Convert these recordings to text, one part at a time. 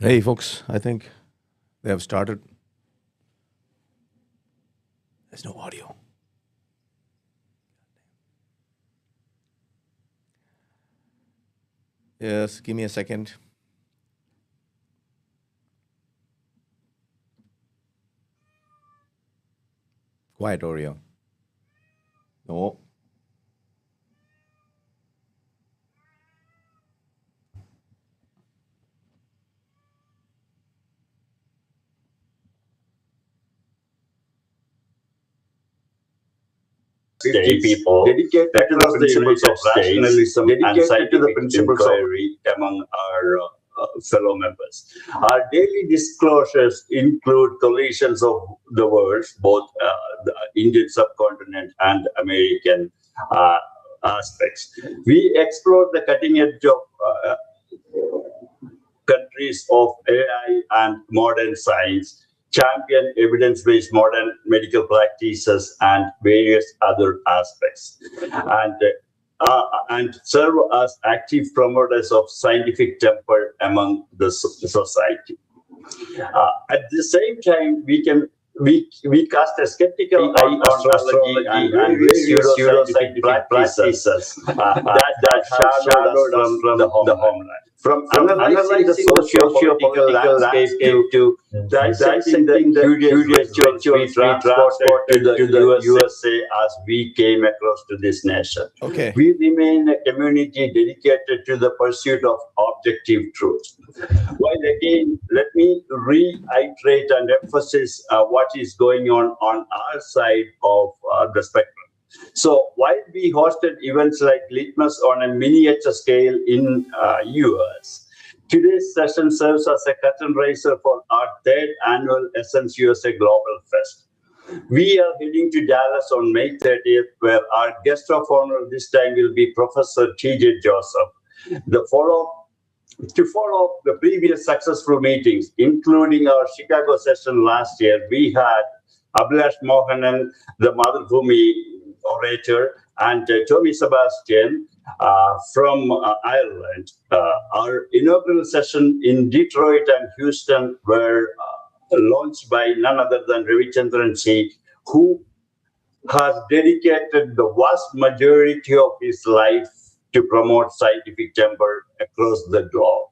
Hey, folks, I think they have started. There's no audio. Yes, give me a second. Quiet, Oreo. No. People dedicated to the principles of rationalism and scientific inquiry among our fellow members. Our daily disclosures include collisions of the worlds, both the Indian subcontinent and American uh, aspects. We explore the cutting edge of countries of AI and modern science, champion evidence-based modern medical practices and various other aspects, and serve as active promoters of scientific temper among the society. At the same time, we cast a skeptical eye on astrology and various pseudoscientific practices that have shadowed us from the homeland. From analyzing the socio-political landscape to dissecting the curious rituals we transported to the USA as we came across to this nation. Okay. We remain a community dedicated to the pursuit of objective truth. While again, let me reiterate and emphasize what is going on our side of the spectrum. So while we hosted events like Litmus on a miniature scale in US, today's session serves as a curtain raiser for our third annual Essence USA Global Fest. We are heading to Dallas on May 30th, where our guest of honor this time will be Professor T.J. Joseph. To follow up the previous successful meetings, including our Chicago session last year, we had Abhilash Mohanan, the Madhubhumi orator, and Tommy Sebastian from Ireland. Our inaugural session in Detroit and Houston were launched by none other than Ravichandran C, who has dedicated the vast majority of his life to promote scientific temper across the globe.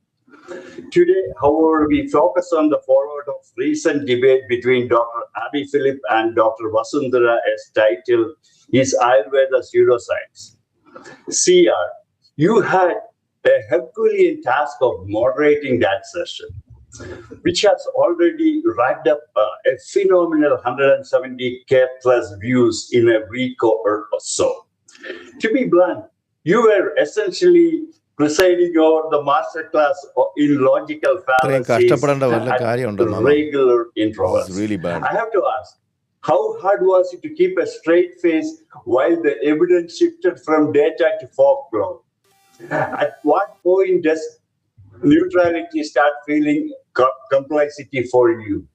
Today, however, we focus on the fallout of recent debate between Dr. Abby Philip and Dr. Vasundhara as titled Is Ayurveda Pseudoscience? CR, you had a Herculean task of moderating that session, which has already racked up a phenomenal 170K plus views in a week or so. To be blunt, you were essentially presiding over the masterclass in logical fallacies and regular intervals. It's really bad. I have to ask, how hard was it to keep a straight face while the evidence shifted from data to folklore? At what point does neutrality start feeling complexity for you?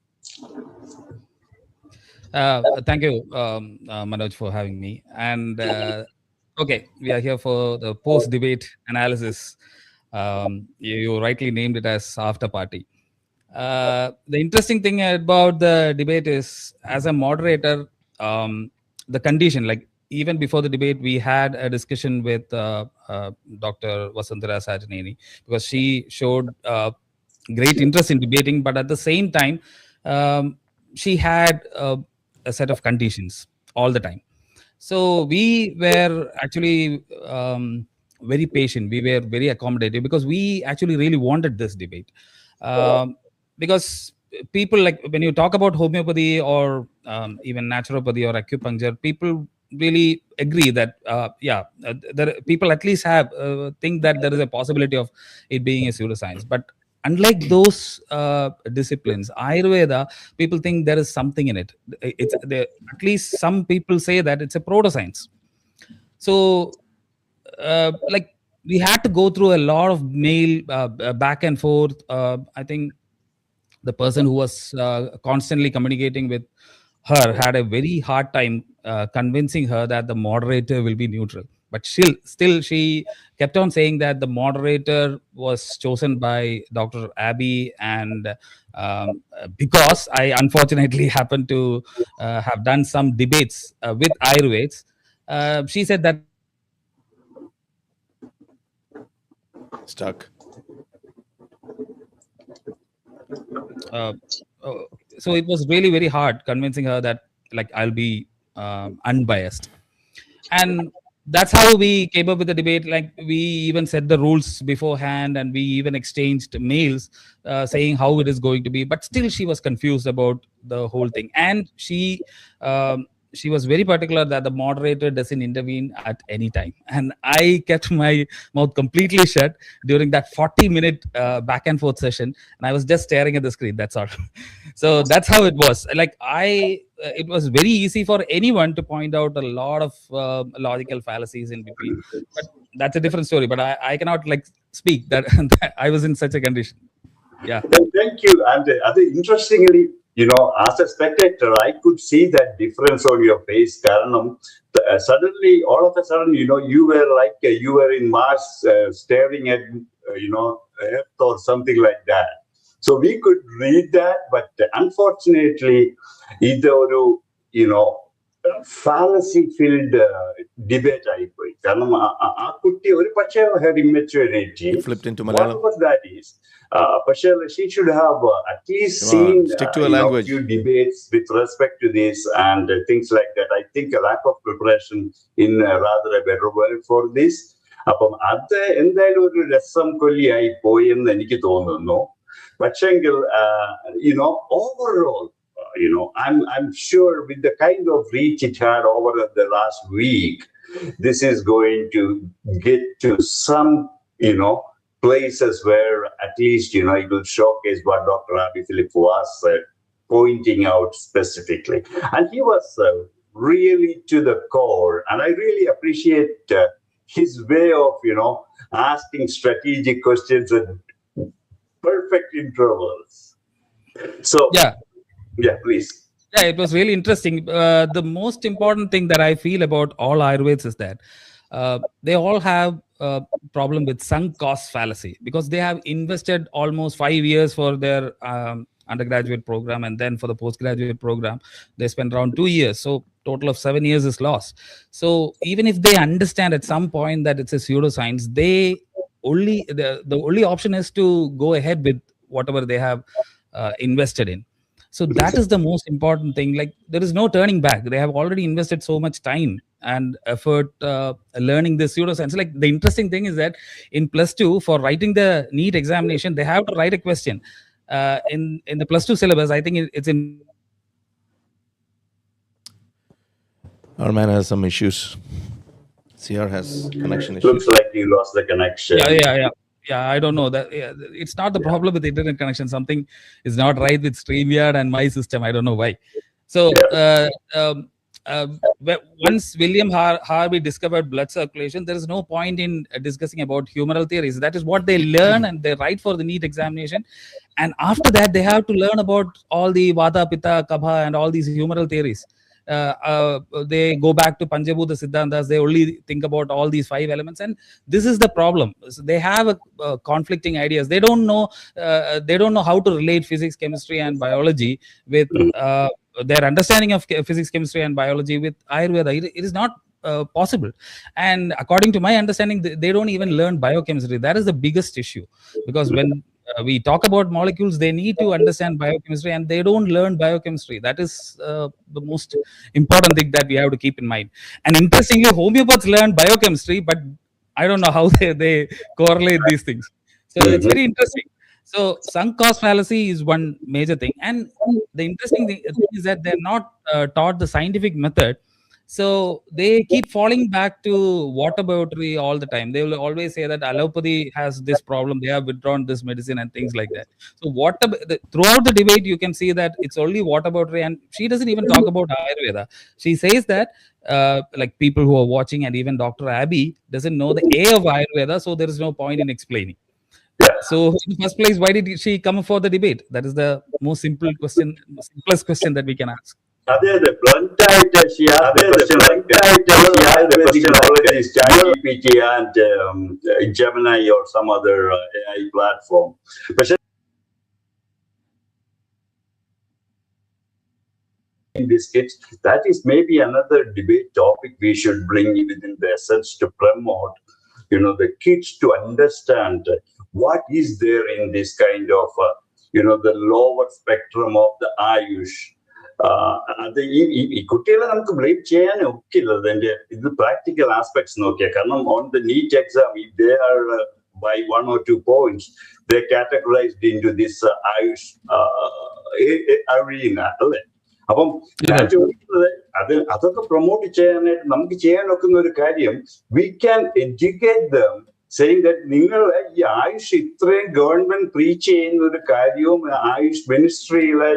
Thank you, Manoj, for having me. And okay, we are here for the post-debate analysis. You rightly named it as after party. The interesting thing about the debate is, as a moderator, the condition, like even before the debate, we had a discussion with Dr. Vasundhara Sajaneni, because she showed great interest in debating, but at the same time, she had a set of conditions all the time. So we were actually very patient. We were very accommodative because we actually really wanted this debate. Because people, like when you talk about homeopathy or even naturopathy or acupuncture, people really agree that people at least have think that there is a possibility of it being a pseudoscience. But unlike those disciplines, Ayurveda, people think there is something in it. It's at least some people say that it's a proto-science. So like we had to go through a lot of mail back and forth. I think the person who was constantly communicating with her had a very hard time convincing her that the moderator will be neutral. but still she kept on saying that the moderator was chosen by Dr. Abby, and because I unfortunately happened to have done some debates with Ayurveds, she said that was really very hard convincing her that Stuck. so it was really very hard convincing her that like I'll be unbiased. And that's how we came up with the debate. Like we even set the rules beforehand, and we even exchanged mails saying how it is going to be, but still she was confused about the whole thing. And she was very particular that the moderator doesn't intervene at any time, and I kept my mouth completely shut during that 40-minute back and forth session, and I was just staring at the screen, that's all. So that's how it was. Like it was very easy for anyone to point out a lot of logical fallacies in between, but that's a different story. But I cannot like speak that I was in such a condition. Yeah. Thank you. And interestingly, as a spectator, I could see that difference on your face, Karanam. Suddenly, all of a sudden, you were like you were in Mars, staring at, Earth or something like that. So we could read that, but unfortunately, either fallacy filled debate ആയിപ്പോയി കാരണം ആ കുട്ടി ഒരു പക്ഷേ had immaturity. Flipped into Malayalam. Whatever that is. But she should have at least seen stick to a language. Few debates with respect to this and things like that. I think a lack of preparation in rather a better word for this. അപ്പം അത് എന്തായാലും ഒരു രസം കൊല്ലിയായി പോയി എന്ന് എനിക്ക് തോന്നുന്നു. പക്ഷെങ്കിൽ overall, I'm sure with the kind of reach it had over the last week, this is going to get to some, places where at least, it will showcase what Dr. Abby Philip was pointing out specifically. And he was really to the core. And I really appreciate his way of, asking strategic questions at perfect intervals. So, yeah, please. Yeah, it was really interesting. The most important thing that I feel about all Ayurveds is that they all have a problem with sunk cost fallacy, because they have invested almost 5 years for their undergraduate program, and then for the postgraduate program they spend around 2 years. So total of 7 years is lost. So even if they understand at some point that it's a pseudoscience, they only the only option is to go ahead with whatever they have invested in. So that is the most important thing. Like there is no turning back. They have already invested so much time and effort learning this pseudoscience. Like the interesting thing is that in +2, for writing the NEET examination, they have to write a question in the +2 syllabus. I think it's important that they have to write a question. Our man has some issues. CR has connection issues. Looks like you lost the connection. Yeah, I don't know that. Yeah, it's not the problem with the internet connection. Something is not right with StreamYard and my system. I don't know why. So once William Harvey discovered blood circulation, there is no point in discussing about humoral theories. That is what they learn and they write for the NEET examination. And after that, they have to learn about all the Vata, Pitta, Kabha and all these humoral theories. They go back to Panchabhuta Siddhantas. They only think about all these 5 elements, and this is the problem. So they have conflicting ideas. They don't know how to relate physics, chemistry, and biology with their understanding of physics, chemistry, and biology with Ayurveda. It is not possible. And according to my understanding, they don't even learn biochemistry. That is the biggest issue, because when we talk about molecules, they need to understand biochemistry, and they don't learn biochemistry. That is the most important thing that we have to keep in mind. And interestingly, homeopaths learn biochemistry, but I don't know how they correlate these things. So it's very interesting. So sunk cost fallacy is one major thing. And the interesting thing is that they're not taught the scientific method. So they keep falling back to whataboutery all the time. They will always say that allopathy has this problem. They have withdrawn this medicine and things like that. So throughout the debate, you can see that it's only whataboutery, and she doesn't even talk about Ayurveda. She says that like people who are watching, and even Dr. Abby doesn't know the A of Ayurveda, so there is no point in explaining. So in the first place, why did she come for the debate? That is the most simplest question that we can ask. The blunt she asked the question like Ayurvedic knowledge is ChatGPT and Gemini or some other AI platform. Biscuits, that is maybe another debate topic we should bring within the essence to promote, the kids to understand what is there in this kind of, the lower spectrum of the Ayush. അത് ഈ കുട്ടികളെ നമുക്ക് blame ചെയ്യാൻ ഒക്കില്ല അതിന്റെ ഇത് practical aspects നോക്കിയാൽ കാരണം on the NEET exam if they are by 1 or 2 points they categorized into this Ayush arena അല്ലേ അപ്പം ഞാൻ ചോദിക്കുന്നത് അതൊക്കെ പ്രൊമോട്ട് ചെയ്യാനായിട്ട് നമുക്ക് ചെയ്യാൻ ഒക്കുന്ന ഒരു കാര്യം we can educate them saying that നിങ്ങൾ ഈ ആയുഷ് ഇത്രയും ഗവൺമെന്റ് പ്രീച്ച് ചെയ്യുന്ന ഒരു കാര്യവും ആയുഷ് മിനിസ്ട്രിയിലെ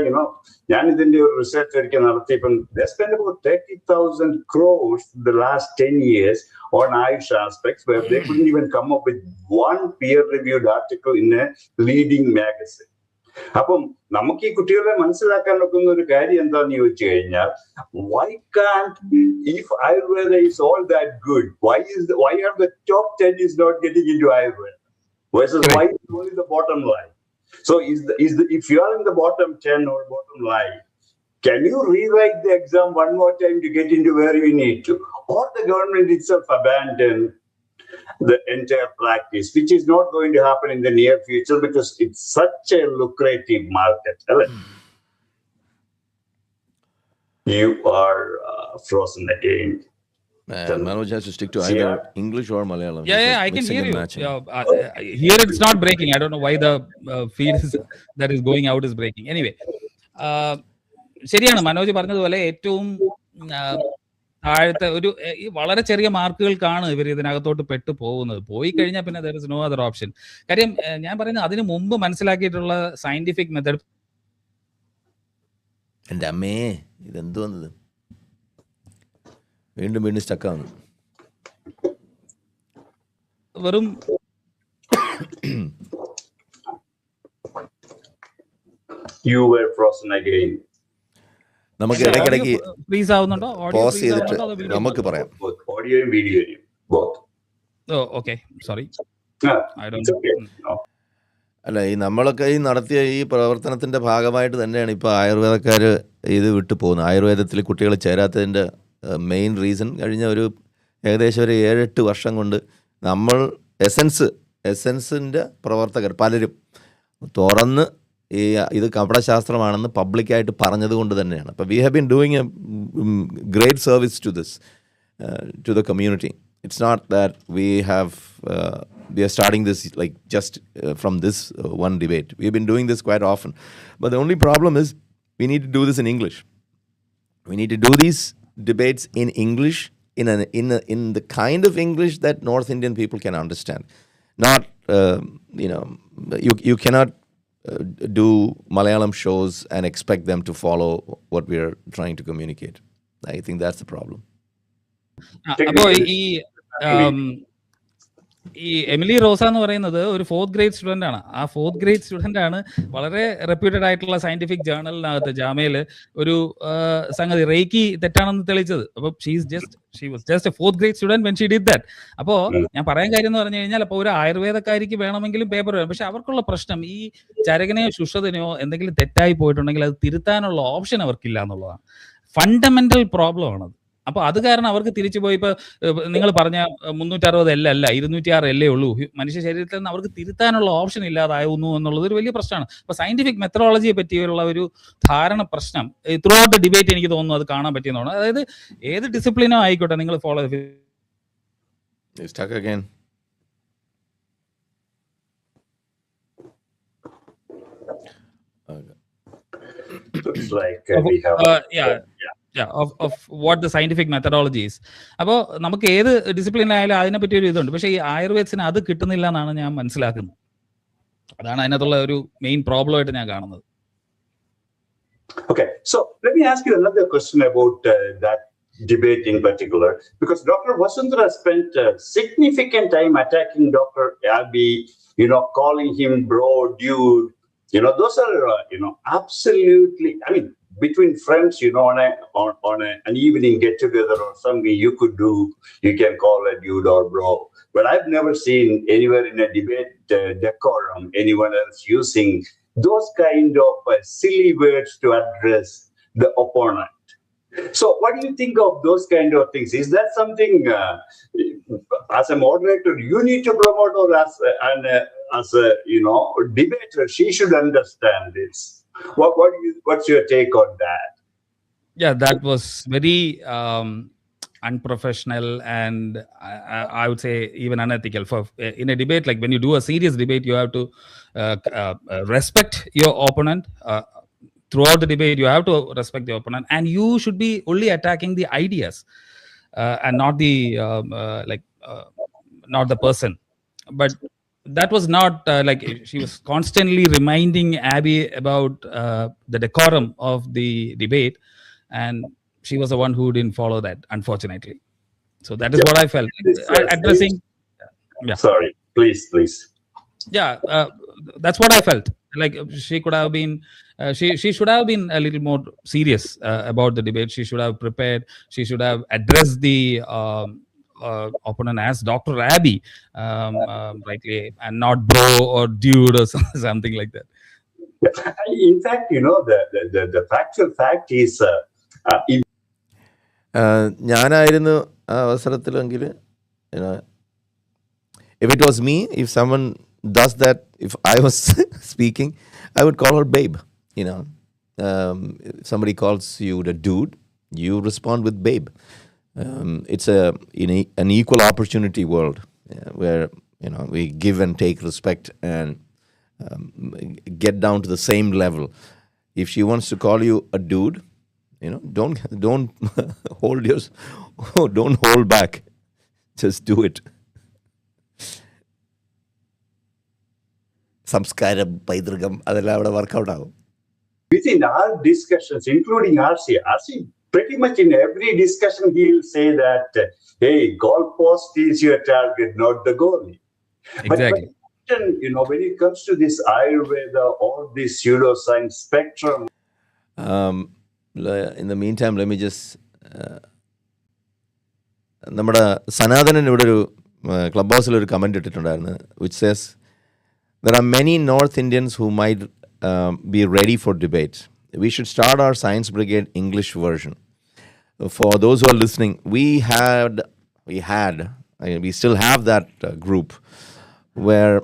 ഞാൻ ഇതിന്റെ ഒരു റിസർച്ച് ഒരിക്കൽ നടത്തിയപ്പം they spent about 30,000 crores the last 10 years on Ayush aspects where they couldn't even come up with one peer-reviewed article in a leading magazine. അപ്പം നമുക്ക് ഈ കുട്ടികളെ മനസ്സിലാക്കാൻ ഒക്കുന്ന ഒരു കാര്യം എന്താന്ന് ചോദിച്ചു കഴിഞ്ഞാൽ why can't if Ayurveda is all that good why are the top 10 is not getting into Ayurveda versus why is only the bottom line? So if you are in the bottom 10 or bottom line, can you rewrite the exam one more time to get into where you need to, or the government itself abandon the entire practice, which is not going to happen in the near future because it's such a lucrative market. You are frozen again. Manoj has to stick to either English or Malayalam. Yeah, I can hear you. Here it's not breaking. I don't know why the feed that is going out is breaking. Anyway, ശരിയാണ് മനോജ് പറഞ്ഞതുപോലെ ഏറ്റവും താഴത്തെ ഒരു വളരെ ചെറിയ മാർക്കുകൾക്കാണ് ഇവർ ഇതിനകത്തോട്ട് പെട്ടു പോകുന്നത്. പോയി കഴിഞ്ഞാൽ പിന്നെ there is no other option. കാര്യം ഞാൻ പറയുന്നത് അതിന് മുമ്പ് മനസ്സിലാക്കിയിട്ടുള്ള സയന്റിഫിക് മെത്തേഡ്. എൻ്റെ അമ്മേ ഇതെന്തു വന്നത് വീണ്ടും സ്റ്റക്കാണ്. വെറും You were frozen again. നമുക്ക് ഇടയ്ക്കിടയ്ക്ക് ഫ്രീസ് ആവുന്നുണ്ടോ? പോസ് ചെയ്തിട്ട് നമുക്ക് പറയാം. ഓഡിയോയും വീഡിയോയും both. Okay sorry. അല്ല നമ്മളൊക്കെ ഈ നടത്തിയ ഈ പ്രവർത്തനത്തിൻ്റെ ഭാഗമായിട്ട് തന്നെയാണ് ഇപ്പോൾ ആയുർവേദക്കാർ ഇത് വിട്ടു പോകുന്നത്. ആയുർവേദത്തിൽ കുട്ടികൾ ചേരാത്തതിൻ്റെ മെയിൻ റീസൺ കഴിഞ്ഞ ഒരു ഏകദേശം ഒരു 7-8 വർഷം കൊണ്ട് നമ്മൾ എസൻസിൻ്റെ പ്രവർത്തകർ പലരും തുറന്ന് ഇത് കപടശാസ്ത്രമാണെന്ന് പബ്ലിക്കായിട്ട് പറഞ്ഞത് കൊണ്ട് തന്നെയാണ്. അപ്പോൾ we have been doing a great service to the community. It's not that we are starting this like just from this one debate. We've been doing this quite often. But the only problem is we need to do this in English. We need to do these debates in English, in the kind of English that North Indian people can understand. Not, you cannot do Malayalam shows and expect them to follow what we are trying to communicate. I think that's the problem. അപ്പോൾ ഈ Emily റോസ എന്ന് പറയുന്നത് ഒരു 4th grade student ആണ്. ആ 4th grade student ആണ് വളരെ reputed ആയിട്ടുള്ള സയന്റിഫിക് ജേർണലിനകത്ത് ജാമയിൽ ഒരു സംഗതി റേക്കി തെറ്റാണെന്ന് തെളിയിച്ചത്. അപ്പോൾ she was just A 4th grade student when she did that. അപ്പോൾ ഞാൻ പറയാൻ കാര്യം എന്ന് പറഞ്ഞു കഴിഞ്ഞാൽ അപ്പോൾ ഒരു ആയുർവേദക്കാരിക്ക് വേണമെങ്കിലും പേപ്പർ വേണം. പക്ഷെ അവർക്കുള്ള പ്രശ്നം ഈ ചരകനെയോ ശുശ്രതനെയോ എന്തെങ്കിലും തെറ്റായി പോയിട്ടുണ്ടെങ്കിൽ അത് തിരുത്താനുള്ള ഓപ്ഷൻ അവർക്കില്ല എന്നുള്ളതാണ്. ഫണ്ടമെന്റൽ പ്രോബ്ലം ആണത്. അപ്പൊ അത് കാരണം അവർക്ക് തിരിച്ചു പോയി ഇപ്പൊ നിങ്ങൾ പറഞ്ഞ 360 L അല്ല 206 L ഉള്ളൂ മനുഷ്യ ശരീരത്തിൽ നിന്ന് അവർക്ക് തിരുത്താനുള്ള ഓപ്ഷൻ ഇല്ലാതാവുന്നു എന്നുള്ളത് ഒരു വലിയ പ്രശ്നമാണ്. അപ്പൊ സയന്റിഫിക് മെത്തഡോളജിയെ പറ്റിയുള്ള ഒരു ധാരണ പ്രശ്നം ത്രൂ ഔട്ട് ഡിബേറ്റ് എനിക്ക് തോന്നുന്നു അത് കാണാൻ പറ്റിയെന്നാണ്. അതായത് ഏത് ഡിസിപ്ലിനോ ആയിക്കോട്ടെ നിങ്ങൾ follow of what the scientific methodology is. അപ്പോൾ നമുക്ക് ഏത് ഡിസിപ്ലിനായാലും അതിനെ പറ്റി ഒരു ഇതുണ്ട്. പക്ഷേ ഈ ആയുർവേദത്തിന് അത് കിട്ടുന്നില്ല എന്നാണ് ഞാൻ മനസ്സിലാക്കുന്നത്. അതാണ് അതിനകത്തുള്ള ഒരു മെയിൻ പ്രോബ്ലം ആയിട്ട് ഞാൻ കാണുന്നത്. Okay, so let me ask you another question about that debate in particular, because Dr. Vasundhara spent significant time attacking Dr. Abhi, calling him bro, dude. Those are, absolutely, between friends, an evening get together or something you could do. You can call a dude or bro. But I've never seen anywhere in a debate decorum anyone else using those kind of silly words to address the opponent. So, what do you think of those kind of things? Is that something, as a moderator, you need to promote, or as a debater, she should understand this? What's your take on that? Yeah, that was very unprofessional, and I would say even unethical. For in a debate, like when you do a serious debate, you have to respect your opponent. Throughout the debate, you have to respect the opponent, and you should be only attacking the ideas, and not the not the person. But that was not like she was constantly reminding Abby about the decorum of the debate, and she was the one who didn't follow that, unfortunately. So that is what I felt. Addressing, yeah, Sorry, please. yeah, that's what I felt. Like she could have been, she should have been a little more serious about the debate. She should have prepared. She should have addressed the opponent as Dr. Abby, rightly, and not bro or dude or something like that. In fact, the factual fact is, ഞാനായിരുന്നു ആ അവസരത്തിലെങ്കിൽ, if it was me, if someone does that, if I was speaking, I would call her babe. If somebody calls you the dude, you respond with babe. It's an equal opportunity world, where we give and take respect and get down to the same level. If she wants to call you a dude, don't don't hold back. Just do it. സംസ്കാരം പൈതൃകം അതെല്ലാം അവിടെ workout ആകും. within our discussions, including RC, pretty much in every discussion, he'll say that, hey, goalpost is your target, not the goal. Exactly. But when it comes to this Ayurveda or this pseudoscience spectrum. In the meantime, let me just നമ്മുടെ സനാതനൻ ഇവിടെ ഒരു club ഹൗസിൽ ഒരു comment ഇട്ടിട്ടുണ്ടായിരുന്നു, which says there are many North Indians who might be ready for debate. We should start our Science Brigade English version. For those who are listening, we still have that group where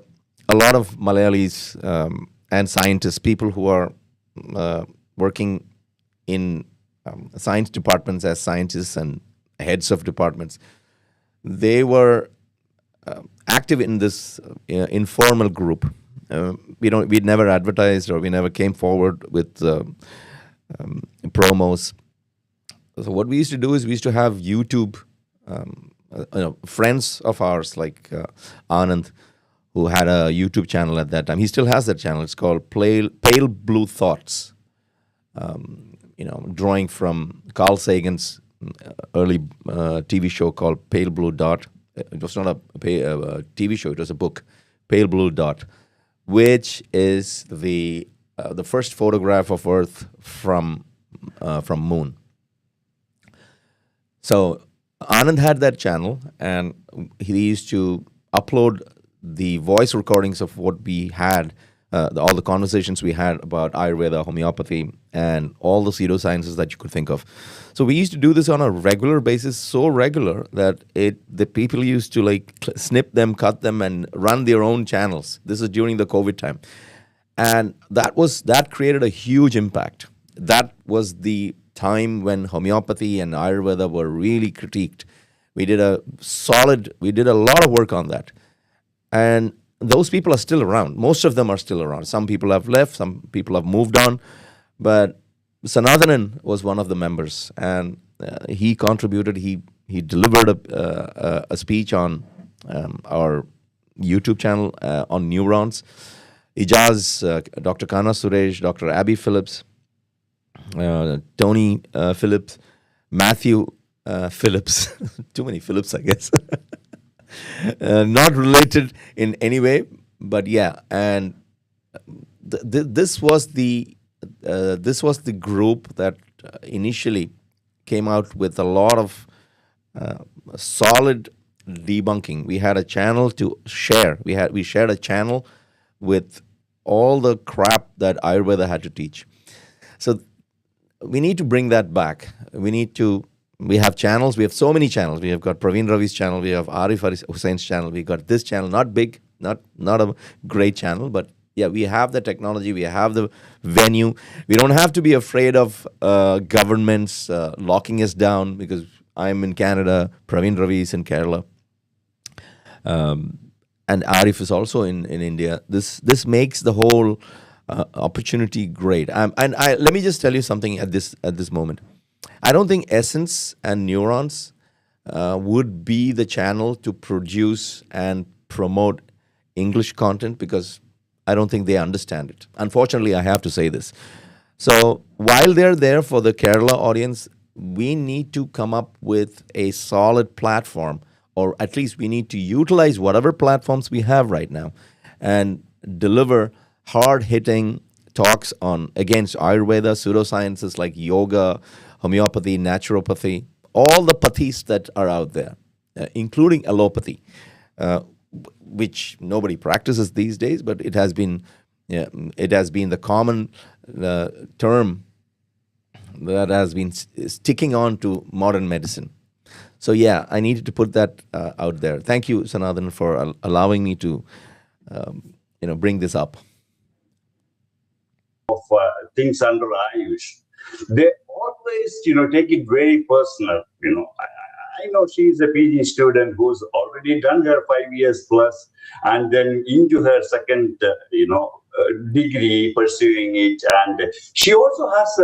a lot of Malayalis and scientists, people who are working in science departments as scientists and heads of departments, they were active in this informal group. We never advertised, or we never came forward with promos. So what we used to do is we used to have YouTube, friends of ours like Anand, who had a YouTube channel at that time. He still has that channel. It's called Pale Blue Thoughts. Drawing from Carl Sagan's early TV show called Pale Blue Dot. It was not a TV show, it was a book, Pale Blue Dot, which is the first photograph of Earth from Moon. So Anand had that channel, and he used to upload the voice recordings of what we had, all the conversations we had about Ayurveda, homeopathy, and all the pseudosciences that you could think of. So we used to do this on a regular basis, so regular that the people used to snip them, cut them, and run their own channels. This is during the COVID time. And that created a huge impact. That was the time when homeopathy and Ayurveda were really critiqued. We did a lot of work on that. And those people are still around. Most of them are still around. Some people have left, some people have moved on. But Sanathanan was one of the members, and he contributed. He delivered a speech on our YouTube channel on neurons. Ijaz, Dr. Kana Suresh, Dr. Abby Phillips, Tony Phillips, Matthew Phillips. Too many Phillips, I guess. Not related in any way, but yeah. And this was this was the group that initially came out with a lot of solid debunking. We had a channel to share. We shared a channel with all the crap that Ayurveda had to teach. So we need to bring that back. We have channels. We have so many channels. We have got Praveen Ravi's channel. We have Arif Hussein's channel. We got this channel, not big, not a great channel, but yeah, we have the technology. We have the venue. We don't have to be afraid of governments locking us down because I'm in Canada. Praveen Ravi is in Kerala. And Arif is also in India. This makes the whole opportunity great. Let me just tell you something at this moment. I don't think Essence and Neurons would be the channel to produce and promote English content because I don't think they understand it. Unfortunately, I have to say this. So while they're there for the Kerala audience, we need to come up with a solid platform, or at least we need to utilize whatever platforms we have right now and deliver hard-hitting talks against Ayurveda, pseudosciences like yoga, homeopathy, naturopathy, all the pathis that are out there, including allopathy, which nobody practices these days, but it has been the common term that has been sticking on to modern medicine. So yeah, I needed to put that out there. Thank you, Sanathan, for allowing me to bring this up. Of things under Ayush, they always take it very personal. I know she's a PG student who's already done her 5 years plus, and then into her second degree, pursuing it, and she also has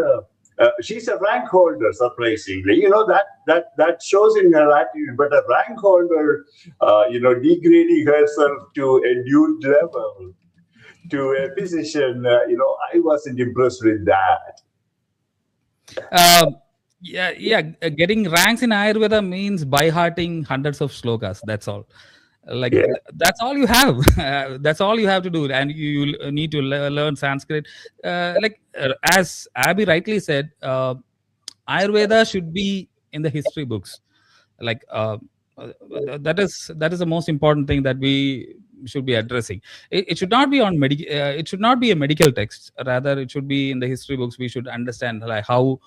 she's a rank holder, surprisingly. That shows in her attitude. But a rank holder, degrading herself to a dude level, to a physician, I wasn't impressed with that. Getting ranks in Ayurveda means by hearting hundreds of slokas. That's all. That's all you have. That's all you have to do, and you need to learn Sanskrit. As Abby rightly said, Ayurveda should be in the history books. That is the most important thing that we should be addressing. It should not be on it should not be a medical text. Rather, it should be in the history books. We should understand how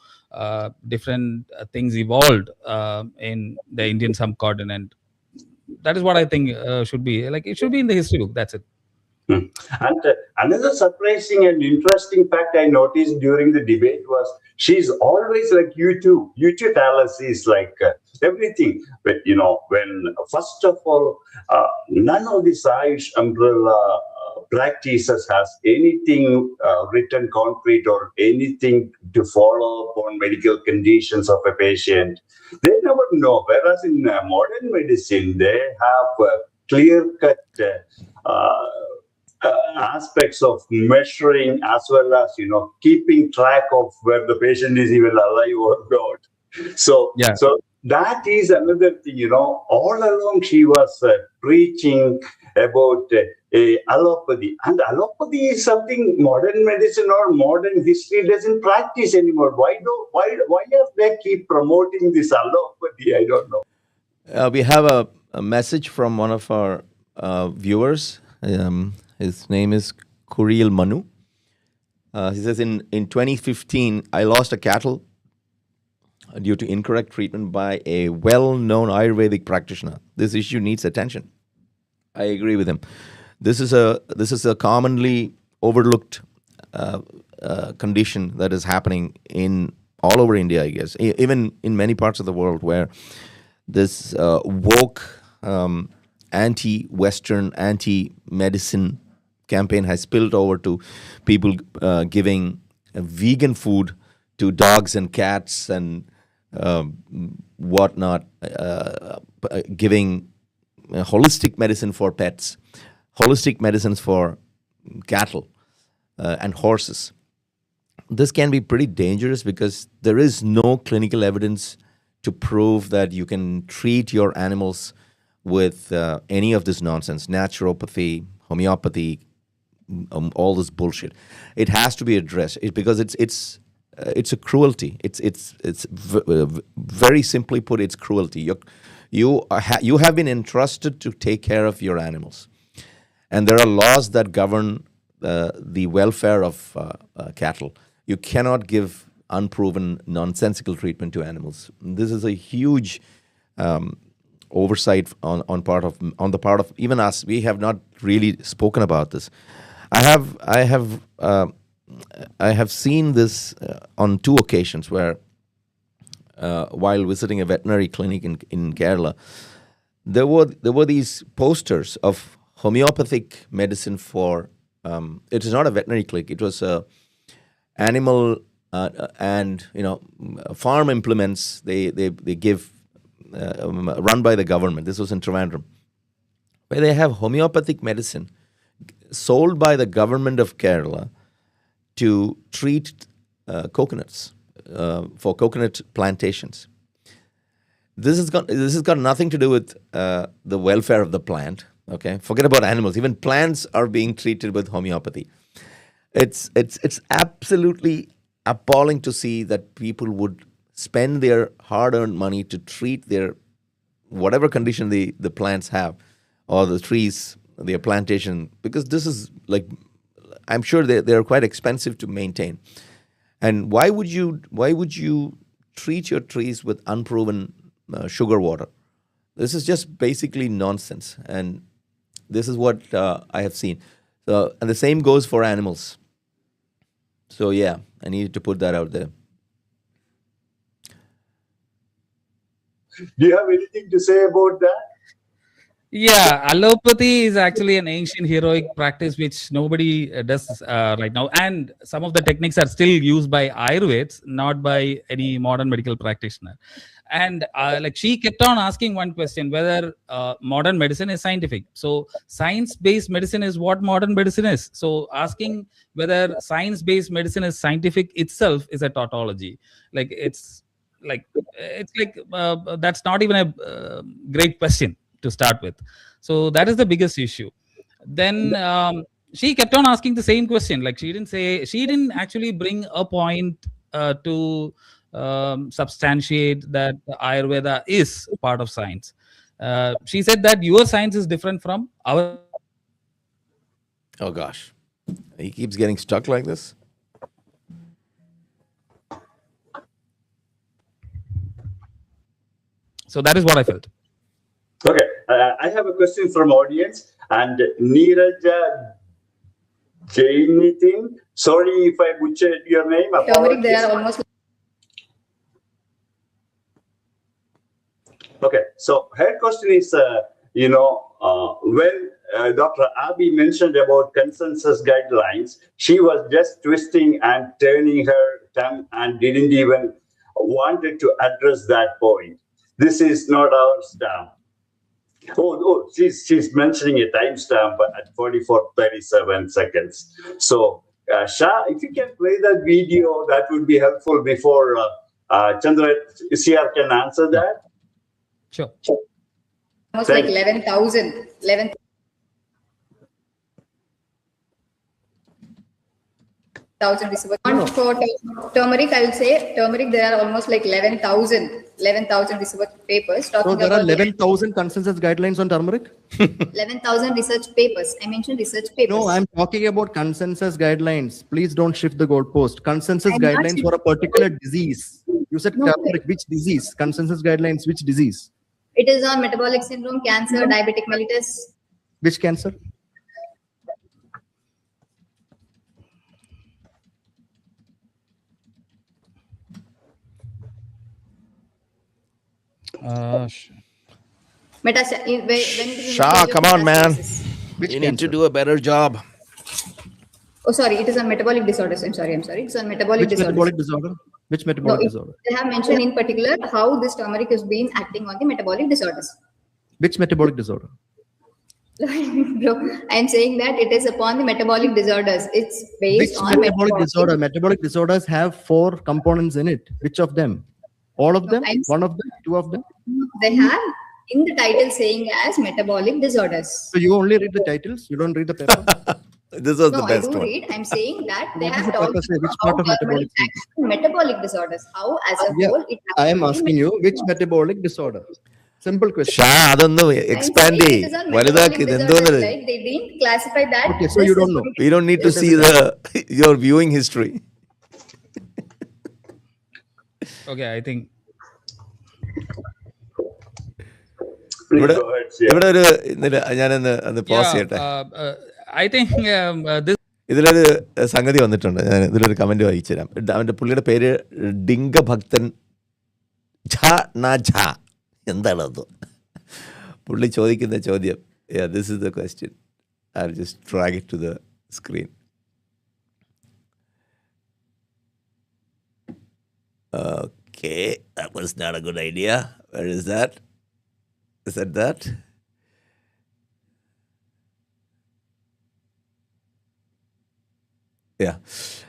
different things evolved in the Indian subcontinent. That is what I think should be. It should be in the history book. That's it. And another surprising and interesting fact I noticed during the debate was she's always like you too. You too tell us is like everything. But when first of all, none of this Ayush umbrella practices has anything written concrete or anything to follow up on medical conditions of a patient. They never know. Whereas in modern medicine, they have clear-cut aspects of measuring as well as keeping track of where the patient is even alive or not. So that is another thing. All along she was preaching about allopathy, and allopathy is something modern medicine or modern history doesn't practice anymore. Why have they keep promoting this allopathy? I don't know. We have a message from one of our viewers. His name is Kuriel Manu. He says, in 2015, I lost a cattle due to incorrect treatment by a well-known Ayurvedic practitioner. This issue needs attention. I agree with him. This is a commonly overlooked condition that is happening in all over India, I guess, even in many parts of the world, where this woke, anti-Western, anti-medicine campaign has spilled over to people giving vegan food to dogs and cats and whatnot, giving holistic medicine for pets, holistic medicines for cattle and horses. This can be pretty dangerous because there is no clinical evidence to prove that you can treat your animals with any of this nonsense, naturopathy, homeopathy, all this bullshit. It has to be addressed because it's a cruelty. It's very simply put, it's cruelty. You have been entrusted to take care of your animals, and there are laws that govern the welfare of cattle. You cannot give unproven, nonsensical treatment to animals. This is a huge oversight on the part of even us. We have not really spoken about this. I have seen this on 2 occasions where, while visiting a veterinary clinic in Kerala, there were these posters of homeopathic medicine for. It is not a veterinary clinic. It was animal and farm implements. They give run by the government. This was in Trivandrum, where they have homeopathic medicine sold by the government of Kerala to treat coconuts for coconut plantations. This has got nothing to do with the welfare of the plant. Okay, forget about animals. Even plants are being treated with homeopathy. It's absolutely appalling to see that people would spend their hard-earned money to treat their whatever condition the plants have, or the trees, their plantation, because this is like, I'm sure they're quite expensive to maintain. And why would you treat your trees with unproven sugar water? This is just basically nonsense, and this is what I have seen. So, and the same goes for animals. So yeah, I needed to put that out there. Do you have anything to say about that? Yeah, allopathy is actually an ancient heroic practice which nobody does right now, and some of the techniques are still used by Ayurveds, not by any modern medical practitioner. And like she kept on asking one question, whether modern medicine is scientific. So science-based medicine is what modern medicine is. So asking whether science-based medicine is scientific itself is a tautology. Like it's like that's not even a great question to start with. So that is the biggest issue. Then she kept on asking the same question. Like she didn't actually bring a point to substantiate that Ayurveda is part of science. She said that your science is different from our. Oh gosh, he keeps getting stuck like this. So that is what I felt. Okay, I have a question from audience, and Neeraja Jainithin. Sorry if I butchered your name. Turmeric, they are almost. Okay, so her question is, when Dr. Abi mentioned about consensus guidelines, she was just twisting and turning her tongue and didn't even wanted to address that point. This is not our stamp. Oh, she's mentioning a timestamp at 44:37 seconds. So, Shah, if you can play that video, that would be helpful before Chandra CR can answer that. Sure. Almost like 11,000. 11,000 research. For turmeric, I will say turmeric, there are almost like 11,000 research papers talking about. So there are 11,000 consensus guidelines on turmeric? 11,000 research papers. I mentioned research papers. No, I'm talking about consensus guidelines. Please don't shift the goalpost. Consensus guidelines for a particular disease. You said turmeric, which disease? Consensus guidelines, which disease? It is on metabolic syndrome, cancer, diabetic mellitus. Which cancer? Shah, come on, man. Which You need cancer? to do a better job. Oh, sorry, it is on metabolic disorders. I'm sorry. It's on metabolic Which disorders. metabolic disorder? Which metabolic disorder? They have mentioned in particular how this turmeric has been acting on the metabolic disorders. Which metabolic disorder? Bro, I'm saying that it is upon the metabolic disorders. It's based Which on metabolic disorder? Metabolic disorders have 4 components in it. Which of them? All of them? One of them? 2 of them? They have in the title saying as metabolic disorders. So you only read the titles? You don't read the paper? This was No, the I best do one. read. I'm saying that they What have is the told purpose? you Which how part of turmeric metabolic? acts on metabolic disorders. How, as a Yeah, whole, it has I am to asking you which metabolic disorder. Simple question. Shah അതൊന്ന് I'm expand saying ചെയ്യ്, it is on വലുതാക്കി. metabolic ഇത് disorders. എന്തോന്നത്? Like they didn't classify that. Okay, so this you don't is know. We don't need to Yes, see your viewing history. Okay, I think Please ഇവിടെ go ahead, Sia. ഇവിടെ ഒരു ഞാനൊന്ന് pose ചെയ്യട്ടെ. I think this ഇതിലൊരു സംഗതി വന്നിട്ടുണ്ട്. ഞാൻ ഇതിലൊരു കമൻറ്റ് വായിച്ചു തരാം. അവൻ്റെ പുള്ളിയുടെ പേര് ഡിങ്കഭക്തൻ ഝ ന ഝ. എന്താണത് പുള്ളി ചോദിക്കുന്ന ചോദ്യം? This is the question. I will just drag it to the screen. Okay, that was not a good idea. Where is that? Is that? Yeah.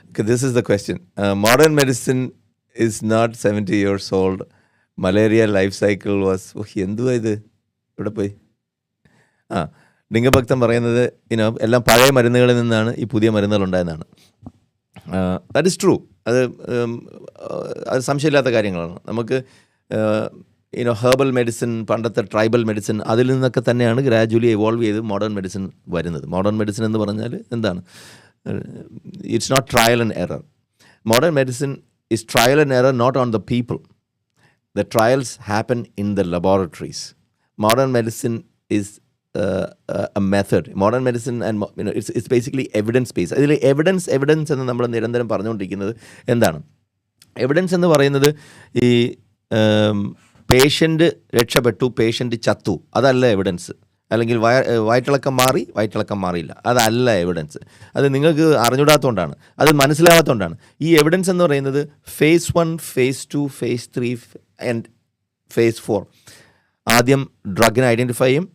Okay, this is the question. Modern medicine is not 70 years old. Malaria life cycle was... എന്തുവാ ഇത്? ഇവിടെ പോയി. ഡിങ്കഭക്തൻ പറയുന്നത് എല്ലാം പഴയ മരുന്നുകളിൽ നിന്നാണ് ഈ പുതിയ മരുന്നുകൾ ഉണ്ടായതാണ്. That is true. അത് സംശയമില്ലാത്ത കാര്യങ്ങളാണ്. നമുക്ക് ഹെർബൽ മെഡിസിൻ, പണ്ടത്തെ ട്രൈബൽ മെഡിസിൻ, അതിൽ നിന്നൊക്കെ തന്നെയാണ് ഗ്രാജുവലി എവോൾവ് ചെയ്ത് മോഡേൺ മെഡിസിൻ വരുന്നത്. മോഡേൺ മെഡിസിൻ എന്ന് പറഞ്ഞാൽ എന്താണ്? It's not trial and error. Modern medicine is trial and error not on the people. The trials happen in the laboratories. Modern medicine is a method. Modern medicine and it's basically evidence based. അതിൽ evidence എന്ന് നമ്മൾ നിരന്തരം പറഞ്ഞുകൊണ്ടിരിക്കുന്നത് എന്താണ്? Evidence എന്ന് പറയുന്നത് ഈ patient രക്ഷപ്പെട്ടു, പേഷ്യൻ്റ് ചത്തു, അതല്ല എവിഡൻസ്. അല്ലെങ്കിൽ വയറ്റിളക്കം മാറിയില്ല, അതല്ല എവിഡൻസ്. അത് നിങ്ങൾക്ക് അറിഞ്ഞൂടാത്തതുകൊണ്ടാണ്, അത് മനസ്സിലാകാത്തതുകൊണ്ടാണ്. ഈ എവിഡൻസ് എന്ന് പറയുന്നത് phase 1, phase 2, phase 3 and phase 4. ആദ്യം ഡ്രഗിനെ ഐഡൻറ്റിഫൈ ചെയ്യും,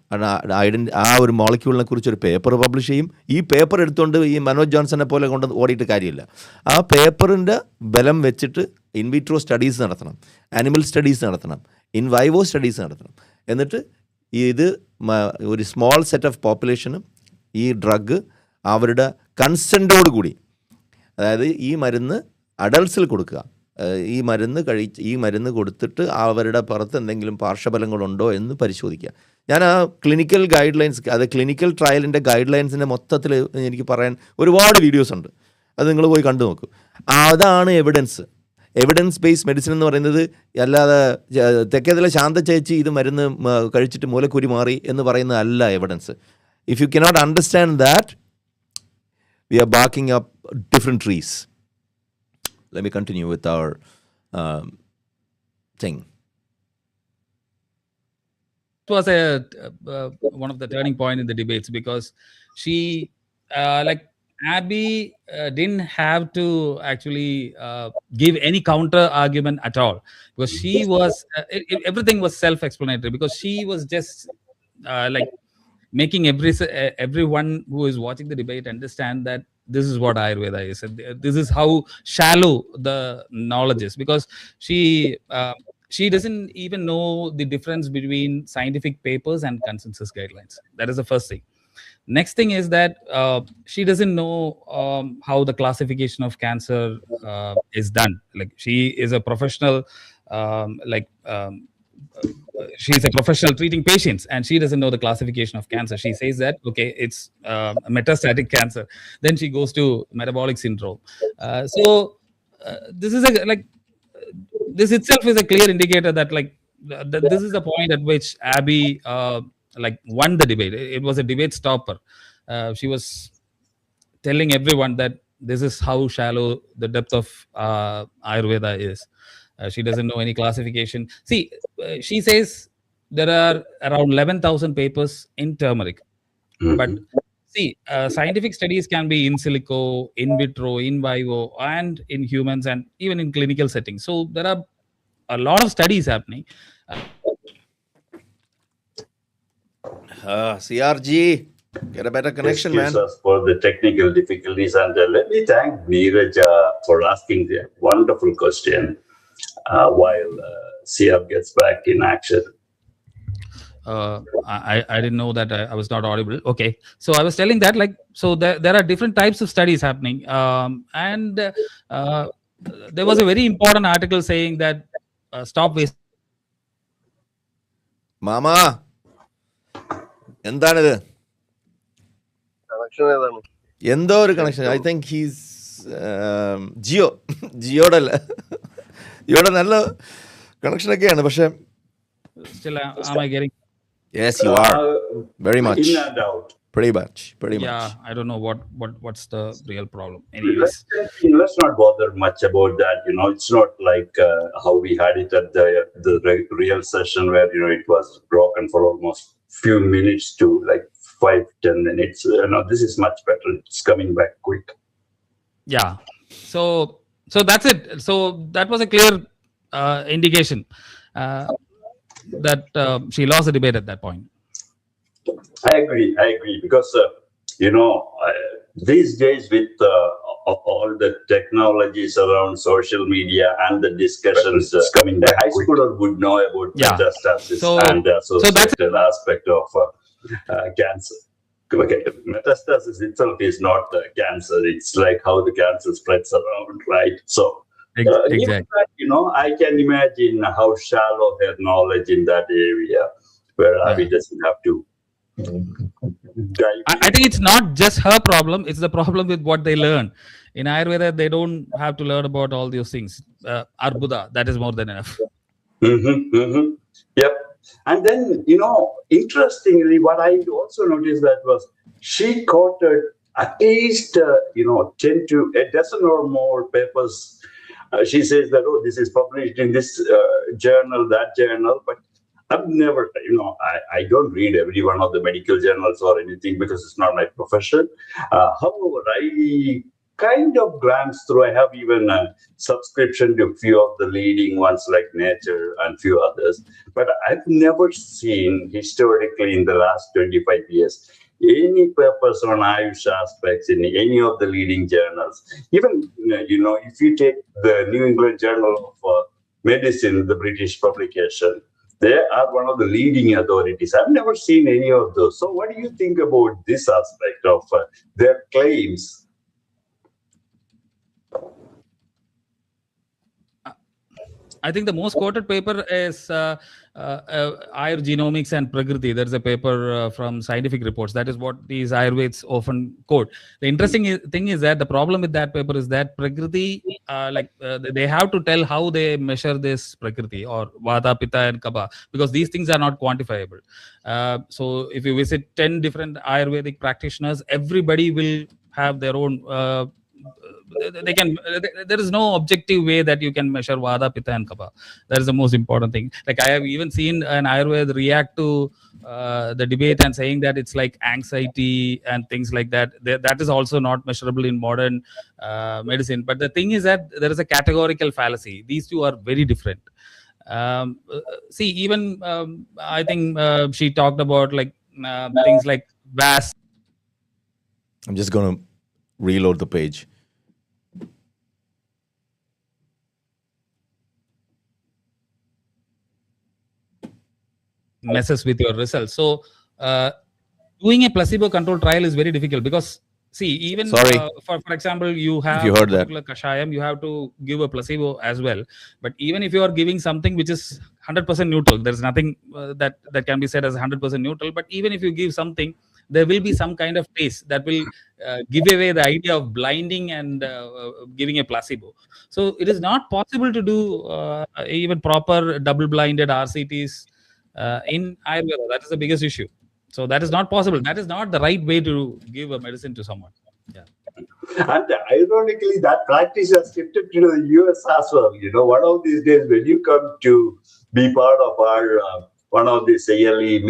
ആ ഒരു മോളിക്യൂളിനെ കുറിച്ചൊരു പേപ്പർ പബ്ലിഷ് ചെയ്യും. ഈ പേപ്പർ എടുത്തുകൊണ്ട് ഈ മനോജ് ജോൺസനെ പോലെ കൊണ്ട് ഓടിയിട്ട് കാര്യമില്ല. ആ പേപ്പറിൻ്റെ ബലം വെച്ചിട്ട് ഇൻവിട്രോ സ്റ്റഡീസ് നടത്തണം, ആനിമൽ സ്റ്റഡീസ് നടത്തണം, ഇൻ വൈവോ സ്റ്റഡീസ് നടത്തണം. എന്നിട്ട് ഇത് ഒരു സ്മോൾ സെറ്റ് ഓഫ് പോപ്പുലേഷനും ഈ ഡ്രഗ് അവരുടെ കൺസെൻറ്റോട് കൂടി, അതായത് ഈ മരുന്ന് അഡൾട്ട്സിൽ കൊടുക്കുക, ഈ മരുന്ന് കൊടുത്തിട്ട് അവരുടെ പുറത്ത് എന്തെങ്കിലും പാർശ്വഫലങ്ങളുണ്ടോ എന്ന് പരിശോധിക്കുക. ഞാൻ ആ ക്ലിനിക്കൽ ഗൈഡ് ലൈൻസ്, അത് ക്ലിനിക്കൽ ട്രയലിൻ്റെ ഗൈഡ് ലൈൻസിൻ്റെ മൊത്തത്തിൽ എനിക്ക് പറയാൻ ഒരുപാട് വീഡിയോസ് ഉണ്ട്. അത് നിങ്ങൾ പോയി കണ്ടു നോക്കൂ. അതാണ് എവിഡൻസ് ബേസ്ഡ് മെഡിസിൻ എന്ന് പറയുന്നത്. അല്ലാതെ തെക്കേതിലെ ശാന്ത ചേച്ചി ഇത് മരുന്ന് കഴിച്ചിട്ട് മൂലക്കുരി മാറി എന്ന് പറയുന്നത് അല്ല evidence. If you cannot understand that, we are barking up different trees. Let me continue with our thing. It was one of the turning point in the debates, because she like Abby didn't have to actually give any counter argument at all, because she was everything was self-explanatory, because she was just like making everyone who is watching the debate understand that this is what Ayurveda is, and this is how shallow the knowledge is, because she doesn't even know the difference between scientific papers and consensus guidelines. That is the first thing. Next thing is that she doesn't know how the classification of cancer is done. Like, she is a professional, she's a professional treating patients, and she doesn't know the classification of cancer. She says that, okay, it's metastatic cancer. Then she goes to metabolic syndrome. So this is this itself is a clear indicator that this is the point at which Abby won the debate. It was a debate stopper. She was telling everyone that this is how shallow the depth of Ayurveda is. She doesn't know any classification. See, she says there are around 11,000 papers in turmeric. But see, scientific studies can be in silico, in vitro, in vivo, and in humans, and even in clinical settings. So there are a lot of studies happening. CRG, get a better connection, Excuse man. us for the technical difficulties, and let me thank Neeraj for asking the wonderful question while CF gets back in action. I didn't know that I was not audible. Okay, so I was telling that, like, so there are different types of studies happening, and there was a very important article saying that stop wasting. മാമാ എന്താണിത്? Connection ഏതാണ്? എന്തോ ഒരു connection. I think he's ജിയോടെ അല്ല, ജിയോടെ നല്ല കണക്ഷനൊക്കെയാണ്. പക്ഷെ Still, am I getting? Yes you are very much, In and out. pretty much. Yeah, I don't know what's the real problem. Anyways, Let's not bother much about that. It's not like how we had it at the real session where it was broken for almost few minutes to like 5-10 minutes. This is much better. It's coming back quick. yeah. So that's it. So that was a clear indication that she lost the debate at that point. I agree because these days with all the technologies around social media and the discussions coming back, high schooler would know about Yeah. metastasis So- and so that's- associated aspect of cancer. Okay, metastasis itself is not cancer. It's like how the cancer spreads around, right? So Exactly. even that, I can imagine how shallow her knowledge in that area, where Abhi doesn't have to dive. I think it's not just her problem, it's the problem with what they learn. In Ayurveda, they don't have to learn about all those things. Arbuda, that is more than enough. Yep. And then, interestingly, what I also noticed that was she quoted at least, 10 to a dozen or more papers. She says that, this is published in this journal, that journal, but I've never, I don't read every one of the medical journals or anything because it's not my profession. However, I kind of glance through. I have even a subscription to a few of the leading ones like Nature and few others. But I've never seen historically in the last 25 years any papers on Ayush aspects in any of the leading journals. Even, if you take the New England Journal of Medicine, the British publication, they are one of the leading authorities. I've never seen any of those. So what do you think about this aspect of their claims? I think the most quoted paper is Ayurgenomics and Prakriti. There's a paper from Scientific Reports. That is what these Ayurveds often quote. The interesting thing is that the problem with that paper is that Prakriti, they have to tell how they measure this Prakriti or Vata, Pitta, and Kapha, because these things are not quantifiable. So if you visit 10 different Ayurvedic practitioners, everybody will have their own. There is no objective way that you can measure Vada, Pitta, and Kapha. That is the most important thing. Like, I have even seen an Ayurveda react to the debate and saying that it's like anxiety and things like that. That is also not measurable in modern medicine. But the thing is that there is a categorical fallacy. These two are very different. See, even I think she talked about things like vast. I'm just going to reload the page. Messes with your results. So doing a placebo control trial is very difficult because, see, even for example, you have you heard a particular kashayam, you have to give a placebo as well. But even if you are giving something which is 100% neutral, there's nothing that can be said as 100% neutral. But even if you give something, there will be some kind of taste that will give away the idea of blinding and giving a placebo. So it is not possible to do even proper double-blinded RCTs in Ayurveda. That is the biggest issue. So that is not possible. That is not the right way to give a medicine to someone. Yeah. And ironically, that practice has shifted to the US as well. One of these days, when you come to be part of our one of these yearly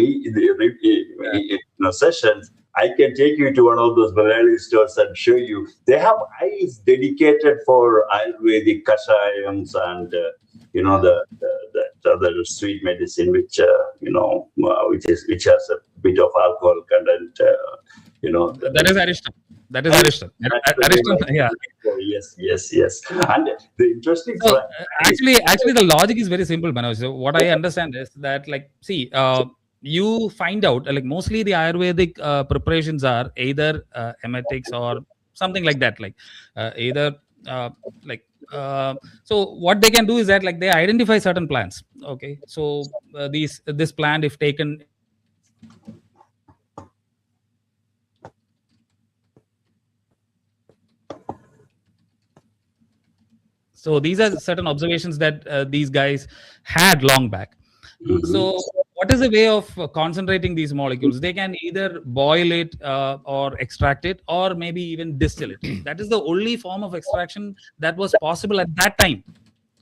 sessions, I can take you to one of those Malayali stores and show you. They have aisles dedicated for Ayurvedic kashayams and the other sweet medicine, which which has a bit of alcohol content. That is Ariston. That is Ariston. Ariston, yeah. Yes. And the interesting. So actually, the logic is very simple, Manoj. So what I understand is that, see, you find out like mostly the Ayurvedic preparations are either emetics or something like that, like either like so what they can do is that like they identify certain plants. Okay, so this plant, if taken in a certain quantity, so these are certain observations that these guys had long back. So what is the way of concentrating these molecules? They can either boil it or extract it, or maybe even distill it. That is the only form of extraction that was possible at that time.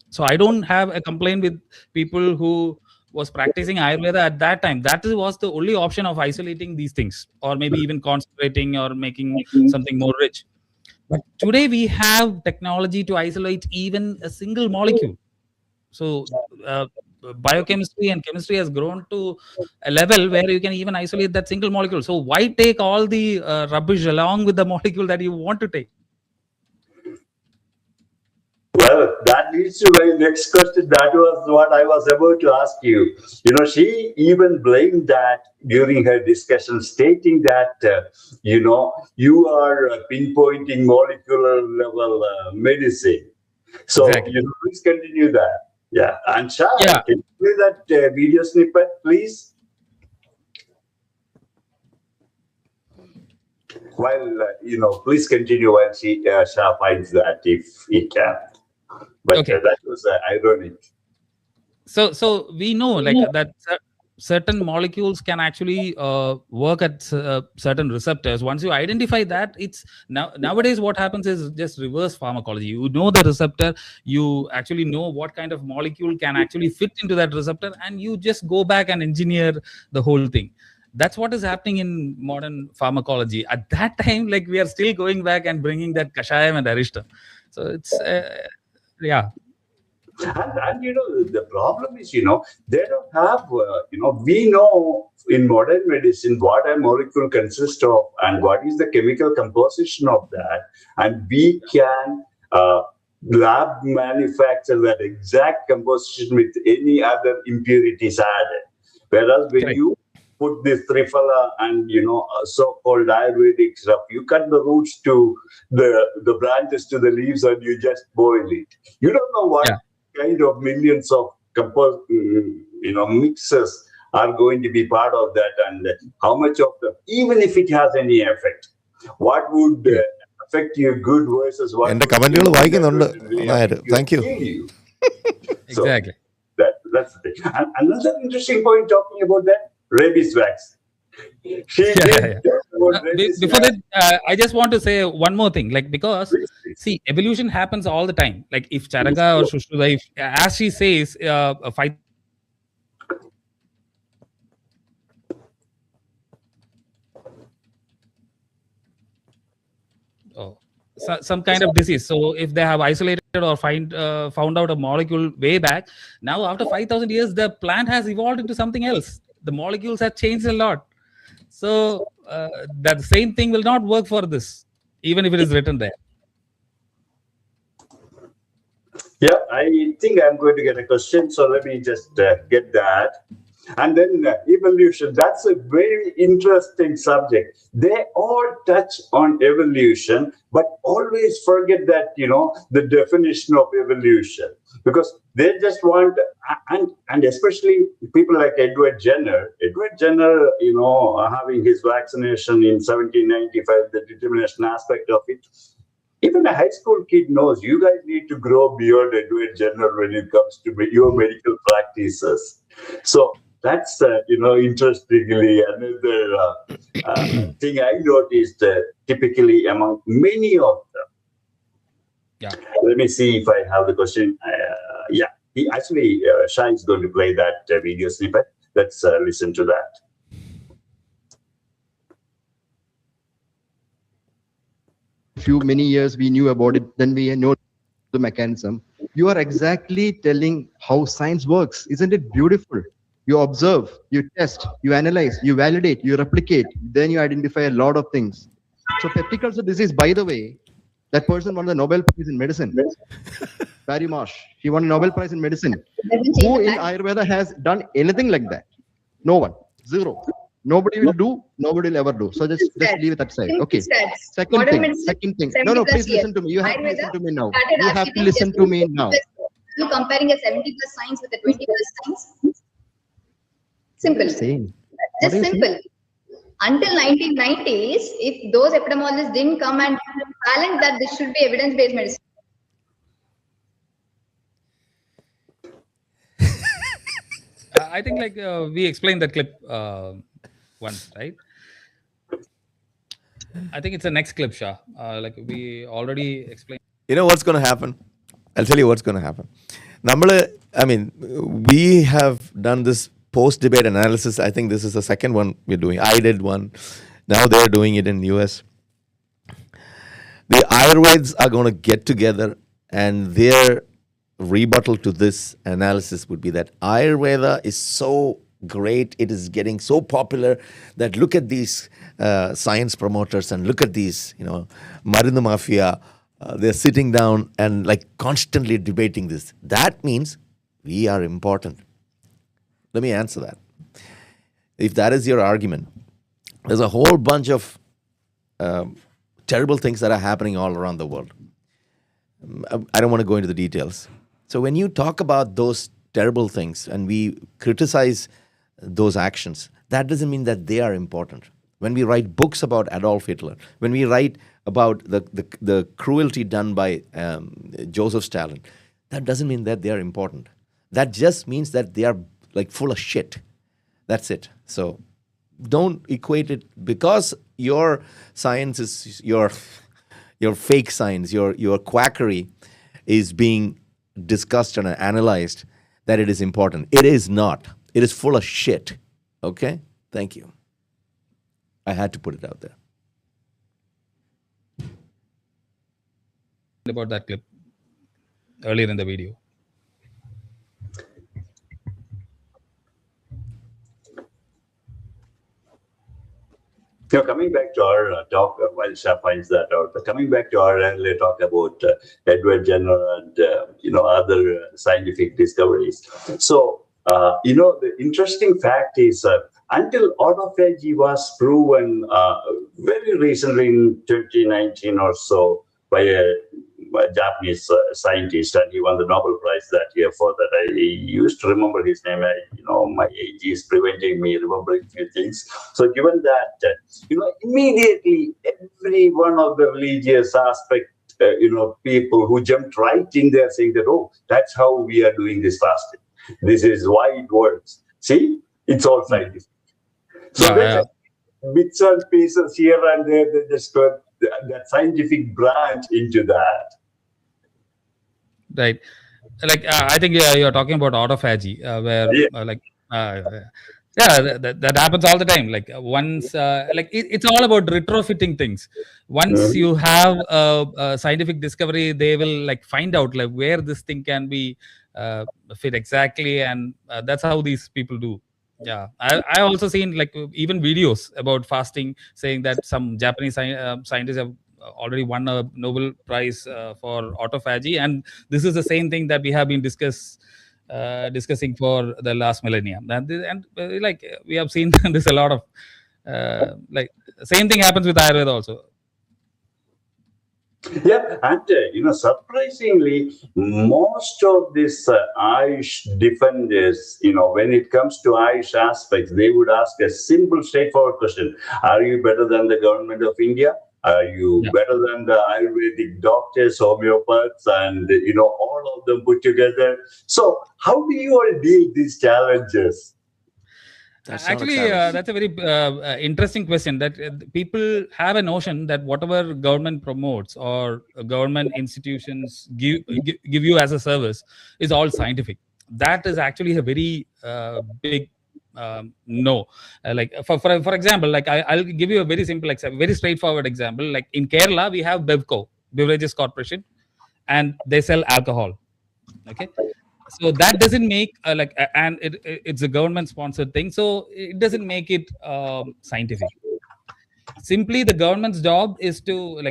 So I don't have a complaint with people who was practicing Ayurveda at that time. That was the only option of isolating these things, or maybe even concentrating or making something more rich. But today we have technology to isolate even a single molecule. So biochemistry and chemistry has grown to a level where you can even isolate that single molecule. So why take all the rubbish along with the molecule that you want to take? Well, that leads to my next question. That was what I was about to ask you. She even blamed that during her discussion, stating that, you are pinpointing molecular level medicine. So, Exactly. please continue that. Yeah. And Shah, Yeah. can you play that video snippet, please? While, please continue while Shah finds that if he can. But Okay. that was ironic. So we know like that certain molecules can actually work at certain receptors. Once you identify that, it's nowadays what happens is just reverse pharmacology. You know the receptor, you actually know what kind of molecule can actually fit into that receptor, and you just go back and engineer the whole thing. That's what is happening in modern pharmacology. At that time, like we are still going back and bringing that kashayam and arishta. So it's yeah. And the problem is, they don't have, we know in modern medicine what a molecule consists of and what is the chemical composition of that. And we can lab manufacture that exact composition with any other impurities added. Whereas when Correct. you put this triphala and, so-called Ayurvedic stuff, you cut the roots to the branches to the leaves and you just boil it. You don't know what kind of millions of mixes are going to be part of that, and how much of them, even if it has any effect, what would affect you good versus what എൻ്റെ would കമന്റുകൾ വായിക്കുന്നുണ്ട് really Nair. affect you, thank you. kill you. So Exactly. that's the thing. And another interesting point talking about that rabies vaccine. Before that, I just want to say one more thing, like because see, evolution happens all the time. Like if Charaka or Shushruta, as she says, fight. Oh, some kind of disease. So if they have isolated or found out a molecule way back, now after 5,000 years, the plant has evolved into something else. The molecules have changed a lot. So that same thing will not work for this, even if it is written there. Yeah, I think I'm going to get a question, so let me just get that. And then evolution, that's a very interesting subject. They all touch on evolution, but always forget that, the definition of evolution, because they just want, and especially people like Edward Jenner, having his vaccination in 1795, the determination aspect of it. Even a high school kid knows you guys need to grow beyond Edward Jenner when it comes to your medical practices. So that's, interestingly, another thing I noticed typically among many of them. Yeah. Let me see if I have the question. Shai is going to play that video snippet. Let's listen to that. Many years we knew about it, then we know the mechanism. You are exactly telling how science works. Isn't it beautiful? You observe, you test, you analyze, you validate, you replicate, then you identify a lot of things. So peptic ulcer disease, by the way, that person won the Nobel Prize in medicine. Barry Marsh, he won a Nobel Prize in medicine. Who in Ayurveda has done anything like that? No one. Zero. Nobody will do, nobody will ever do. So just leave it that side. Okay. Second thing. No, please listen to me. You have to listen to me now. You have to listen to me now. You comparing a 70 plus science with a 20 plus science? Simple. Just simple. Until 1990s, if those epidemiologists didn't come and challenge that this should be evidence-based medicine. I think we explained that clip once, right? I think it's the next clip, Shah. We already explained. You know what's going to happen? I'll tell you what's going to happen. We have done this post-debate analysis. I think this is the second one we're doing. I did one. Now they're doing it in the US. The Ayurveds are going to get together, and their rebuttal to this analysis would be that Ayurveda is so great, it is getting so popular that look at these science promoters and look at these, Marindu Mafia. They're sitting down and constantly debating this. That means we are important. Let me answer that. If that is your argument, there's a whole bunch of terrible things that are happening all around the world. I don't want to go into the details. So when you talk about those terrible things and we criticize those actions, that doesn't mean that they are important. When we write books about Adolf Hitler, when we write about the cruelty done by Joseph Stalin, that doesn't mean that they are important. That just means that they are full of shit. That's it. So don't equate it because your science is your fake science, your quackery is being discussed and analyzed, that it is important. It is not. It is full of shit. Okay? Thank you. I had to put it out there. About that clip earlier in the video. Coming back to our talk, while Shah finds that out, but coming back to our earlier talk about Edward Jenner and other scientific discoveries. So the interesting fact is until autophagy was proven very recently in 2019 or so by a Japanese scientist, and he won the Nobel Prize that year for that. I used to remember his name. My age is preventing me remembering a few things. So given that, immediately every one of the religious aspect, people who jumped right in there saying that, oh, that's how we are doing this fasting. This is why it works. See, it's all scientific. So bits and pieces here and there, they just put that scientific branch into that. Right. I think you're talking about autophagy, where that happens all the time. Once, it's all about retrofitting things. Once you have a scientific discovery, they will find out where this thing can be fit exactly, and that's how these people do. Yeah, I also seen even videos about fasting saying that some Japanese scientists have already won a Nobel Prize for autophagy, and this is the same thing that we have been discussing for the last millennium. And we have seen this a lot of same thing happens with Ayurveda also. Yeah, and surprisingly, most of these Ayush defenders, when it comes to Ayush aspects, they would ask a simple, straightforward question: are you better than the government of India? Are you better than the Ayurvedic doctors, homeopaths, and all of them put together? So, how do you all deal with these challenges? Actually, that's a very interesting question. That people have a notion that whatever government promotes or government institutions give you as a service is all scientific. That is actually a very big no. For example, I'll give you a very simple, very straightforward example. Like in Kerala, we have Bevco, Beverages Corporation, and they sell alcohol. Okay. So that doesn't make and it's a government sponsored thing, so it doesn't make it scientific. Simply the government's job is to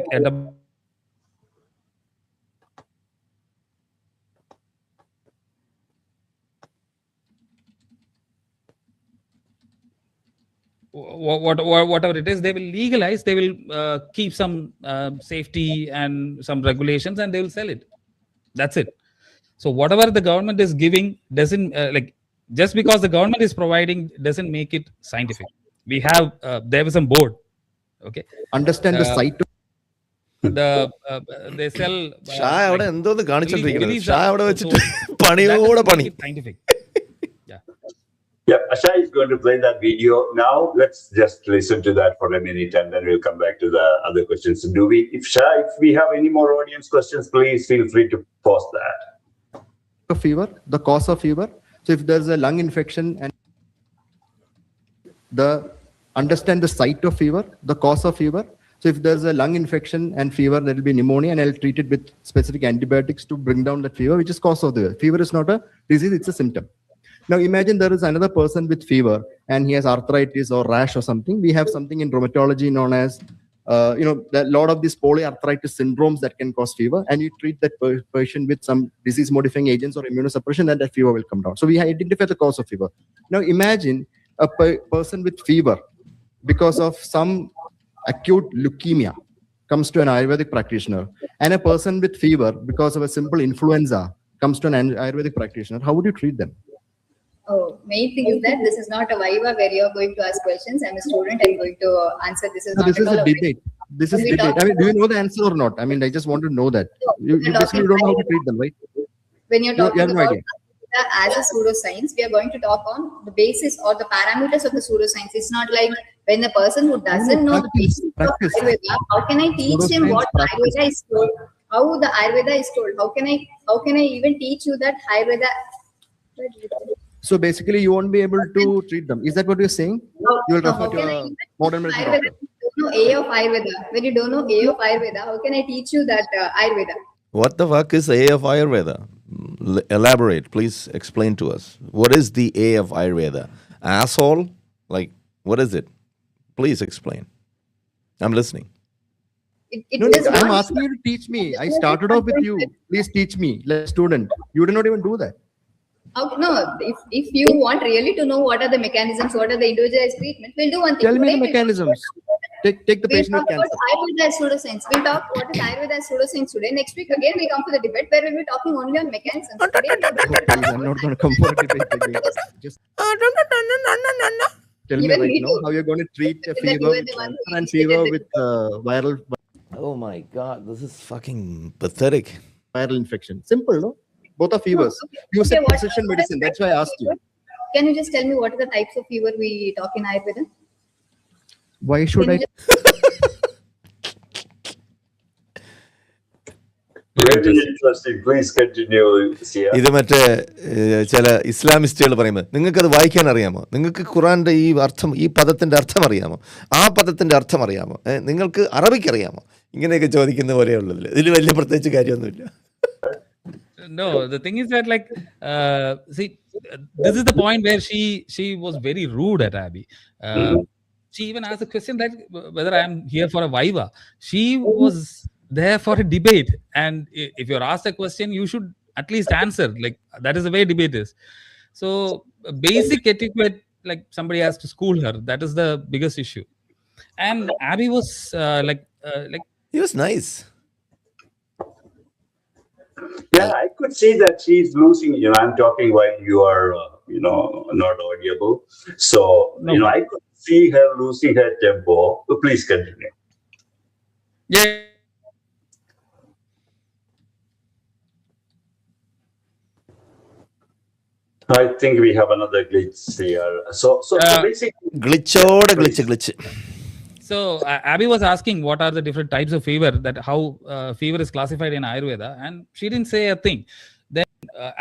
whatever it is, they will legalize, they will keep some safety and some regulations, and they will sell it. That's it. So whatever the government is giving doesn't just because the government is providing doesn't make it scientific. We have there was some board, okay, Understand the site of they sell Shah അവിടെ എന്തോന്ന് കാണിച്ചോണ്ടിരിക്കുന്നത്? release Shah അവിടെ വെച്ചിട്ട് പണിയോടെ പണി. scientific. Yeah, Asha is going to play that video now. Let's just listen to that for a minute, and then we'll come back to the other questions. If we have any more audience questions, please feel free to post that. fever, the cause of fever. So if there's a lung infection and understand the site of fever, the cause of fever. So if there's a lung infection and fever, there will be pneumonia, and I'll treat it with specific antibiotics to bring down that fever, which is cause of the fever. Is not a disease, it's a symptom. Now imagine there is another person with fever and he has arthritis or rash or something. We have something in rheumatology known as, a lot of these polyarthritis syndromes that can cause fever, and you treat that patient with some disease modifying agents or immunosuppression, and that fever will come down. So we identify the cause of fever. Now imagine a person with fever because of some acute leukemia comes to an Ayurvedic practitioner, and a person with fever because of a simple influenza comes to an Ayurvedic practitioner. How would you treat them? Oh, main thing is that this is not a Viva where you're going to ask questions. I'm a student. I'm going to answer. This is not This is a debate. This is debate. I mean, do you know the answer or not? I mean, I just want to know that. You basically don't know how to treat them, right? When you're talking you have no about idea. as a pseudoscience, we are going to talk on the basis or the parameters of the pseudoscience. It's not like when the person who doesn't know the basics of Ayurveda, how can I teach him what Ayurveda is told? How the Ayurveda is told? How can I even teach you that Ayurveda? So basically, you won't be able to treat them. Is that what you're saying? You will refer to a modern medicine doctor. You don't know A of Ayurveda. When you don't know A of Ayurveda, how can I teach you that Ayurveda? What the fuck is A of Ayurveda? Elaborate, please explain to us. What is the A of Ayurveda? Asshole? Like, what is it? Please explain. I'm listening. I'm asking you to teach me. I started off with you. Please teach me, like a student. You did not even do that. No, if you want really to know what are the mechanisms, what are the individualized treatment, we'll do one thing. Tell me the mechanisms. Take the patient with cancer. Ayurveda as pseudoscience. We'll talk what is Ayurveda as pseudoscience today. Next week again we come to the debate where we'll be talking only on mechanisms. Please, I'm not going to come for a debate again. Just tell me right now how you're going to treat a fever with cancer and fever with viral. Oh my God, this is fucking pathetic. Viral infection. Simple, no? Both are fevers. You said precision medicine. That's why I asked you. Can you just tell me what are the types of fever we talk in Ayurveda? Why should I? Very interesting. Please continue, Sia. ഇത് മറ്റേ ചില ഇസ്ലാമിസ്റ്റുകൾ പറയുന്നത് നിങ്ങൾക്കത് വായിക്കാൻ അറിയാമോ, നിങ്ങൾക്ക് ഖുറാന്റെ ഈ അർത്ഥം, ഈ പദത്തിന്റെ അർത്ഥം അറിയാമോ, ആ പദത്തിന്റെ അർത്ഥം അറിയാമോ, നിങ്ങൾക്ക് അറബിക്ക് അറിയാമോ, ഇങ്ങനെയൊക്കെ ചോദിക്കുന്ന പോലെയുള്ളതിൽ ഇതിൽ വലിയ പ്രത്യേകിച്ച് കാര്യമൊന്നുമില്ല. No, the thing is that see, this is the point where she was very rude at Abby. She even asked a question that whether I am here for a viva. She was there for a debate, and if you're asked a question, you should at least answer. Like, that is the way debate is. So basic etiquette, like somebody has to school her. That is the biggest issue. And Abby was He was nice. Yeah, I could see that she's losing. I'm talking while you are, not audible. So, I could see her losing her tempo. Please continue. Yeah. I think we have another glitch here. So basically, glitch. So Abby was asking what are the different types of fever, that how fever is classified in Ayurveda, and she didn't say a thing. Then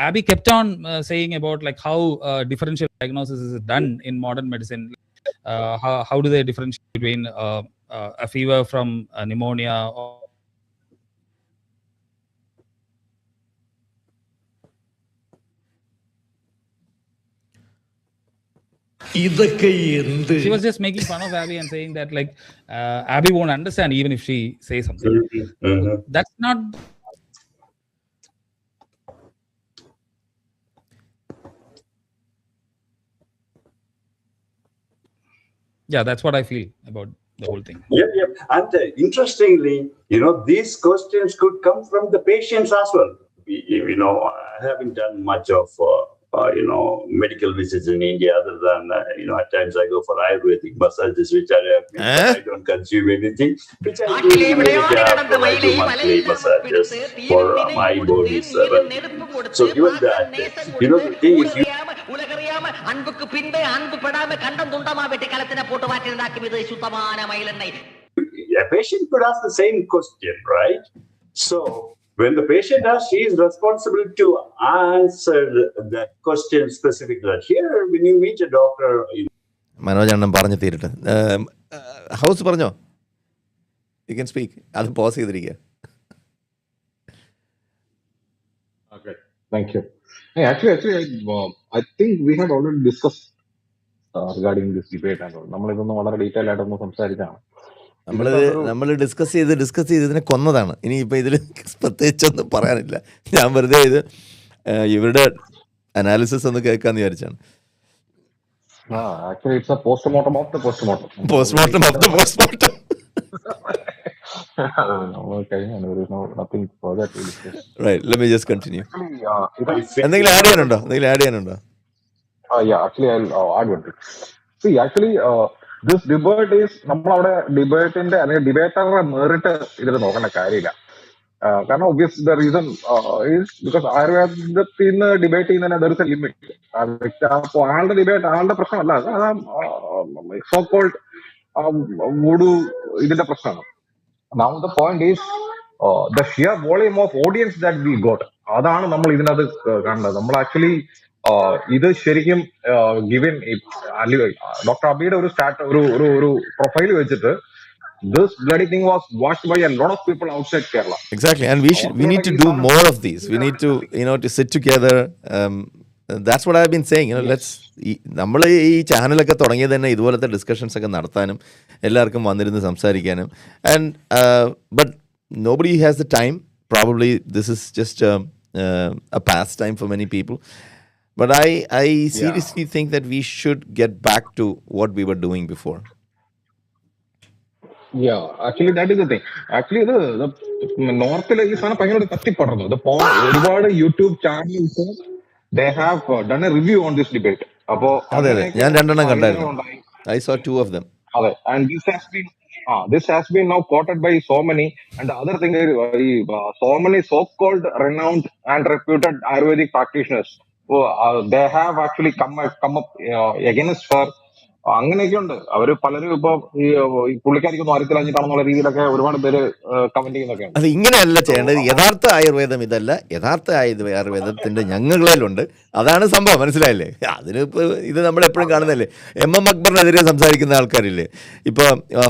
Abby kept on saying about how differential diagnosis is done in modern medicine. How do they differentiate between a fever from pneumonia or she was just making fun of Abby and saying that Abby won't understand even if she says something. Mm-hmm. That's not. Yeah, that's what I feel about the whole thing. Yeah. And interestingly, these questions could come from the patients as well. I haven't done much of, medical visits in India other than, at times I go for Ayurvedic massages, which I don't consume anything, which I do for my 2 monthly massages for my body's well-being. So given that, the thing is, a patient could ask the same question, right? So when the patient asks, she is responsible to answer that question specifically. Here, when you meet a doctor, Manoj അണ്ണൻ പറഞ്ഞു തീരട്ടെ. House പറഞ്ഞോ, you can speak. അത് pose ചെയ്തിരിക്കുക. Okay, thank you. Hey, actually, I think we had already discussed regarding this debate and all. നമ്മളിതൊന്നും വളരെ detail ആയിട്ടൊന്നും സംസാരിച്ചാണ്. നമ്മൾ discuss ചെയ്ത് ഇതിനെ കൊന്നതാണ്. ഇനിയിപ്പോൾ ഇതിൽ പ്രത്യേകിച്ചൊന്നും പറയാനില്ല. ഞാൻ വെറുതെ ഇത് ഇവരുടെ അനാലിസിസ് ഒന്ന് കേൾക്കാന്ന് വിചാരിച്ചാണ്. Actually, it's a postmortem of the postmortem. Postmortem of the postmortem. Okay, and there is nothing further to discuss. Right, let me just continue. Actually, എന്തെങ്കിലും add ചെയ്യാനുണ്ടോ? Yeah, actually, I'll add one thing. See, actually, this debate is നമ്മളവിടെ ഡിബേറ്റിന്റെ അല്ലെങ്കിൽ ഡിബേറ്ററുടെ merit ഇതിൽ നോക്കേണ്ട കാര്യമില്ല. കാരണം obvious the reason is because ആയുർവേദത്തിൽ നിന്ന് debate ചെയ്യുന്നതിന് ദർ ഇസ് എ ലിമിറ്റ്. അപ്പോൾ ആളുടെ ഡിബേറ്റ് ആളുടെ പ്രശ്നമല്ല, അത് സോ കോൾഡ് വൂഡു ഇതിന്റെ പ്രശ്നമാണ്. Now the point is the sheer volume of audience that we got. അതാണ് നമ്മൾ ഇതിനകത്ത് കാണുന്നത്. നമ്മൾ ആക്ച്വലി ഇത് ശരിക്കും ഗിവൻ ഡോക്ടർ അബിയുടെ ഒരു പ്രൊഫൈൽ വെച്ചിട്ട് this bloody thing was watched by a lot of people outside Kerala. Exactly, and we need to do more of these. We need to to sit together. That's what I've been saying. Let's നമ്മൾ ഈ ചാനലൊക്കെ തുടങ്ങിയത് തന്നെ ഇതുപോലത്തെ discussions ഒക്കെ നടത്താനും എല്ലാവർക്കും വന്നിരുന്ന് സംസാരിക്കാനും. And but nobody has the time. Probably this is just a pastime for many people. But I seriously think that we should get back to what we were doing before. Yeah, actually that is the thing. Actually നോർത്തിലെ ഈ സാധനം ഭയങ്കര തട്ടിപ്പടർന്നു. ഒരുപാട് YouTube channels they have done a review on this debate. അപ്പോ അതെ ഞാൻ 2 എണ്ണം കണ്ടായിരുന്നു. I saw 2 of them. അതെ, and this has been now quoted by so many. And the other thing is so many so-called renowned and reputed Ayurvedic practitioners they have actually come up against her. അങ്ങനെയൊക്കെ ഉണ്ട്. അവര് പലരും ഇപ്പൊ ഈ പുള്ളിക്കാരിക്കൊന്നും അറിയത്തില്ലാഞ്ഞിട്ടാണെന്നുള്ള രീതിയിലൊക്കെ ഒരുപാട് പേര് കമന്റ് ചെയ്യുന്നൊക്കെ ഉണ്ട്. അത് ഇങ്ങനെയല്ല ചെയ്യേണ്ടത്. യഥാർത്ഥ ആയുർവേദം ഇതല്ല. യഥാർത്ഥ ആയുർവേദത്തിന്റെ ഞങ്ങളിലുണ്ട്. അതാണ് സംഭവം, മനസ്സിലായില്ലേ? അതിനിപ്പോൾ ഇത് നമ്മളെപ്പോഴും കാണുന്നല്ലേ. MM അക്ബറിനെതിരെ സംസാരിക്കുന്ന ആൾക്കാരില്ലേ. ഇപ്പോൾ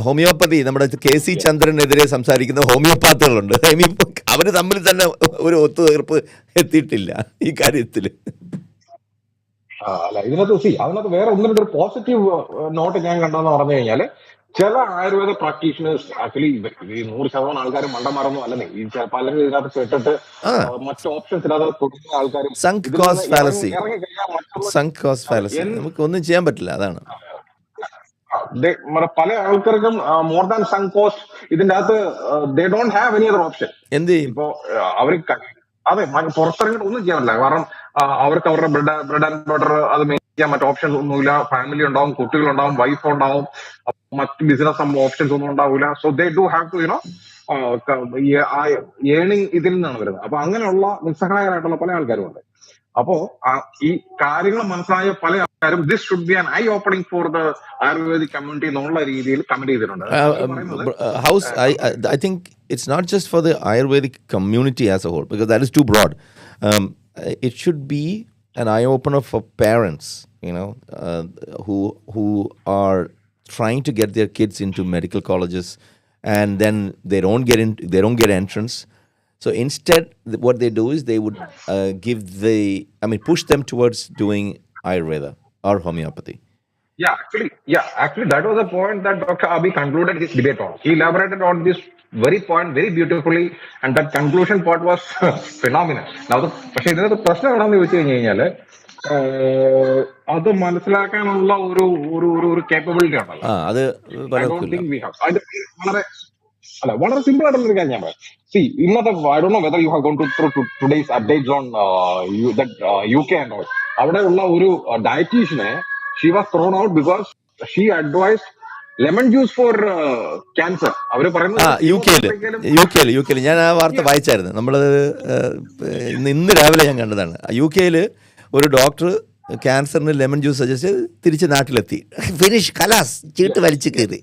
ഹോമിയോപ്പതി നമ്മുടെ KC ചന്ദ്രനെതിരെ സംസാരിക്കുന്ന ഹോമിയോപാത്തുകളുണ്ട്. അവർ തമ്മിൽ തന്നെ ഒരു ഒത്തുതീർപ്പ് എത്തിയിട്ടില്ല ഈ കാര്യത്തിൽ. അല്ല, അതിനകത്ത് വേറെ ഒന്നിനൊരു പോസിറ്റീവ് നോട്ട് ഞാൻ കണ്ടെന്ന് പറഞ്ഞു കഴിഞ്ഞാല്, ചില ആയുർവേദ പ്രാക്ടീഷണേഴ്സ് ആക്ച്വലി ഈ 100% ആൾക്കാരും മണ്ടന്മാരൊന്നും അല്ലെന്നേ. ഈ പലരും ഇതിനകത്ത് പെട്ടിട്ട് മറ്റു ഓപ്ഷൻസ് ഇല്ലാതെ തുടങ്ങിയ ആൾക്കാരും നമുക്ക് ഒന്നും ചെയ്യാൻ പറ്റില്ല. അതാണ് പല ആൾക്കാർക്കും മോർ ദാൻ സങ്ക് കോസ്റ്റ് ഇതിന്റെ അകത്ത് they don't have any other option. എന്ത് ചെയ്യും? ഇപ്പോ അവർ അതെ പുറത്തിറങ്ങിയിട്ട് ഒന്നും ചെയ്യാൻ പറ്റില്ല. കാരണം അവർക്ക് അവരുടെ ബ്രെഡ് ആൻഡ് ബട്ടർ അത് മെയിൻ ചെയ്യാൻ മറ്റു ഓപ്ഷൻസ് ഒന്നുമില്ല. ഫാമിലി ഉണ്ടാവും, കുട്ടികളുണ്ടാവും, വൈഫ് ഉണ്ടാവും, മറ്റ് ബിസിനസ് ഓപ്ഷൻസ് ഒന്നും ഉണ്ടാവില്ല. So they do have to earning ഇതിൽ നിന്നാണ് വരുന്നത്. അപ്പൊ അങ്ങനെയുള്ള നിസ്സഹായരായിട്ടുള്ള പല ആൾക്കാരും ഉണ്ട്. അപ്പോ ഈ കാര്യങ്ങൾ മനസ്സിലായ പല ആൾക്കാരും this should be an I opening for the ayurvedic community എന്നുള്ള രീതിയിൽ കമന്റ് ചെയ്തിട്ടുണ്ട്. I think it's not just for the Ayurvedic community as a whole, because that is too broad. It should be an eye opener for parents, who are trying to get their kids into medical colleges, and then they don't get entrance. So instead, what they do is they would push them towards doing Ayurveda or homeopathy. Actually, that was the point that Dr. Abi concluded his debate on. He elaborated on this very point very beautifully, and that conclusion part was phenomenal. Now, പക്ഷെ ഇതിനകത്ത് പ്രശ്നം എന്താണെന്ന് ചോദിച്ചു കഴിഞ്ഞാല്, അത് മനസ്സിലാക്കാനുള്ള ഒരു ഒരു ഒരു ഒരു കേപ്പബിലിറ്റി ഉണ്ടല്ലോ. അത് ഐ ഡോണ്ട് പലർക്കും ഇല്ല. Think we have. അത് വളരെ വളരെ സിമ്പിൾ ആയിട്ടുള്ള ഒരു കാര്യം ഞാൻ പറയാം. സി ഇന്നത്തെ I don't know whether you have gone through today's updates അപ്ഡേറ്റ്സ് ഓൺ UK ആൻഡ് ഓൾ. അവിടെ ഉള്ള ഒരു ഡയറ്റീഷ്യനെ she was thrown out because she advise lemon juice for cancer. അവര് യു കെയിൽ ഞാൻ ആ വാർത്ത വായിച്ചായിരുന്നു. നമ്മൾ ഇന്ന് രാവിലെ ഞാൻ കണ്ടതാണ്. UK ഒരു ഡോക്ടർ ക്യാൻസറിന് ലെമൺ ജ്യൂസ് സജസ്റ്റ് ചെയ്ത് തിരിച്ച് നാട്ടിലെത്തി. ഫിനിഷ് കലാസ് ചീട്ട് വലിച്ചു കയറി.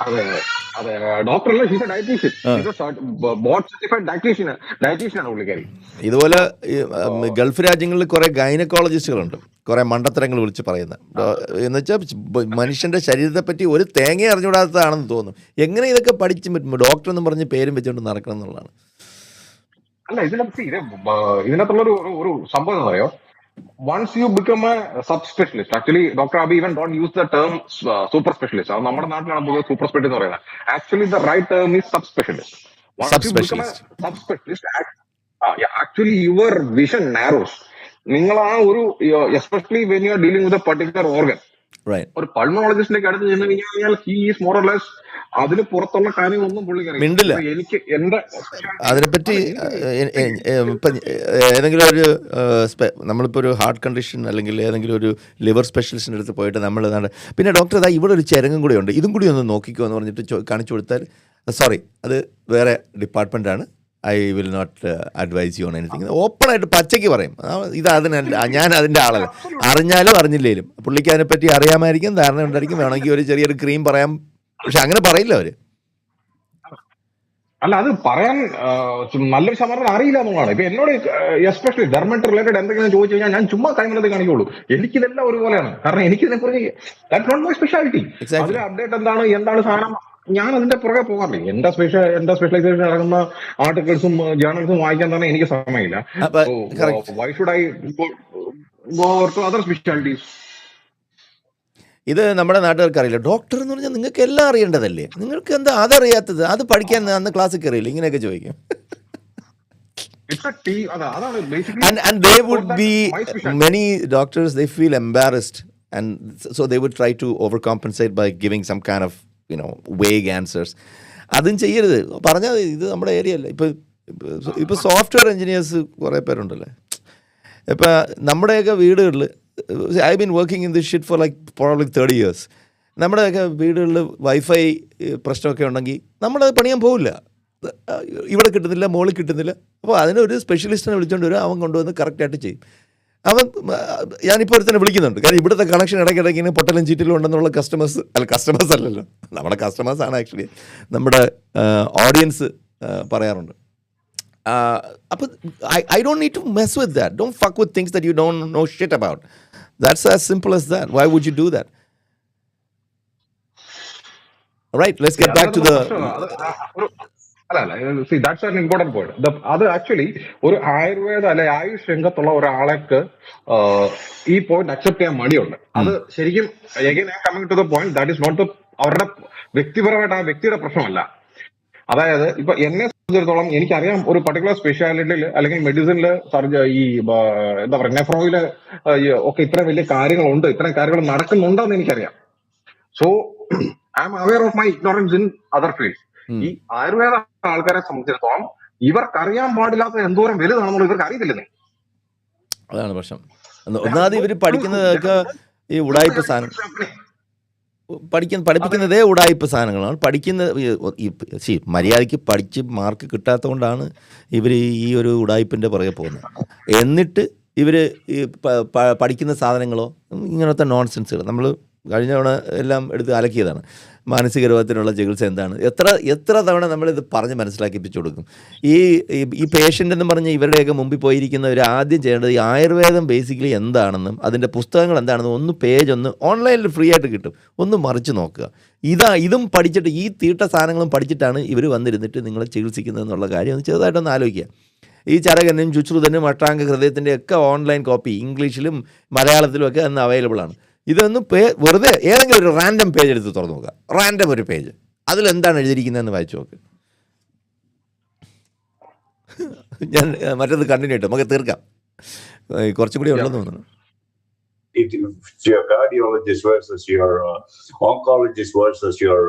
അതെ അതെ, ഡോക്ടറല്ല, she's a dietician. Board certified ഡയറ്റീഷ്യനാണ് പുള്ളിക്കാരി. ഇതുപോലെ ഗൾഫ് രാജ്യങ്ങളിൽ കുറെ ഗൈനക്കോളജിസ്റ്റുകളുണ്ട്, കുറെ മണ്ടത്തരങ്ങൾ വിളിച്ച് പറയുന്നത്. എന്ന് വെച്ചാൽ മനുഷ്യന്റെ ശരീരത്തെ പറ്റി ഒരു തേങ്ങ അറിഞ്ഞുകൂടാത്തതാണെന്ന് തോന്നുന്നു. എങ്ങനെ ഇതൊക്കെ പഠിച്ചു പറ്റും? ഡോക്ടർ എന്ന് പറഞ്ഞ് പേരും വെച്ചുകൊണ്ട് നടക്കണം എന്നുള്ളതാണ്. അല്ല, ഇതിനകത്തുള്ള ഒരു സംഭവം എന്താ പറയുക, once you become a subspecialist, actually Dr. Abiy even don't use the term super specialist. അത് നമ്മുടെ നാട്ടിലാണ് പൊതുവെ സൂപ്പർ സ്പെഷ്യലിസ്റ്റ് എന്ന് പറയുന്നത്. Actually the right term is subspecialist. Once you become a subspecialist, actually your vision narrows. നിങ്ങൾ ആ ഒരു especially when you are dealing with a particular organ, ഒരു പൾമോളജിസ്റ്റിലേക്ക് അടുത്ത് ചെന്ന് കഴിഞ്ഞാൽ he is more or less അതിന് പുറത്തുള്ള കാര്യങ്ങളൊന്നും മിണ്ടില്ല. എനിക്ക് എന്റെ അതിനെപ്പറ്റി ഇപ്പം ഏതെങ്കിലും ഒരു നമ്മളിപ്പോൾ ഒരു ഹാർട്ട് കണ്ടീഷൻ അല്ലെങ്കിൽ ഏതെങ്കിലും ഒരു ലിവർ സ്പെഷ്യലിസ്റ്റിൻ്റെ അടുത്ത് പോയിട്ട് നമ്മൾ പിന്നെ ഡോക്ടർ അതാ ഇവിടെ ഒരു ചരങ്ങും കൂടി ഉണ്ട്, ഇതും കൂടി ഒന്ന് നോക്കിക്കോ എന്ന് പറഞ്ഞിട്ട് കാണിച്ചു കൊടുത്താൽ സോറി അത് വേറെ ഡിപ്പാർട്ട്മെൻറ്റാണ്, I will not advise you on anything. ഓപ്പണായിട്ട് പച്ചയ്ക്ക് പറയും. ഇത് അതിനല്ല, ഞാൻ അതിൻ്റെ ആളല്ല. അറിഞ്ഞാലും അറിഞ്ഞില്ലേലും പുള്ളിക്ക് അതിനെപ്പറ്റി അറിയാമായിരിക്കും, ധാരണ ഉണ്ടായിരിക്കും. വേണമെങ്കിൽ ഒരു ചെറിയൊരു ക്രീം പറയാം, പക്ഷെ അങ്ങനെ പറയില്ല അവര്. അല്ല, അത് പറയാൻ നല്ലൊരു ശതമാനം അറിയില്ല എന്നുള്ളതാണ്. ഇപ്പൊ എന്നോട് എസ്പെഷ്യലി ഡെർമറ്റ് റിലേറ്റഡ് എന്തെങ്കിലും ചോദിച്ചു കഴിഞ്ഞാൽ ഞാൻ ചുമ്മാ കൈമലത്തെ കാണിക്കുള്ളൂ. എനിക്കിതെല്ലാം ഒരുപോലെയാണ്, കാരണം എനിക്കിതിനെ കുറിച്ച് ദാറ്റ്സ് നോട്ട് മൈ സ്പെഷ്യാലിറ്റി. അതിലെ അപ്ഡേറ്റ് എന്താണ് സാധനം, ഞാൻ അതിന്റെ പുറകെ പോകാറില്ല. എന്റെ സ്പെഷ്യലൈസേഷൻ ഇറങ്ങുന്ന ആർട്ടിക്കിൾസും ജേർണൽസും വായിക്കാൻ തന്നെ എനിക്ക് സമയമില്ല. Why should I go to other specialities? ഇത് നമ്മുടെ നാട്ടുകാർക്ക് അറിയില്ല. ഡോക്ടർ എന്ന് പറഞ്ഞാൽ നിങ്ങൾക്ക് എല്ലാം അറിയേണ്ടതല്ലേ, നിങ്ങൾക്ക് എന്താ അതറിയാത്തത്? അത് പഠിക്കാൻ അന്ന് ക്ലാസ്സിൽ കയറിയില്ല, ഇങ്ങനെയൊക്കെ ചോദിക്കും. And they would be, many doctors, they feel embarrassed and so they would try to overcompensate by giving some kind of vague answers. അതും ചെയ്യരുത്. പറഞ്ഞാൽ ഇത് നമ്മുടെ ഏരിയ അല്ല. ഇപ്പോൾ സോഫ്റ്റ്വെയർ എഞ്ചിനീയേഴ്സ് കുറേ പേരുണ്ടല്ലേ. ഇപ്പം നമ്മുടെയൊക്കെ വീടുകളിൽ, I've been working in this shit for like probably 30 years. നമ്മുടെയൊക്കെ വീടുകളിൽ വൈഫൈ പ്രശ്നമൊക്കെ ഉണ്ടെങ്കിൽ നമ്മളത് പണിയാൻ പോവില്ല. ഇവിടെ കിട്ടുന്നില്ല, മോളിൽ കിട്ടുന്നില്ല. അപ്പോൾ അതിനൊരു സ്പെഷ്യലിസ്റ്റിനെ വിളിച്ചുകൊണ്ട് വരും, അവൻ കൊണ്ടുവന്ന് കറക്റ്റായിട്ട് ചെയ്യും. ഞാനിപ്പോൾ ഒരു തന്നെ വിളിക്കുന്നുണ്ട്, കാരണം ഇവിടുത്തെ കണക്ഷൻ ഇടയ്ക്കിടയ്ക്ക് പൊട്ടലും ചീറ്റലും ഉണ്ടെന്നുള്ള കസ്റ്റമേഴ്സ് അല്ലല്ലോ, നമ്മുടെ കസ്റ്റമേഴ്സാണ് ആക്ച്വലി നമ്മുടെ ഓഡിയൻസ് പറയാറുണ്ട്. അപ്പോൾ I don't need to mess with that. Don't fuck with things that you don't know shit about. That's as simple as that. Why would you do that? All right, let's get back to the... See, that's an important point. അത് actually ഒരു ആയുർവേദ അല്ലെ ആയുഷ് രംഗത്തുള്ള ഒരാൾക്ക് ഈ point accept ചെയ്യാൻ മടിയുണ്ട്. അത് ശരിക്കും again I am coming to the point, that is not അവരുടെ വ്യക്തിപരമായിട്ട് ആ വ്യക്തിയുടെ പ്രശ്നമല്ല. അതായത് ഇപ്പൊ എന്നെ സംബന്ധിച്ചിടത്തോളം എനിക്കറിയാം ഒരു പർട്ടിക്കുലർ സ്പെഷ്യാലിറ്റിയിൽ അല്ലെങ്കിൽ മെഡിസിനിൽ ഈ എന്താ പറയുക നെഫ്രോയില് ഒക്കെ ഇത്രയും വലിയ കാര്യങ്ങളുണ്ട്, ഇത്രയും കാര്യങ്ങൾ നടക്കുന്നുണ്ടെന്ന് എനിക്കറിയാം. So I am aware of my ignorance in other fields. ഈ ആയുർവേദ ആൾക്കാരെ സംബന്ധിച്ചിടത്തോളം ഇവർക്കറിയാൻ പാടില്ലാത്ത എന്തോരം വലുതാണെന്നുള്ള ഇവർക്ക് അറിയത്തില്ലെന്നേ. അതാണ് പ്രശ്നം. ഒന്നാമത് ഇവർ പഠിക്കുന്നതൊക്കെ ഈ ഉടായിപ്പ് സാധനം പഠിപ്പിക്കുന്നതേ ഉടായിപ്പ് സാധനങ്ങളാണ് മര്യാദയ്ക്ക് പഠിച്ച് മാർക്ക് കിട്ടാത്തതുകൊണ്ടാണ് ഇവർ ഈ ഒരു ഉടായിപ്പിൻ്റെ പുറകെ പോകുന്നത്. എന്നിട്ട് ഇവർ ഈ പഠിക്കുന്ന സാധനങ്ങളോ ഇങ്ങനത്തെ നോൺസെൻസുകൾ നമ്മൾ കഴിഞ്ഞ തവണ എല്ലാം എടുത്ത് അലക്കിയതാണ്. മാനസിക രോഗത്തിനുള്ള ചികിത്സ എന്താണ്, എത്ര തവണ നമ്മളിത് പറഞ്ഞ് മനസ്സിലാക്കിപ്പിച്ചു കൊടുക്കും. ഈ പേഷ്യൻ്റ് എന്ന് പറഞ്ഞ് ഇവരുടെയൊക്കെ മുമ്പിൽ പോയിരിക്കുന്നവർ ആദ്യം ചെയ്യേണ്ടത് ഈ ആയുർവേദം ബേസിക്കലി എന്താണെന്നും അതിൻ്റെ പുസ്തകങ്ങൾ എന്താണെന്നും ഒന്ന് പേജ് ഒന്ന് ഓൺലൈനിൽ ഫ്രീ ആയിട്ട് കിട്ടും, ഒന്ന് മറിച്ച് നോക്കുക. ഇതും പഠിച്ചിട്ട് ഈ തീട്ട സാധനങ്ങളും പഠിച്ചിട്ടാണ് ഇവർ വന്നിരുന്നിട്ട് നിങ്ങളെ ചികിത്സിക്കുന്നതെന്നുള്ള കാര്യം ഒന്ന് ചെറുതായിട്ടൊന്ന് ആലോചിക്കുക. ഈ ചരകനും ചുശ്രുതനും അഷ്ടാംഗ ഹൃദയത്തിൻ്റെ ഒക്കെ ഓൺലൈൻ കോപ്പി ഇംഗ്ലീഷിലും മലയാളത്തിലും ഒക്കെ അന്ന് അവൈലബിൾ ആണ്. ഇതൊന്ന് വെറുതെ ഏതെങ്കിലും ഒരു റാൻഡം പേജ് എടുത്ത് തുറന്നു നോക്കുക, റാൻഡം ഒരു പേജ്, അതിലെന്താണ് എഴുതിയിരിക്കുന്നതെന്ന് വായിച്ചു നോക്ക്. ഞാൻ മറ്റേത് കണ്ടിന്യൂ ചെയ്തിട്ട് നമുക്ക് തീർക്കാം. കുറച്ചും കൂടി ഉണ്ടെന്ന് തോന്നുന്നു. It's your cardiologist versus your oncologist versus your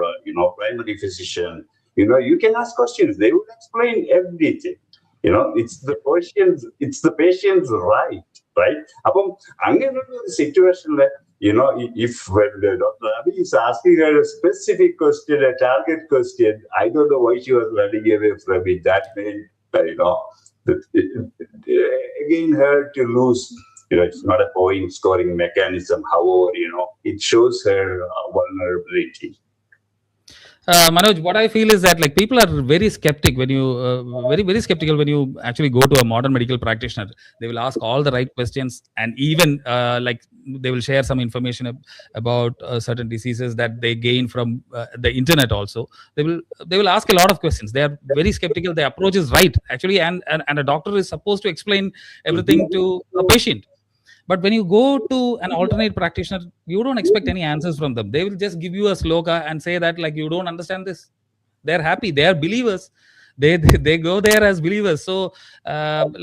primary physician. You can ask questions. They will explain everything. It's the patient's right? Appo anganella situation la if when Dr. Abi is asking her a specific question, a target question, I don't know why she was running away from it. That made again her to lose. It's not a point scoring mechanism. However, it shows her vulnerability. Manoj, what I feel is that like people are very skeptic when you very skeptical when you actually go to a modern medical practitioner. They will ask all the right questions, and even like they will share some information about certain diseases that they gain from the internet. Also, they will ask a lot of questions. They are very skeptical. Their approach is right actually, and a doctor is supposed to explain everything to a patient. But when you go to an alternate practitioner, you don't expect any answers from them. They will just give you a sloka and say that like you don't understand this. They're happy. They are believers. They go there as believers. So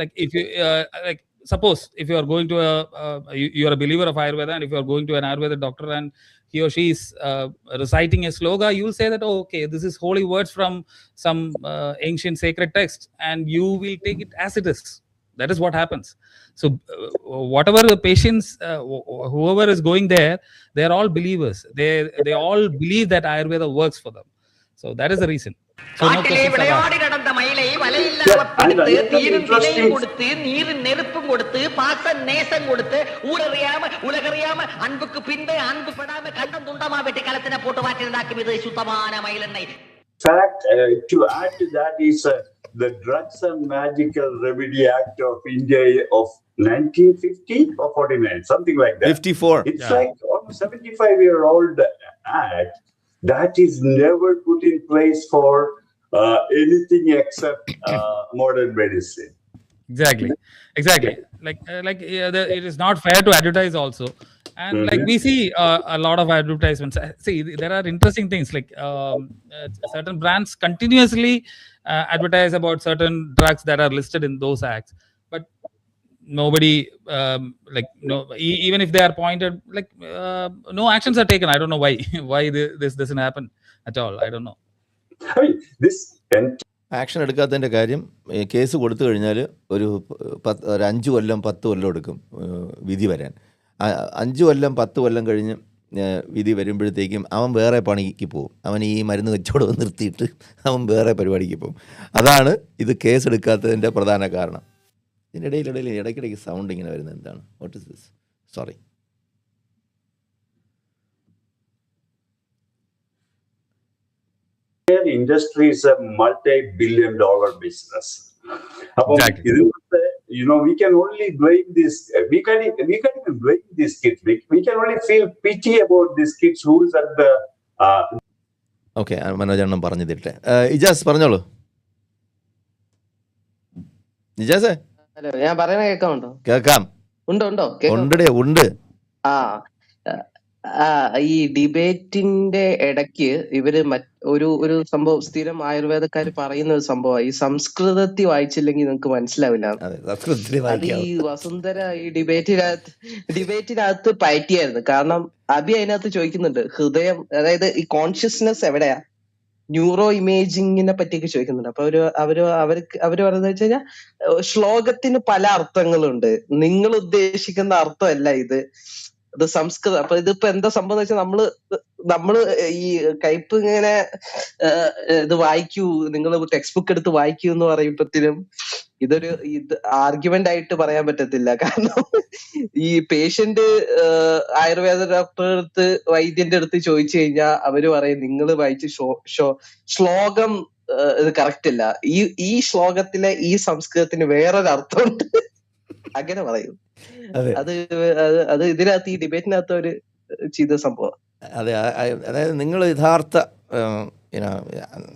like if you like suppose if you are going to you are a believer of Ayurveda, and if you are going to an Ayurveda doctor and he or she is reciting a sloga, you will say that, oh, okay, this is holy words from some ancient sacred text, and you will take it as it is. That is what happens. So whatever the patients, whoever is going there, they are all believers. They all believe that Ayurveda works for them. So that is the reason. So no questions are asked. Fact, to add to that is the Drugs and Magical Remedy Act of India of 1950 or 49, something like that. 54. It's like almost 75-year-old act that is never put in place for anything except modern medicine. Exactly. Like it is not fair to advertise also, and like we see a lot of advertisements. See, there are interesting things like certain brands continuously advertise about certain drugs that are listed in those acts, but nobody like no even if they are pointed, like no actions are taken. I don't know why this doesn't happen at all. I don't know. I mean, this action എടുക്കാത്തതിൻ്റെ കാര്യം, കേസ് കൊടുത്തു കഴിഞ്ഞാൽ ഒരു 5 കൊല്ലം 10 കൊല്ലം എടുക്കും വിധി വരാൻ. 5 കൊല്ലം 10 കൊല്ലം കഴിഞ്ഞ് വിധി വരുമ്പോഴത്തേക്കും അവൻ വേറെ പണിക്ക് പോകും. അവൻ ഈ മരുന്ന് കച്ചവടം നിർത്തിയിട്ട് അവൻ വേറെ പരിപാടിക്ക് പോകും. അതാണ് ഇത് കേസ് എടുക്കാത്തതിൻ്റെ പ്രധാന കാരണം. ഇതിൻ്റെ ഇടയ്ക്കിടയ്ക്ക് സൗണ്ട് ഇങ്ങനെ വരുന്നത് എന്താണ്? What is this? Sorry. industry is a multi-billion-dollar business. Exactly. We can only blame this. We can't even blame these kids. We can only feel pity about these kids who's at the. Okay, Manoj പറഞ്ഞു തരട്ടെ. ഇജാസ് പറഞ്ഞോളൂ. ഇജാസേ, hello, ഞാൻ പറയുന്ന കേൾക്കാമുണ്ടോ? കേൾക്കാം. ഉണ്ട്. ഈ ഡിബേറ്റിന്റെ ഇടയ്ക്ക് ഇവര് ഒരു സംഭവം സ്ഥിരം ആയുർവേദക്കാര് പറയുന്ന ഒരു സംഭവം, ഈ സംസ്കൃതത്തിൽ വായിച്ചില്ലെങ്കിൽ നിങ്ങൾക്ക് മനസ്സിലാവില്ല. അത് ഈ വസുന്ധര ഈ ഡിബേറ്റിനകത്ത് പയറ്റിയായിരുന്നു. കാരണം അബി അതിനകത്ത് ചോദിക്കുന്നുണ്ട്, ഹൃദയം, അതായത് ഈ കോൺഷ്യസ്നെസ് എവിടെയാ, ന്യൂറോ ഇമേജിങ്ങിനെ പറ്റിയൊക്കെ ചോദിക്കുന്നുണ്ട്. അപ്പൊ അവര് പറയുന്നത് വെച്ച് കഴിഞ്ഞാൽ ശ്ലോകത്തിന് പല അർത്ഥങ്ങളുണ്ട്, നിങ്ങൾ ഉദ്ദേശിക്കുന്ന അർത്ഥമല്ല ഇത് സംസ്കൃതം. അപ്പൊ ഇതിപ്പോ എന്താ സംഭവം വെച്ചാൽ നമ്മള് ഈ കയ്പ് ഇങ്ങനെ ഇത് വായിക്കൂ, നിങ്ങൾ ടെക്സ്റ്റ് ബുക്ക് എടുത്ത് വായിക്കൂ എന്ന് പറയുമ്പത്തിനും ഇത് ആർഗ്യുമെന്റ് ആയിട്ട് പറയാൻ പറ്റത്തില്ല. കാരണം ഈ പേഷ്യന്റ് ആയുർവേദ ഡോക്ടറുടെ അടുത്ത്, വൈദ്യന്റെ അടുത്ത് ചോദിച്ചു കഴിഞ്ഞാൽ അവര് പറയും നിങ്ങൾ വായിച്ച് ശ്ലോകം ഇത് കറക്റ്റ് അല്ല, ഈ ശ്ലോകത്തിലെ ഈ സംസ്കൃതത്തിന് വേറൊരു അർത്ഥമുണ്ട്, അങ്ങനെ പറയും. അത് ഇതിനകത്ത് ഈ ഡിബേറ്റിനകത്ത് ഒരു ചെയ്ത സംഭവം. അതെ, അതായത് നിങ്ങൾ യഥാർത്ഥ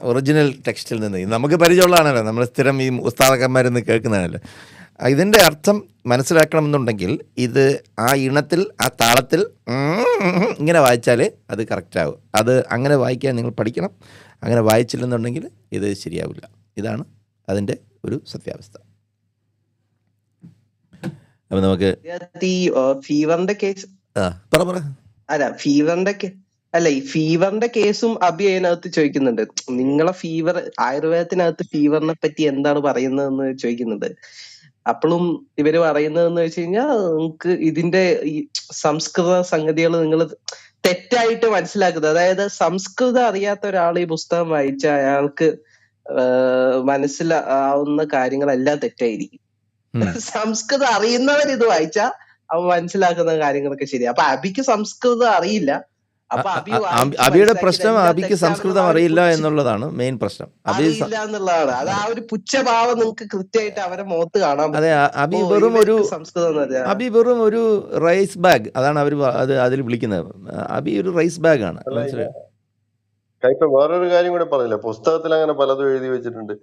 ഒറിജിനൽ ടെക്സ്റ്റിൽ നിന്ന്, നമുക്ക് പരിചയമുള്ളതാണല്ലോ, നമ്മൾ സ്ഥിരം ഈ ഉസ്താദക്കന്മാരിൽ നിന്ന് കേൾക്കുന്നതാണല്ലോ, ഇതിൻ്റെ അർത്ഥം മനസ്സിലാക്കണമെന്നുണ്ടെങ്കിൽ ഇത് ആ ഇണത്തിൽ, ആ താളത്തിൽ ഇങ്ങനെ വായിച്ചാലേ അത് കറക്റ്റാവും. അത് അങ്ങനെ വായിക്കാൻ നിങ്ങൾ പഠിക്കണം. അങ്ങനെ വായിച്ചില്ലെന്നുണ്ടെങ്കിൽ ഇത് ശരിയാവില്ല. ഇതാണ് അതിൻ്റെ ഒരു സത്യാവസ്ഥ. അപ്പം നമുക്ക് ഈ ഫീവറിന്റെ കേസ് പറ അല്ല ഈ ഫീവറിന്റെ കേസും അബി അതിനകത്ത് ചോദിക്കുന്നുണ്ട്. നിങ്ങളെ ഫീവർ ആയുർവേദത്തിനകത്ത് ഫീവറിനെ പറ്റി എന്താണ് പറയുന്നതെന്ന് ചോദിക്കുന്നുണ്ട്. അപ്പോഴും ഇവര് പറയുന്നതെന്ന് വെച്ച് കഴിഞ്ഞാൽ നിങ്ങൾക്ക് ഇതിന്റെ ഈ സംസ്കൃത സംഗതികൾ നിങ്ങൾ തെറ്റായിട്ട് മനസ്സിലാക്കുന്നത്. അതായത് സംസ്കൃതം അറിയാത്ത ഒരാൾ ഈ പുസ്തകം വായിച്ച അയാൾക്ക് മനസ്സിലാവുന്ന കാര്യങ്ങളെല്ലാം തെറ്റായിരിക്കും. സംസ്കൃതം അറിയുന്നവർ ഇത് വായിച്ചാ അവൻ മനസ്സിലാക്കുന്ന കാര്യങ്ങളൊക്കെ ശരി. അപ്പൊ അബിക്ക് സംസ്കൃതം അറിയില്ല. അപ്പൊ അബിയുടെ പ്രശ്നം അബിക്ക് സംസ്കൃതം അറിയില്ല എന്നുള്ളതാണ് മെയിൻ പ്രശ്നം. അറിയില്ല എന്നുള്ളതാണ്. അത് ആ ഒരു പുച്ഛഭാവം നിങ്ങൾക്ക് കൃത്യമായിട്ട് അവരെ മുഖത്ത് കാണാൻ പറ്റും. അതെ, അബി വെറും ഒരു റൈസ് ബാഗ്, അതാണ് അവർ അതിൽ വിളിക്കുന്നത്. അബി ഒരു റൈസ് ബാഗ് ആണ്. ഇപ്പൊ വേറൊരു കാര്യം കൂടെ പറഞ്ഞില്ല, പുസ്തകത്തിൽ അങ്ങനെ പലതും എഴുതി വെച്ചിട്ടുണ്ട്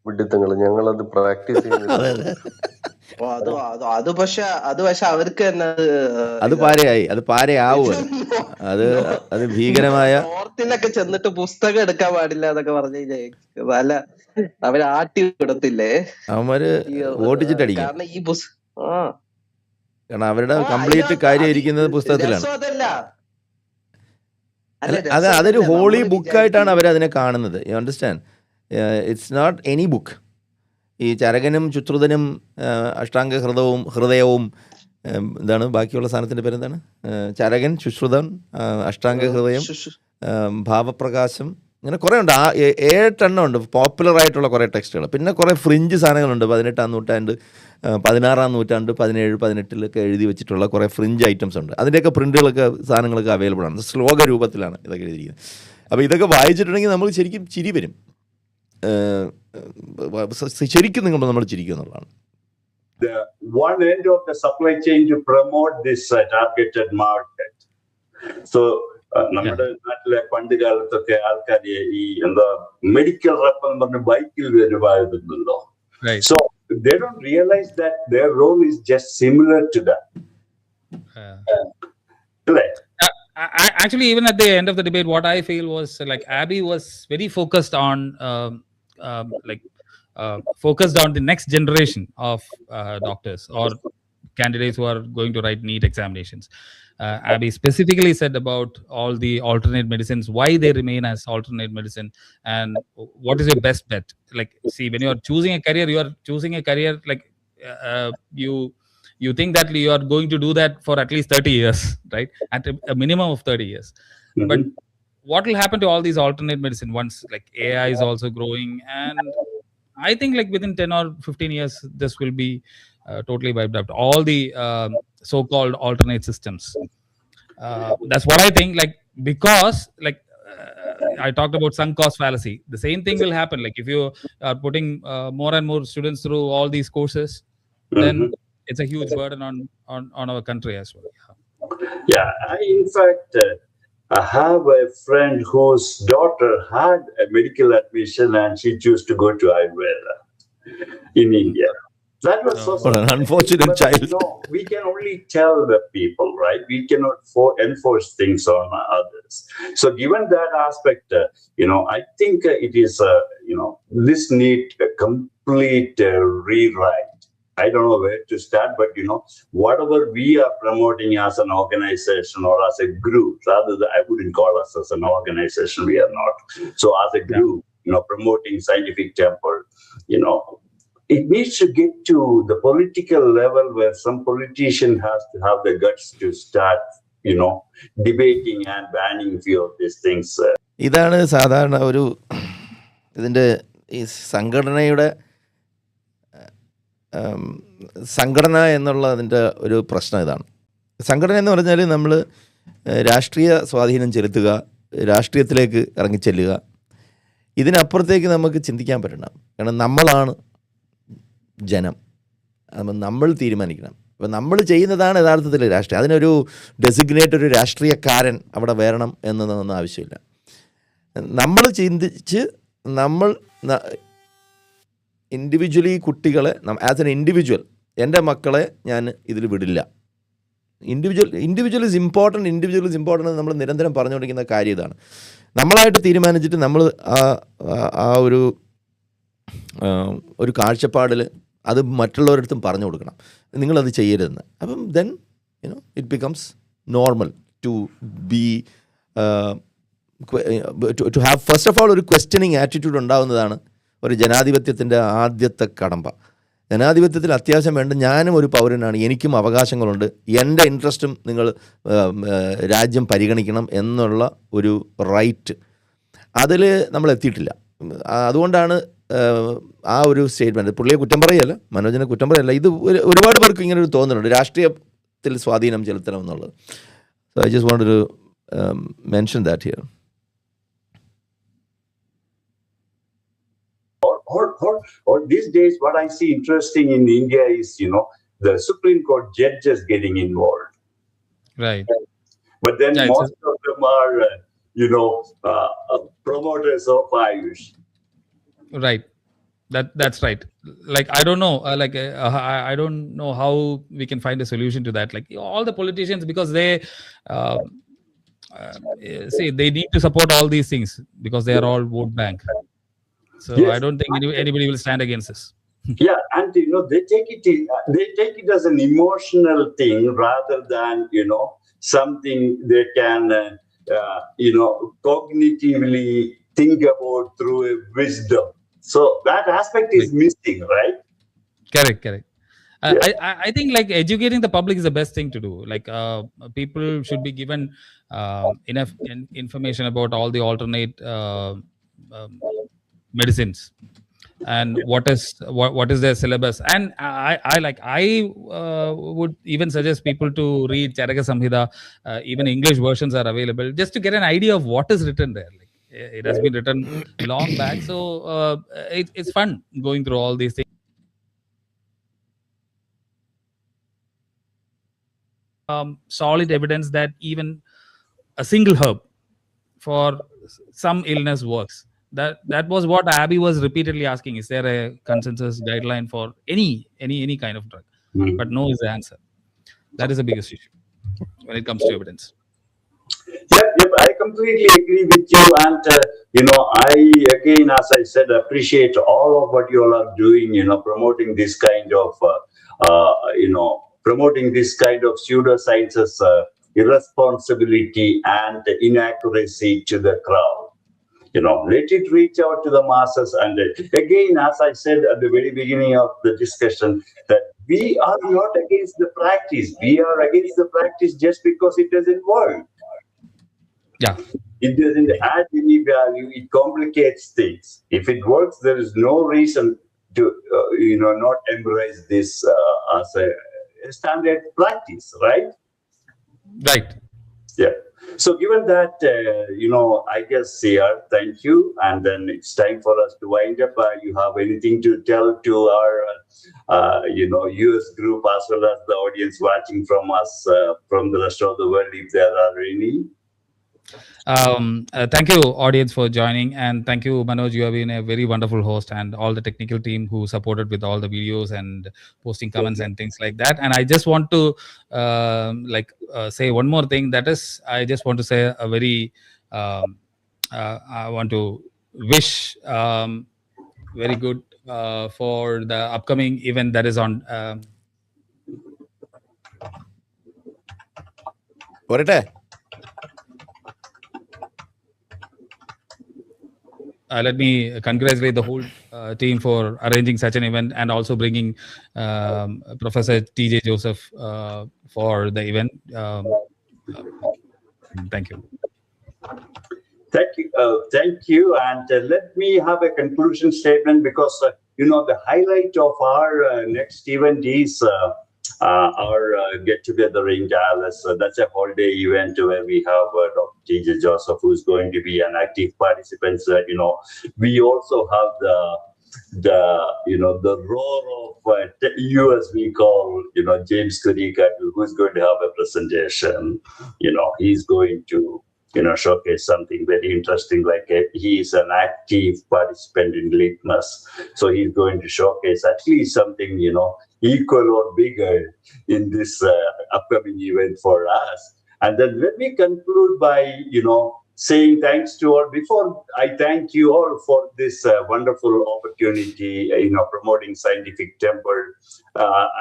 വിഡിത്തങ്ങൾ, ഞങ്ങളത് പ്രാക്ടീസ് ചെയ്യുന്നത്. അത് പക്ഷെ അവർക്ക് തന്നെ അത് പാരയാവും. അത് ഭീകരമായ നോർത്തിലൊക്കെ ചെന്നിട്ട് പുസ്തകം എടുക്കാൻ പാടില്ല എന്നൊക്കെ പറഞ്ഞു കഴിഞ്ഞാൽ പല അവര് ആട്ടി വിടത്തില്ലേ, അവന്മാര് ഓടിച്ചിട്ടടിക്കും. കാരണം ഈ കാരണം അവരുടെ കംപ്ലീറ്റ് കാര്യം ഇരിക്കുന്നത് പുസ്തകത്തിലാണ്. അതൊരു ഹോളി ബുക്കായിട്ടാണ് അവരതിനെ കാണുന്നത്. You understand? It's not any book. ഈ ചരകനും ചുശ്രുതനും അഷ്ടാംഗ ഹൃദയവും എന്താണ് ബാക്കിയുള്ള സാധനത്തിൻ്റെ പേരെന്താണ്? ചരകൻ, ശുശ്രുതൻ, അഷ്ടാംഗ ഹൃദയം, ഭാവപ്രകാശം, ഇങ്ങനെ കുറേ ഉണ്ട്. 7 ഉണ്ട് പോപ്പുലറായിട്ടുള്ള കുറേ ടെക്സ്റ്റുകൾ. പിന്നെ കുറേ ഫ്രിഞ്ച് സാധനങ്ങളുണ്ട്. 18-ാം നൂറ്റാണ്ട്, 16-ാം നൂറ്റാണ്ട്, 17, 18 എഴുതി വെച്ചിട്ടുള്ള കുറേ ഫ്രിഞ്ച് ഐറ്റംസ് ഉണ്ട്. അതിൻ്റെയൊക്കെ പ്രിൻ്റുകളൊക്കെ സാധനങ്ങളൊക്കെ അവൈലബിൾ ആണ്. ശ്ലോക രൂപത്തിലാണ് ഇതൊക്കെ എഴുതിയിരിക്കുന്നത്. അപ്പോൾ ഇതൊക്കെ വായിച്ചിട്ടുണ്ടെങ്കിൽ നമുക്ക് ശരിക്കും ചിരി വരും. ശരിക്കും നമ്മൾ ചിരിക്കും എന്നുള്ളതാണ്. The one end of the supply chain to promote this targeted market. So നമ്മുടെ നാട്ടിലെ പണ്ട് കാലത്തൊക്കെ ആൾക്കാർ ഈ എന്താ മെഡിക്കൽ റെപ്പ് എന്ന് പറഞ്ഞ ബൈക്കിൽ വരുമായിരുന്നല്ലോ. So they don't realize that their role is just similar to that. Actually, even at the end of the debate, what I feel was like Abby was very focused on focused on the next generation of doctors or candidates who are going to write NEET examinations. Abby specifically said about all the alternate medicines, why they remain as alternate medicine, and what is your best bet. Like, see, when you are choosing a career, you are choosing a career like you think that you are going to do that for at least 30 years, right? At a minimum of 30 years. Mm-hmm. But what will happen to all these alternate medicine once like AI is also growing, and I think like within 10 or 15 years this will be totally wiped out, all the so-called alternate systems. That's what I think, like, because like I talked about sunk cost fallacy. The same thing will happen like if you are putting more and more students through all these courses, then it's a huge burden on our country as well. In fact I have a friend whose daughter had a medical admission and she chose to go to Ayurveda in India. That was an unfortunate child. We can only tell the people, right? We cannot enforce things on others. So given that aspect, I think it is, this need a complete rewrite. I don't know where to start, but whatever we are promoting as an organization or as a group, rather than, I wouldn't call us as an organization, we are not. So as a group, promoting scientific temple, it needs to get to the political level where some politician has to have the guts to start, debating and banning few of these things. ഇതാണ് സാധാരണ ഒരു ഇതിൻ്റെ ഈ സംഘടന എന്നുള്ളതിൻ്റെ ഒരു പ്രശ്നം ഇതാണ്. സംഘടന എന്ന് പറഞ്ഞാൽ നമ്മൾ രാഷ്ട്രീയ സ്വാധീനം ചെലുത്തുക, രാഷ്ട്രീയത്തിലേക്ക് ഇറങ്ങിച്ചെല്ലുക, ഇതിനപ്പുറത്തേക്ക് നമുക്ക് ചിന്തിക്കാൻ പറ്റണം. കാരണം നമ്മളാണ് ജനം, അപ്പം നമ്മൾ തീരുമാനിക്കണം. അപ്പം നമ്മൾ ചെയ്യുന്നതാണ് യഥാർത്ഥത്തിൽ രാഷ്ട്രീയം. അതിനൊരു ഡെസിഗ്നേറ്റ് ഒരു രാഷ്ട്രീയക്കാരൻ അവിടെ വരണം എന്നതൊന്നും ആവശ്യമില്ല. നമ്മൾ ചിന്തിച്ച് നമ്മൾ ഇൻഡിവിജ്വലി കുട്ടികളെ ആസ് എൻ ഇൻഡിവിജ്വൽ എൻ്റെ മക്കളെ ഞാൻ ഇതിൽ വിടില്ല. ഇൻഡിവിജ്വൽ ഇസ് ഇമ്പോർട്ടൻ്റ് എന്ന് നമ്മൾ നിരന്തരം പറഞ്ഞുകൊണ്ടിരിക്കുന്ന കാര്യം ഇതാണ്. നമ്മളായിട്ട് തീരുമാനിച്ചിട്ട് നമ്മൾ ആ ഒരു കാഴ്ചപ്പാടിൽ അത് മറ്റുള്ളവരടുത്തും പറഞ്ഞു കൊടുക്കണം, നിങ്ങളത് ചെയ്യരുതെന്ന്. അപ്പം then it becomes normal to be to have first of all ഒരു ക്വസ്റ്റ്യനിങ് ആറ്റിറ്റ്യൂഡ് ഉണ്ടാകുന്നതാണ് ഒരു ജനാധിപത്യത്തിൻ്റെ ആദ്യത്തെ കടമ്പ. ജനാധിപത്യത്തിൽ അത്യാവശ്യം വേണ്ട, ഞാനും ഒരു പൗരനാണ്, എനിക്കും അവകാശങ്ങളുണ്ട്, എൻ്റെ ഇൻട്രസ്റ്റും നിങ്ങൾ രാജ്യം പരിഗണിക്കണം എന്നുള്ള ഒരു റൈറ്റ്, അതിൽ നമ്മൾ എത്തിയിട്ടില്ല. അതുകൊണ്ടാണ് ആ ഒരു സ്റ്റേറ്റ്മെൻറ്റ്, പുള്ളിയെ കുറ്റം പറയല്ല, മനോജിനെ കുറ്റം പറയല്ല, ഇത് ഒരുപാട് പേർക്ക് ഇങ്ങനെ ഒരു തോന്നുന്നുണ്ട് രാഷ്ട്രീയത്തിൽ സ്വാധീനം ചെലുത്തണം എന്നുള്ളത്. So I just want to mention that here. Or these days, what I see interesting in India is, the Supreme Court judges getting involved. Right. But then Yeah, most of them are, promoters of Ayush. Right. That's right. Like, I don't know. I don't know how we can find a solution to that. Like, all the politicians, because they say they need to support all these things because they are all vote bank. So Yes. I don't think anybody will stand against this. Yeah, and they take it as an emotional thing rather than something they can cognitively think about through a wisdom. So that aspect is missing, right? Correct. Yeah. I think like educating the public is the best thing to do. Like people should be given enough information about all the alternate medicines and what is their syllabus. And I would even suggest people to read Charaka Samhita. Even English versions are available, just to get an idea of what is written there. Like, it has been written long back, so it's fun going through all these things. Solid evidence that even a single herb for some illness works. That was what Abby was repeatedly asking. Is there a consensus guideline for any kind of drug? But no is the answer. That is the biggest issue when it comes to evidence. Yep, I completely agree with you. And, I, again, as I said, appreciate all of what you all are doing, promoting this kind of, pseudosciences, irresponsibility and inaccuracy to the crowd. Let it reach out to the masses. And again, as I said at the very beginning of the discussion, that we are not against the practice. We are against the practice just because it doesn't work. Yeah. It doesn't add any value. It complicates things. If it works, there is no reason to, not embrace this as a standard practice, right? Right. Yeah. So given that, I guess, CR, thank you. And then it's time for us to wind up. You have anything to tell to our, US group as well as the audience watching from us from the rest of the world, if there are any? Thank you, audience, for joining, and thank you, Manoj. You have been a very wonderful host, and all the technical team who supported with all the videos and posting comments and things like that. And I just want to say one more thing. That is, I just want to say a very I want to wish very good for the upcoming event that is on. Let me congratulate the whole team for arranging such an event, and also bringing Professor T.J. Joseph for the event. Thank you. Thank you. And let me have a conclusion statement, because the highlight of our next event is our get-together in Dallas. That's a whole-day event where we have Dr. T.J. Joseph, who's going to be an active participant. We also have the roar of US, we call, James Kurika, who's going to have a presentation. He's going to showcase something very interesting. Like he is an active participant in litmus, so he's going to showcase at least something equal or bigger in this upcoming event for us. And then let me conclude by saying thanks to all. Before I thank you all for this wonderful opportunity, promoting scientific temper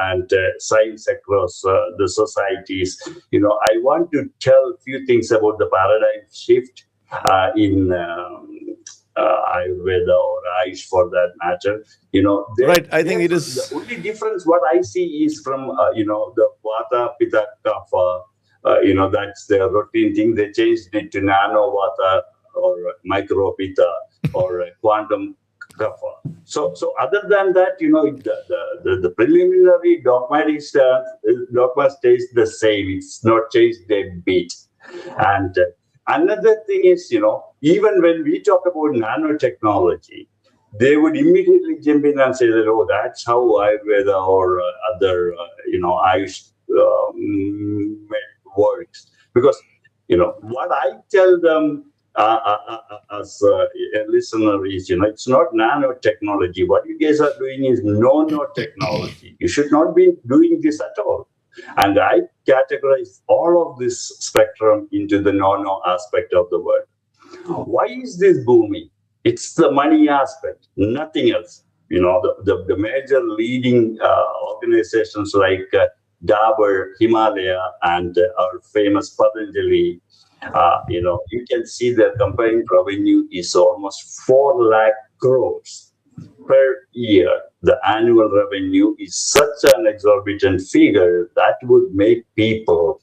and science across the societies. I want to tell a few things about the paradigm shift in Ayurveda or Ayush for that matter. Right, I think it is. The only difference what I see is from, the Vata, Pitta, Kapha, that's their routine thing. They changed it to Nano Vata or Micro Pitta or Quantum Kapha. So other than that, the preliminary dogmatic dogma stays the same. It's not changed a bit. And another thing is, even when we talk about nanotechnology, they would immediately jump in and say that, oh, that's how Ayurveda or other, Ayush works. Because, what I tell them as a listener is, it's not nanotechnology. What you guys are doing is nanotechnology. You should not be doing this at all. And I categorize all of this spectrum into the nano aspect of the word. Why is this booming? It's the money aspect, nothing else. The major leading organizations like Dabur, Himalaya, and our famous Patanjali, you can see their combined revenue is almost 4 lakh crores per year. The annual revenue is such an exorbitant figure that would make people,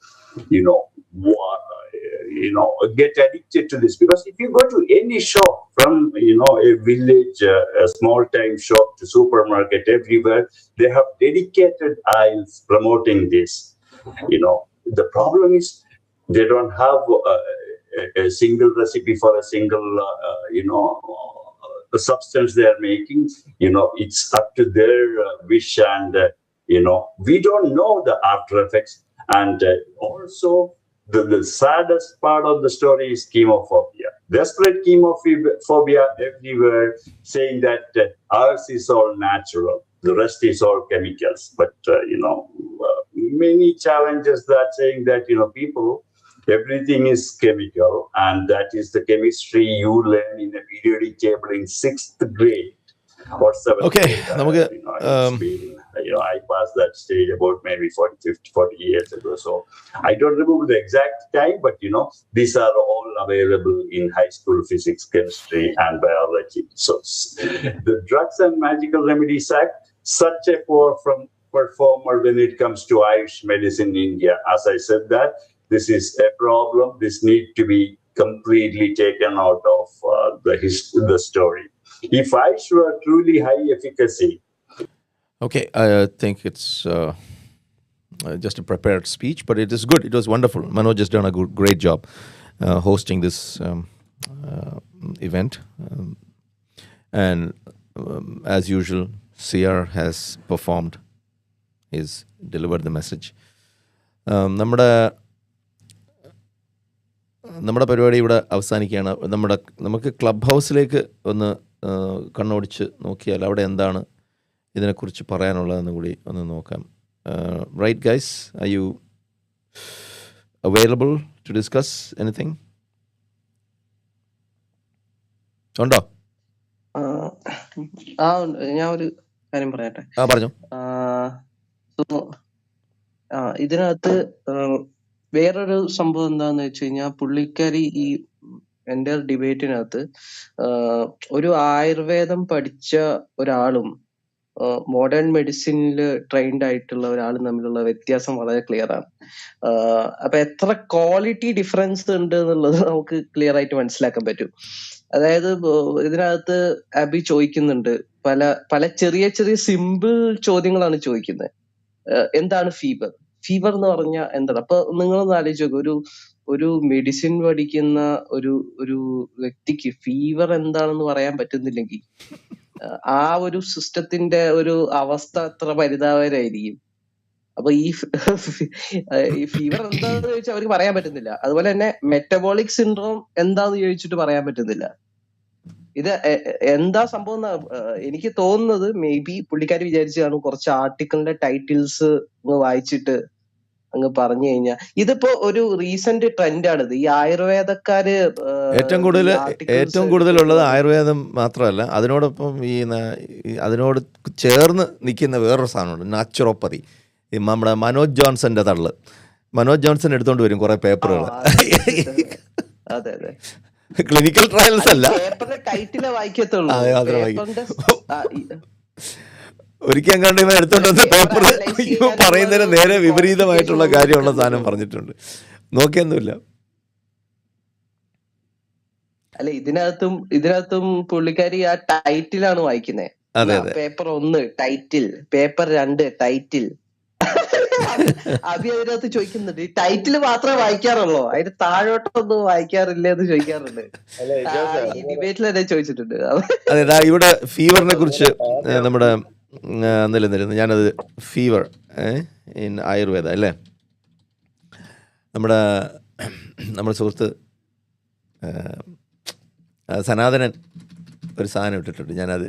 get addicted to this. Because if you go to any shop, from a village, a small time shop to supermarket, everywhere they have dedicated aisles promoting this. The problem is they don't have a single recipe for a single the substance they are making. It's up to their wish, and we don't know the after effects. And also the saddest part of the story is chemophobia. Desperate chemophobia everywhere, saying that ours is all natural, the rest is all chemicals. But many challenges that saying that people, everything is chemical, and that is the chemistry you learn in a periodic table in 6th grade or 7th Okay, grade. I passed that stage about maybe 40 years ago. So I don't remember the exact time, but these are all available in high school physics, chemistry, and biology. So the Drugs and Magical Remedies Act, such a poor performer when it comes to Ayush medicine in India. As I said that, this is a problem. This needs to be completely taken out of the story. If Ayush were truly high efficacy. Okay, I think it's just a prepared speech, but it is good. It was wonderful. Manoj has done a great job hosting this event. And as usual, CR has performed. He's delivered the message. നമ്മുടെ പരിപാടി ഇവിടെ അവസാനിക്കുകയാണ്. നമുക്ക് club ഹൗസിലേക്ക് ഒന്ന് കണ്ണോടിച്ച് നോക്കിയാൽ അവിടെ എന്താണ് ഇതിനെക്കുറിച്ച് പറയാനുള്ളതെന്ന് കൂടി ഒന്ന് നോക്കാം. Right, guys? Are you available to discuss anything? ഉണ്ടോ? ഞാൻ ഒരു കാര്യം പറയട്ടെ. പറഞ്ഞു. ഇതിനകത്ത് വേറൊരു സംഭവം എന്താന്ന് വെച്ച് കഴിഞ്ഞാൽ, പുള്ളിക്കാരി ഈ എൻ്റെ ഡിബേറ്റിനകത്ത് ഒരു ആയുർവേദം പഠിച്ച ഒരാളും മോഡേൺ മെഡിസിനിൽ ട്രെയിൻഡ് ആയിട്ടുള്ള ഒരാളും തമ്മിലുള്ള വ്യത്യാസം വളരെ ക്ലിയർ ആണ്. അപ്പൊ എത്ര ക്വാളിറ്റി ഡിഫറൻസ് ഉണ്ട് എന്നുള്ളത് നമുക്ക് ക്ലിയർ ആയിട്ട് മനസ്സിലാക്കാൻ പറ്റും. അതായത് ഇതിനകത്ത് അബി ചോദിക്കുന്നുണ്ട്, പല ചെറിയ ചെറിയ സിമ്പിൾ ചോദ്യങ്ങളാണ് ചോദിക്കുന്നത്. എന്താണ് ഫീവർ? ഫീവർ എന്ന് പറഞ്ഞാൽ എന്താണ്? അപ്പൊ നിങ്ങളൊന്ന് ആലോചിച്ച് നോക്കുക, ഒരു മെഡിസിൻ പഠിക്കുന്ന ഒരു വ്യക്തിക്ക് ഫീവർ എന്താണെന്ന് പറയാൻ പറ്റുന്നില്ലെങ്കിൽ ആ ഒരു സിസ്റ്റത്തിന്റെ ഒരു അവസ്ഥ എത്ര പരിതാപകരമായിരിക്കും. അപ്പൊ ഈ ഫീവർ എന്താന്ന് ചോദിച്ചാൽ അവർക്ക് പറയാൻ പറ്റുന്നില്ല. അതുപോലെ തന്നെ മെറ്റബോളിക് സിൻഡ്രോം എന്താന്ന് ചോദിച്ചിട്ട് പറയാൻ പറ്റുന്നില്ല. ഇത് എന്താ സംഭവം എനിക്ക് തോന്നുന്നത്, മേ ബി പുള്ളിക്കാരി വിചാരിച്ചു കാണും കുറച്ച് ആർട്ടിക്കിളിന്റെ ടൈറ്റിൽസ് വായിച്ചിട്ട് അങ്ങ് പറഞ്ഞു കഴിഞ്ഞാൽ ഇതിപ്പോ ഒരു റീസെന്റ് ട്രെൻഡാണ് ഇത്. ഈ ആയുർവേദക്കാര് ഏറ്റവും ഈ കൂടുതൽ ആർട്ടിക്കിൾസ് ഏറ്റവും എടുത്തിട്ട് കൂടുതലുള്ളത് വന്നിട്ട് ആയുർവേദം മാത്രമല്ല, അതിനോടൊപ്പം അതിനോട് ചേർന്ന് നിൽക്കുന്ന വേറൊരു സാധനമുണ്ട്, നാച്ചുറോപ്പതി. ഈ നമ്മുടെ മനോജ് ജോൺസന്റെ തള്ള്, മനോജ് ജോൺസൺ എടുത്തോണ്ട് വരും കുറെ ആ പേപ്പറുകൾ. അത് എടുത്തിട്ട് അതെ അതെ ക്ലിനിക്കൽ ട്രയൽസ് അത് ഈ അല്ല, പേപ്പറിന്റെ ടൈറ്റിലെ വായിക്കത്തുള്ളൂ. മാത്രം വായിക്കും. പേപ്പറിന്റെ ഒരിക്കൽ കണ്ട് ഇവൻ എടുത്തോണ്ട് വന്ന പേപ്പർ പേപ്പർ അനലൈസ് ഇവ ചെയ്യാനുള്ള പറയുന്നതിന് ഒരു നേരെ ഒരു വിപരീതമായിട്ടുള്ള ക്വാളിഫിക്കേഷൻ കാര്യമുള്ള സാധനം നമുക്കില്ലെന്ന് തോന്നുന്നു. പറഞ്ഞിട്ടുണ്ട്. നോക്കിയൊന്നുമില്ല. അല്ല ഇതിനകത്തും പുള്ളിക്കാരി ആ ടൈറ്റിലാണ് വായിക്കുന്നത്. അതെ അതെ. Paper 1 title, paper 2 title. Abhi അതിനകത്ത് ചോദിക്കുന്നുണ്ട്, ഈ ടൈറ്റിൽ മാത്രമേ വായിക്കാറുള്ളൂ, അതിന് താഴോട്ടൊന്നും വായിക്കാറില്ല എന്ന് ചോദിക്കാറുണ്ട്. അല്ല ഇജാസ, ഈ ഡിബേറ്റിൽ തന്നെ ചോദിച്ചിട്ടുണ്ട്. അതെ, ഇവിടെ ഫീവറിനെ കുറിച്ച് ആദ്യം നമ്മുടെ നിലനിരുന്നു ഞാനത് ഫീവർ ഇൻ ആയുർവേദ അല്ലേ, നമ്മുടെ സുഹൃത്ത് സനാതനൻ ഒരു സാധനം ഇട്ടിട്ടുണ്ട്, ഞാനത്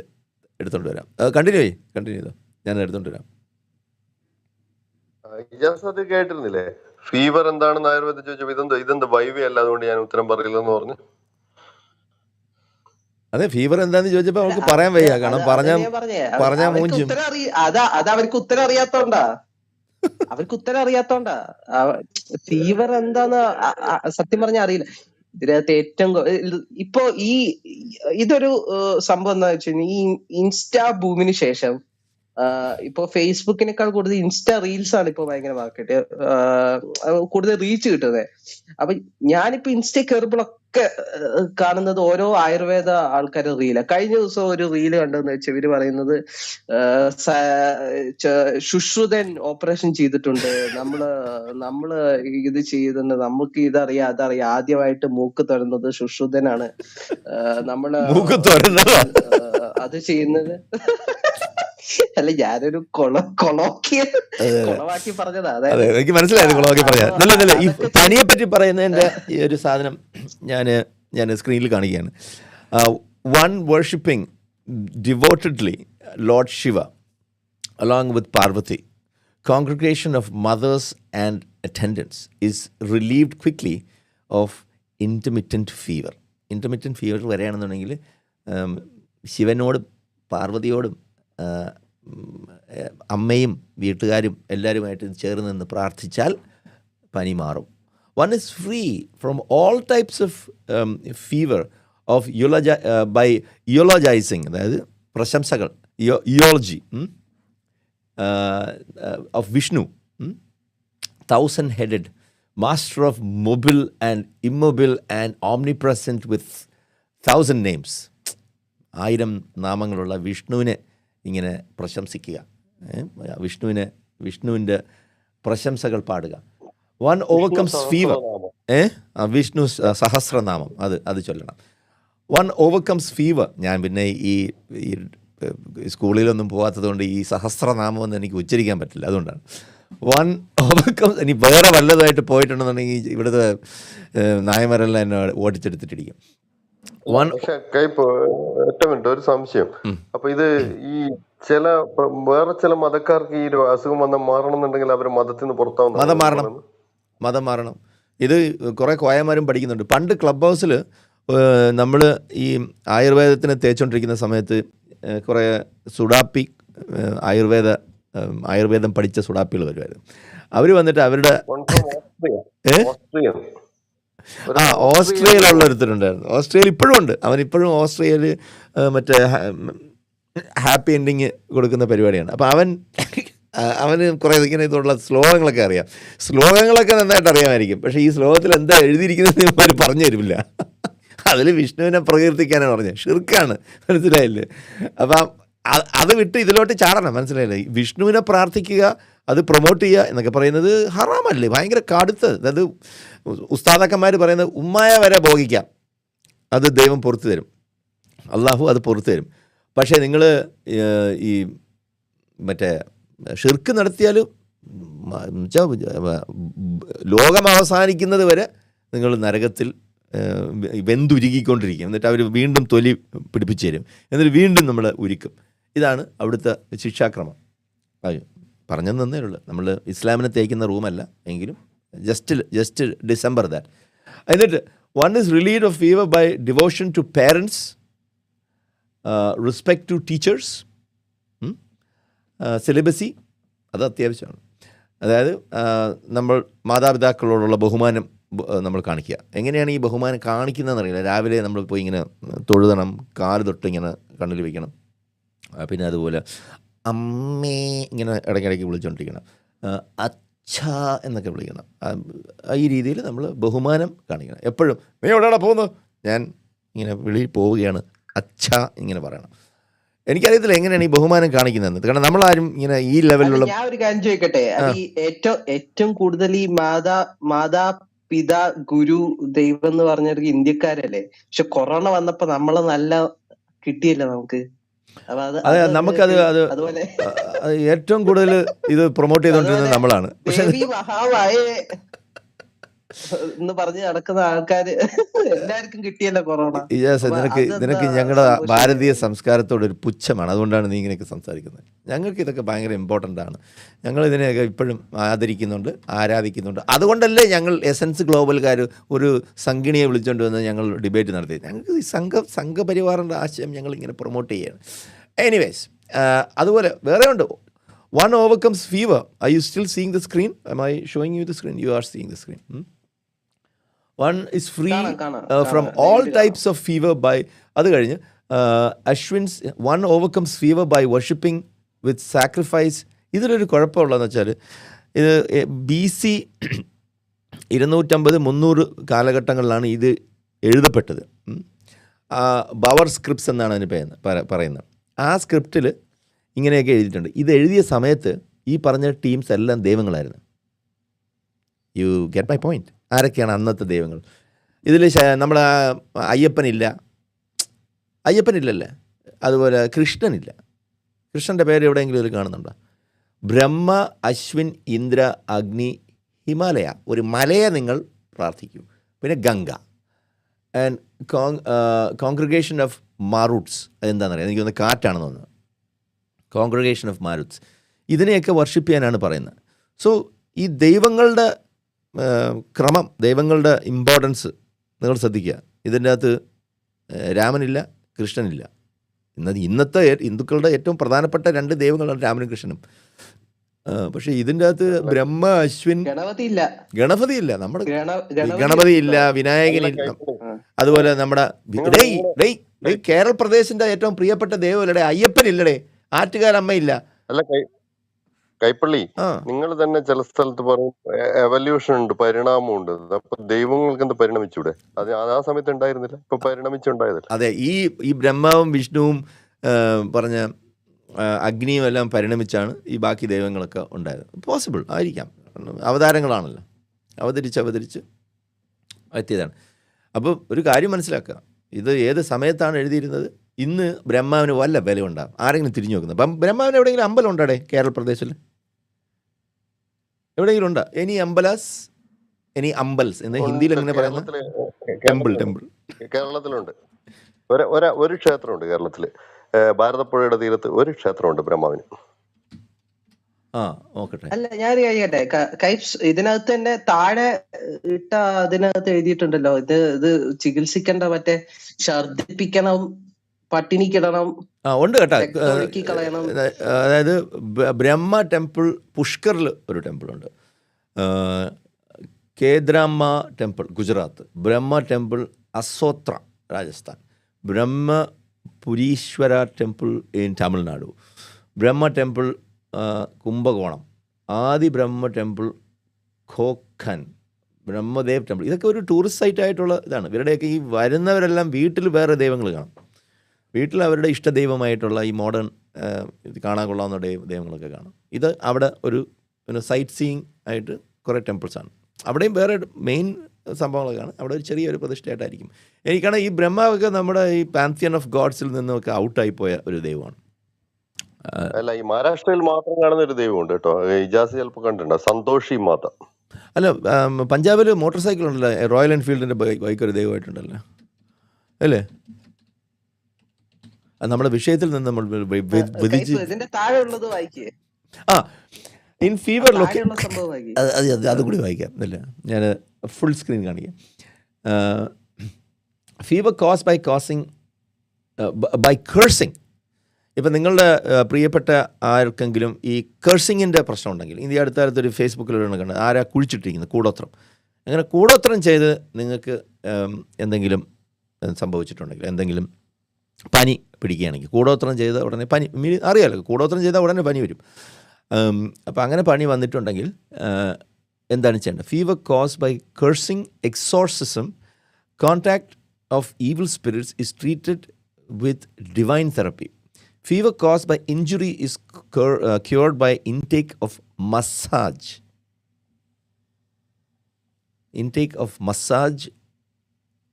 എടുത്തോണ്ട് വരാം. കണ്ടിന്യൂ ചെയ്തോ, ഞാനത് എടുത്തോണ്ട് വരാം. ഇജാസ് അത് കേട്ടിരുന്നില്ലേ? ഫീവർ എന്താണെന്ന് ആയുർവേദം ചോദിച്ചപ്പോ ഇതെന്ത് വൈവി അല്ല, അതുകൊണ്ട് ഞാൻ ഉത്തരം പറയില്ലെന്ന് പറഞ്ഞു. അതെ, ഫീവർ എന്താന്ന് ചോദിച്ചപ്പോൾ അല്ല അവൾക്ക് പറയാൻ വയ്യ, കാരണം അതന്നെയാ പറഞ്ഞേ. പറഞ്ഞാ അവർക്ക് മൂഞ്ചും. ഉത്തരം അത് അവർക്ക് ഉത്തരം അറിയാത്തോണ്ടാ. ഫീവർ എന്താന്ന് സത്യം പറഞ്ഞാൽ അറിയില്ല. ഇതിനകത്ത് ഏറ്റവും ഇപ്പൊ ഇതൊരു സംഭവം എന്താ വെച്ച് കഴിഞ്ഞാൽ, ഈ ഇൻസ്റ്റാ ബൂമിന് ശേഷം ഇപ്പൊ ഫേസ്ബുക്കിനേക്കാൾ കൂടുതൽ ഇൻസ്റ്റാ റീൽസ് ആണ് ഇപ്പൊ ഭയങ്കര മാർക്കറ്റ്, കൂടുതൽ റീച്ച് കിട്ടുന്നത്. അപ്പൊ ഞാനിപ്പോ ഇൻസ്റ്റ കയറുമ്പോഴൊക്കെ കാണുന്നത് ഓരോ ആയുർവേദ ആൾക്കാരുടെ റീല. കഴിഞ്ഞ ദിവസം ഒരു റീല് കണ്ടെന്ന് വെച്ചാൽ ഇവര് പറയുന്നത് ശുശ്രുതൻ ഓപ്പറേഷൻ ചെയ്തിട്ടുണ്ട്, നമ്മള് ഇത് ചെയ്തിട്ടുണ്ട്, നമുക്ക് ഇതറിയാം അതറിയാം, ആദ്യമായിട്ട് മൂക്ക് തുറന്നത് ശുശ്രുതനാണ്, നമ്മള് അത് ചെയ്യുന്നത്. അല്ല, ഞാനൊരു കൊളവാക്കി പറഞ്ഞതാ. അതെ, എനിക്ക് മനസ്സിലായത് കൊളവാക്കി പറയാം. നല്ല ഈ പനിയെ പറ്റി പറയുന്നതിൻ്റെ ഈ ഒരു സാധനം ഞാൻ സ്ക്രീനിൽ കാണിക്കുകയാണ്. One worshipping devotedly lord Shiva along with Parvati, congregation of mothers and attendants is relieved quickly of intermittent fever. Intermittent fever വരെയാണെന്നുണ്ടെങ്കിൽ ശിവനോടും പാർവതിയോടും അമ്മയും വീട്ടുകാരും എല്ലാവരുമായിട്ട് ചേർന്ന് നിന്ന് പ്രാർത്ഥിച്ചാൽ പനി മാറും. One is free from all types of fever of by eulogizing, അതായത് പ്രശംസകൾ, eulogy of Vishnu, 1,000-headed, master of mobile and immobile and omnipresent with 1,000 names. 1000 നാമങ്ങളുള്ള വിഷ്ണുവിനെ ഇങ്ങനെ പ്രശംസിക്കുക, വിഷ്ണുവിൻ്റെ പ്രശംസകൾ പാടുക. വൺ ഓവർകംസ് ഫീവർ, വിഷ്ണു സഹസ്രനാമം അത് ചൊല്ലണം. One overcomes fever. ഞാൻ പിന്നെ ഈ സ്കൂളിലൊന്നും പോകാത്തത് കൊണ്ട് ഈ സഹസ്രനാമം ഒന്നും എനിക്ക് ഉച്ചരിക്കാൻ പറ്റില്ല, അതുകൊണ്ടാണ്. One overcomes. ഇനി വേറെ വല്ലതായിട്ട് പോയിട്ടുണ്ടെന്നുണ്ടെങ്കിൽ ഇവിടുത്തെ നായമാരെല്ലാം എന്നെ ഓടിച്ചെടുത്തിട്ടിരിക്കും. ഒരു സംശയം. അപ്പൊ ഇത് ഈ വേറെ ചില മതക്കാർക്ക് ഈ അസുഖം വന്നാൽ മാറണമെന്നുണ്ടെങ്കിൽ അവർ മതത്തിൽ നിന്ന് പുറത്താവുന്ന മതം മാറണം. ഇത് കുറെ കോയമാരും പഠിക്കുന്നുണ്ട്. പണ്ട് ക്ലബ് ഹൗസിൽ നമ്മൾ ഈ ആയുർവേദത്തിനെ തേച്ചുകൊണ്ടിരിക്കുന്ന സമയത്ത് കുറേ സുഡാപ്പി ആയുർവേദം പഠിച്ച സുഡാപ്പികൾ വരുമായിരുന്നു. അവർ വന്നിട്ട് അവരുടെ ഓസ്ട്രേലിയയിലുള്ള ഒരുത്തരുണ്ടായിരുന്നു. ഓസ്ട്രേലിയ ഇപ്പോഴും ഉണ്ട്. അവനിപ്പോഴും ഓസ്ട്രേലിയയിൽ മറ്റേ ഹാപ്പി എൻഡിങ് കൊടുക്കുന്ന പരിപാടിയാണ്. അപ്പോൾ അവന് കുറേ ഇങ്ങനെ ഇതുള്ള ശ്ലോകങ്ങളൊക്കെ അറിയാം. ശ്ലോകങ്ങളൊക്കെ നന്നായിട്ട് അറിയാമായിരിക്കും, പക്ഷേ ഈ ശ്ലോകത്തിൽ എന്താ എഴുതിയിരിക്കുന്നത് അവർ പറഞ്ഞു തരില്ല. അതിൽ വിഷ്ണുവിനെ പ്രകീർത്തിക്കാനാണ് പറഞ്ഞത്. ഷിർക്കാണ്, മനസ്സിലായില്ലേ? അപ്പം അത് വിട്ട് ഇതിലോട്ട് ചാടണം, മനസ്സിലായില്ലേ? വിഷ്ണുവിനെ പ്രാർത്ഥിക്കുക, അത് പ്രൊമോട്ട് ചെയ്യുക എന്നൊക്കെ പറയുന്നത് ഹറാമല്ലേ, ഭയങ്കര കടുത്ത്. അതായത് ഉസ്താദക്കന്മാർ പറയുന്നത് ഉമ്മായ വരെ ഭോഗിക്കാം, അത് ദൈവം പുറത്തു തരും, അള്ളാഹു അത് പുറത്തു തരും. പക്ഷേ നിങ്ങൾ ഈ മറ്റേ ഷിർക്ക് നടത്തിയാൽ ലോകം അവസാനിക്കുന്നത് വരെ നിങ്ങൾ നരകത്തിൽ വെന്തുരുകിക്കൊണ്ടിരിക്കും. എന്നിട്ട് അവർ വീണ്ടും തൊലി പിടിപ്പിച്ചു തരും, എന്നിട്ട് വീണ്ടും നമ്മൾ ഉരുക്കും. ഇതാണ് അവിടുത്തെ ശിക്ഷാക്രമം. പറഞ്ഞെന്നേ ഉള്ളൂ. നമ്മൾ ഇസ്ലാമിനെ തേക്കുന്ന റൂമല്ല എങ്കിലും ജസ്റ്റ് ഡിസംബർ ദാറ്റ്. എന്നിട്ട് one is relieved of fever by devotion to parents, respect to teachers, സിലബസി അത് അത്യാവശ്യമാണ്. അതായത് നമ്മൾ മാതാപിതാക്കളോടുള്ള ബഹുമാനം നമ്മൾ കാണിക്കുക. എങ്ങനെയാണ് ഈ ബഹുമാനം കാണിക്കുന്നതെന്ന് അറിയില്ല. രാവിലെ നമ്മൾ പോയി ഇങ്ങനെ തൊഴുതണം, കാല് തൊട്ട് ഇങ്ങനെ കണ്ണിൽ വയ്ക്കണം. പിന്നെ അതുപോലെ അമ്മേ ഇങ്ങനെ ഇടയ്ക്കിടയ്ക്ക് വിളിച്ചുകൊണ്ടിരിക്കണം, അച്ഛാ എന്നൊക്കെ വിളിക്കണം. ഈ രീതിയിൽ നമ്മൾ ബഹുമാനം കാണിക്കണം. എപ്പോഴും നീ എവിടെയാണ് പോകുന്നത്, ഞാൻ ഇങ്ങനെ വെളിയിൽ പോവുകയാണ്, അച്ഛാ ഇങ്ങനെ പറയണം. എനിക്കറിയത്തില്ല എങ്ങനെയാണ് ഈ ബഹുമാനം കാണിക്കുന്നത്, കാരണം നമ്മളാരും ഇങ്ങനെ ഈ ലെവലിലുള്ള. ഞാൻ ഒരു കാര്യം ചോദിക്കട്ടെ, ഈ ഏറ്റവും കൂടുതൽ ഈ മാതാ പിതാ ഗുരു ദൈവം എന്ന് പറഞ്ഞവർക്ക് ഇന്ത്യക്കാരല്ലേ, പക്ഷെ കൊറോണ വന്നപ്പോ നമ്മള് നല്ല കിട്ടിയല്ലേ നമുക്ക്. അതെ, നമുക്കത് അതുപോലെ ഏറ്റവും കൂടുതൽ ഇത് പ്രൊമോട്ട് ചെയ്തുകൊണ്ടിരുന്നത് നമ്മളാണ്. പക്ഷെ എന്ന് പറഞ്ഞ് നടക്കുന്ന ആൾക്കാര് എല്ലാവർക്കും കിട്ടിയല്ലോ കൊറോണ. നിനക്ക് ഞങ്ങളുടെ ഭാരതീയ സംസ്കാരത്തോട് ഒരു പുച്ഛമാണ്, അതുകൊണ്ടാണ് നീ ഇങ്ങനെയൊക്കെ സംസാരിക്കുന്നത്. ഞങ്ങൾക്ക് ഇതൊക്കെ ഭയങ്കര ഇമ്പോർട്ടൻ്റ് ആണ്. ഞങ്ങൾ ഇതിനെയൊക്കെ ഇപ്പോഴും ആദരിക്കുന്നുണ്ട്, ആരാധിക്കുന്നുണ്ട്. അതുകൊണ്ടല്ലേ ഞങ്ങൾ എസൻസ് ഗ്ലോബൽക്കാർ ഒരു സംഗിണിയെ വിളിച്ചുകൊണ്ട് വന്ന് ഞങ്ങൾ ഡിബേറ്റ് നടത്തി. ഞങ്ങൾക്ക് ഈ സംഘപരിവാറിൻ്റെ ആശയം ഞങ്ങൾ ഇങ്ങനെ പ്രൊമോട്ട് ചെയ്യുകയാണ്. എനിവേസ്, അതുപോലെ വേറെ ഉണ്ട്. One overcomes fever. Are you still seeing the screen? Am I showing you the screen? You are seeing the screen. One is free from all types of fever by, അത് കഴിഞ്ഞ് Ashwin's one overcomes fever by worshipping with sacrifice. ഇതിലൊരു കുഴപ്പമുള്ളതെന്ന് വെച്ചാൽ ഇത് BC 250-300 കാലഘട്ടങ്ങളിലാണ് ഇത് എഴുതപ്പെട്ടത്. Bowel scripts എന്നാണ് അതിന് പറയുന്നത്. ആ സ്ക്രിപ്റ്റിൽ ഇങ്ങനെയൊക്കെ എഴുതിയിട്ടുണ്ട്. ഇത് എഴുതിയ സമയത്ത് ഈ പറഞ്ഞ ടീംസ് എല്ലാം ദൈവങ്ങളായിരുന്നു. You get my point? ആരൊക്കെയാണ് അന്നത്തെ ദൈവങ്ങൾ? ഇതിൽ നമ്മുടെ അയ്യപ്പനില്ലല്ലേ, അതുപോലെ കൃഷ്ണനില്ല. കൃഷ്ണൻ്റെ പേര് എവിടെയെങ്കിലും ഇത് കാണുന്നുണ്ടോ? ബ്രഹ്മ, അശ്വിൻ, ഇന്ദ്ര, അഗ്നി, ഹിമാലയ, ഒരു മലയെ നിങ്ങൾ പ്രാർത്ഥിക്കൂ. പിന്നെ ഗംഗ ആൻഡ് കോൺഗ്രിഗേഷൻ ഓഫ് മാറൂട്ട്സ്. അതെന്താണെന്നറിയാം, എനിക്കൊന്ന് കാറ്റാണെന്ന് തോന്നുന്നത്. കോൺഗ്രിഗേഷൻ ഓഫ് മാരുത്സ്, ഇതിനെയൊക്കെ വർഷിപ്പ് ചെയ്യാനാണ് പറയുന്നത്. സോ ഈ ദൈവങ്ങളുടെ ക്രമം, ദൈവങ്ങളുടെ ഇമ്പോർട്ടൻസ് നിങ്ങൾ ശ്രദ്ധിക്കുക. ഇതിൻ്റെ അകത്ത് രാമനില്ല, കൃഷ്ണനില്ല. ഇന്നത്തെ ഹിന്ദുക്കളുടെ ഏറ്റവും പ്രധാനപ്പെട്ട 2 ദൈവങ്ങളാണ് രാമനും കൃഷ്ണനും. പക്ഷേ ഇതിൻ്റെ അകത്ത് ബ്രഹ്മ, അശ്വിൻ, ഗണപതിയില്ല, നമ്മുടെ ഗണപതിയില്ല, വിനായകനില്ല. അതുപോലെ നമ്മുടെ കേരള പ്രദേശിൻ്റെ ഏറ്റവും പ്രിയപ്പെട്ട ദൈവമല്ലേ അയ്യപ്പനില്ലടേ, ആറ്റുകാലമ്മയില്ല. അല്ല കൈപ്പള്ളി, നിങ്ങൾ തന്നെ ചില സ്ഥലത്ത് പറയും എവല്യൂഷൻ ഉണ്ട്, പരിണാമം ഉണ്ട്. അപ്പൊ ദൈവങ്ങൾക്ക് എന്ത് പരിണമിച്ചൂടെ? അത് ആ സമയത്ത് ഉണ്ടായിരുന്നില്ല, ഇപ്പൊ പരിണമിച്ചുണ്ടായതല്ല. അതെ, ഈ ബ്രഹ്മാവും വിഷ്ണുവും പറഞ്ഞ അഗ്നിയും എല്ലാം പരിണമിച്ചാണ് ഈ ബാക്കി ദൈവങ്ങളൊക്കെ ഉണ്ടായത്. പോസിബിൾ ആയിരിക്കാം, അവതാരങ്ങളാണല്ലോ, അവതരിച്ച് എത്തിയതാണ്. അപ്പോൾ ഒരു കാര്യം മനസ്സിലാക്കുക, ഇത് ഏത് സമയത്താണ് എഴുതിയിരുന്നത്? ഇന്ന് ബ്രഹ്മാവിന് വല്ല വില ഉണ്ടാകും? ആരെങ്കിലും തിരിഞ്ഞു നോക്കുന്നത്? അപ്പം ബ്രഹ്മാവിന് എവിടെയെങ്കിലും അമ്പലം ഉണ്ടാടേ കേരള പ്രദേശത്തിൽ? എവിടെയെങ്കിലും ഉണ്ടോ? എനി അമ്പൽസ് എന്ന് ഹിന്ദിയിൽ എങ്ങനെ പറയുന്നത്? ടെമ്പിൾ. കേരളത്തിലുണ്ട് ഒരു ക്ഷേത്രമുണ്ട് കേരളത്തില്, ഭാരതപ്പുഴയുടെ തീരത്ത് ഒരു ക്ഷേത്രമുണ്ട് ബ്രഹ്മാവിന്. അല്ല, ഞാൻ കഴിയട്ടെ. ഇതിനകത്ത് തന്നെ താഴെ ഇട്ട അതിനകത്ത് എഴുതിയിട്ടുണ്ടല്ലോ, ഇത് ചികിത്സിക്കേണ്ട, മറ്റേ ഛർദിപ്പിക്കണം, പട്ടിണിക്കിടണം, ഉണ്ട് കേട്ടോ. കളയണം. അതായത് ബ്രഹ്മ ടെമ്പിൾ പുഷ്കറിൽ ഒരു ടെമ്പിളുണ്ട്, കേദ്രാമ്മ temple Gujarat, Brahma temple അസോത്ര Rajasthan, ബ്രഹ്മപുരീശ്വര temple in Tamil Nadu, Brahma temple Kumbakonam, Adi Brahma temple ഖോഖൻ, Brahmadev temple. ഇതൊക്കെ ഒരു ടൂറിസ്റ്റ് സൈറ്റായിട്ടുള്ള ഇതാണ്. ഇവരുടെയൊക്കെ ഈ വരുന്നവരെല്ലാം വീട്ടിൽ വേറെ ദൈവങ്ങൾ കാണും. വീട്ടിൽ അവരുടെ ഇഷ്ടദൈവമായിട്ടുള്ള ഈ മോഡേൺ ഇത് കാണാൻ കൊള്ളാവുന്ന ദൈവങ്ങളൊക്കെ കാണും. ഇത് അവിടെ ഒരു സൈറ്റ് സീയിങ് ആയിട്ട് കുറേ ടെമ്പിൾസാണ്. അവിടെയും വേറെ മെയിൻ സംഭവങ്ങളൊക്കെയാണ്. അവിടെ ഒരു ചെറിയൊരു പ്രതിഷ്ഠയായിട്ടായിരിക്കും. എനിക്കാണ് ഈ ബ്രഹ്മാവൊക്കെ നമ്മുടെ ഈ പാൻതിയൺ ഓഫ് ഗോഡ്സിൽ നിന്നൊക്കെ ഔട്ടായി പോയ ഒരു ദൈവമാണ്. അല്ല, ഈ മഹാരാഷ്ട്രയിൽ മാത്രം കാണുന്ന ഒരു ദൈവമുണ്ട് കേട്ടോ. ഇജാസ് ചിലപ്പോൾ കണ്ടിട്ടുണ്ടോ, സന്തോഷി മാത. അല്ല, പഞ്ചാബിൽ മോട്ടോർ സൈക്കിൾ ഉണ്ടല്ലോ, റോയൽ എൻഫീൽഡിൻ്റെ ബൈക്ക് ഒരു ദൈവമായിട്ടുണ്ടല്ലോ അല്ലേ? നമ്മുടെ വിഷയത്തിൽ നിന്ന് നമ്മൾ വിധിച്ച് ഇൻ ഫീവർ താഴെയുള്ള സംഭവമാക്കി അത് കൂടി വായിക്കാം ഇല്ല, ഞാൻ ഫുൾ സ്ക്രീൻ കാണിക്കാം. Fever caused by cursing. ഇപ്പം നിങ്ങളുടെ പ്രിയപ്പെട്ട ആർക്കെങ്കിലും ഈ കേഴ്സിങ്ങിൻ്റെ പ്രശ്നം ഉണ്ടെങ്കിൽ, ഈ അടുത്തൊരു ഫേസ്ബുക്കിലൂടെ കണ്ടത് ആരാ കുഴിച്ചിട്ടിരിക്കുന്നത് കൂടോത്രം. അങ്ങനെ കൂടോത്രം ചെയ്ത് നിങ്ങൾക്ക് എന്തെങ്കിലും സംഭവിച്ചിട്ടുണ്ടെങ്കിൽ, എന്തെങ്കിലും പനി പിടിക്കുകയാണെങ്കിൽ, കൂടോത്രം ചെയ്ത ഉടനെ പനി, അറിയാമല്ലോ കൂടോത്രം ചെയ്താൽ ഉടനെ പനി വരും. അപ്പോൾ അങ്ങനെ പനി വന്നിട്ടുണ്ടെങ്കിൽ എന്താണ് ചെയ്യേണ്ടത്? Fever caused by cursing, exorcism, contact of evil spirits is treated with divine therapy. Fever caused by injury is cured by intake of massage.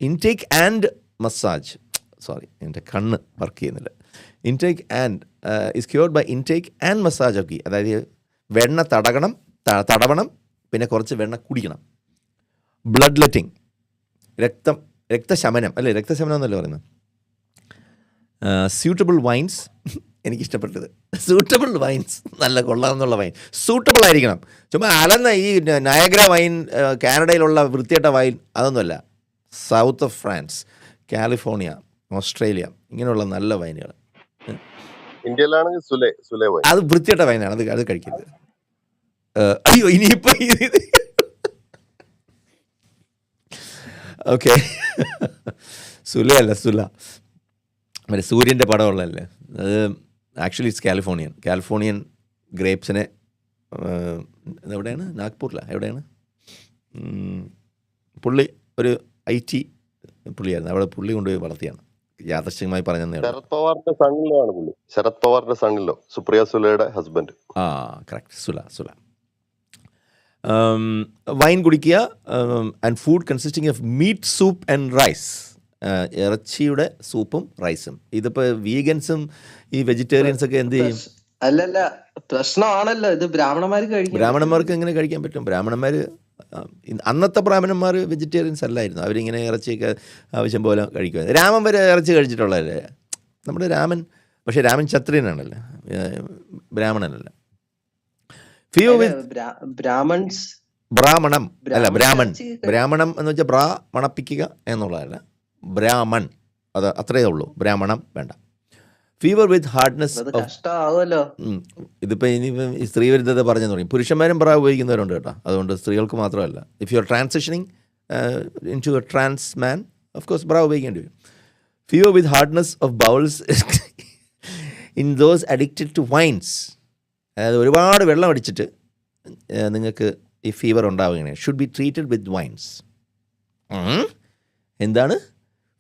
Intake and massage. Sorry, എൻ്റെ കണ്ണ് വർക്ക് ചെയ്യുന്നില്ല. Intake and is cured by intake and massage of ghee. അതായത് വെണ്ണ തടവണം, പിന്നെ കുറച്ച് വെണ്ണ കുടിക്കണം. Blood letting, രക്തശമനം അല്ലേ, രക്തശമനം എന്നല്ലേ പറയുന്നത്. സ്യൂട്ടബിൾ വൈൻസ്, എനിക്കിഷ്ടപ്പെട്ടത് സൂട്ടബിൾ വൈൻസ്, നല്ല കൊള്ളാമെന്നുള്ള വൈൻ സൂട്ടബിൾ ആയിരിക്കണം. ചുമ്മാ അലന്ന ഈ നയഗ്ര വൈൻ, കാനഡയിലുള്ള വൃത്തിയേട്ട വൈൻ അതൊന്നുമല്ല. South of France, California, Australia, ഇങ്ങനെയുള്ള നല്ല വൈനുകൾ. ഇന്ത്യയിലാണെങ്കിൽ സുലേ വൈൻ, അത് വൃത്തിയേട്ട വൈനാണ്, അത് കഴിക്കരുത്. അയ്യോ ഇനിയിപ്പോൾ ഓക്കെ, സുല മറ്റേ സൂര്യൻ്റെ പടമുള്ളതല്ലേ അത്. ആക്ച്വലി ഇറ്റ്സ് കാലിഫോർണിയൻ ഗ്രേപ്സിനെ എവിടെയാണ്, നാഗ്പൂരിലാണ്, എവിടെയാണ് പുള്ളി ഒരു IT പുള്ളിയായിരുന്നു, അവിടെ പുള്ളി കൊണ്ടുപോയി വളർത്തിയാണ്, യാദൃശ്ചികമായി പറഞ്ഞതേ. ശരത് പവാറിന്റെ സണ്ണിലോ സുപ്രിയ സുലയുടെ ഹസ്ബൻഡ്. കറക്റ്റ്, സുല. വൈൻ കുടിക്കുക. And food consisting of meat, soup and rice. ഇറച്ചിയുടെ സൂപ്പും റൈസും. ഇതിപ്പോൾ വീഗൻസും ഈ വെജിറ്റേറിയൻസൊക്കെ എന്ത് ചെയ്യും? അല്ലല്ല, പ്രശ്നമാണല്ലോ ഇത്. ബ്രാഹ്മണന്മാർക്ക് എങ്ങനെ കഴിക്കാൻ പറ്റും? അന്നത്തെ ബ്രാഹ്മണന്മാർ വെജിറ്റേറിയൻസ് അല്ലായിരുന്നു, അവരിങ്ങനെ ഇറച്ചിയൊക്കെ ആവശ്യം പോലെ കഴിക്കുമായിരുന്നു. രാമൻ വരെ ഇറച്ചി കഴിച്ചിട്ടുള്ളതല്ലേ നമ്മുടെ രാമൻ. പക്ഷേ രാമൻ ക്ഷത്രിയനാണല്ലേ, ബ്രാഹ്മണനല്ല. ബ്രാഹ്മണം അല്ല, ബ്രാഹ്മണം എന്ന് വെച്ചാൽ ബ്രാ മണപ്പിക്കുക എന്നുള്ളതല്ല, ബ്രാഹ്മൺ, അത് അത്രയേ ഉള്ളൂ, ബ്രാഹ്മണം വേണ്ട. Fever with hardness. ഇതിപ്പോൾ ഇനിയിപ്പം ഈ സ്ത്രീവിരുദ്ധത പറഞ്ഞു തുടങ്ങി. പുരുഷന്മാരും ബ്രാ ഉപയോഗിക്കുന്നവരുണ്ട് കേട്ടോ, അതുകൊണ്ട് സ്ത്രീകൾക്ക് മാത്രമല്ല. If you are transitioning into a trans man, of course bra ഉപയോഗിക്കേണ്ടി വരും. Fever with hardness of bowels in those addicted to wines. അതായത് ഒരുപാട് വെള്ളം അടിച്ചിട്ട് നിങ്ങൾക്ക് ഈ ഫീവർ ഉണ്ടാവുകയാണ്. Should be treated with wines. എന്താണ്?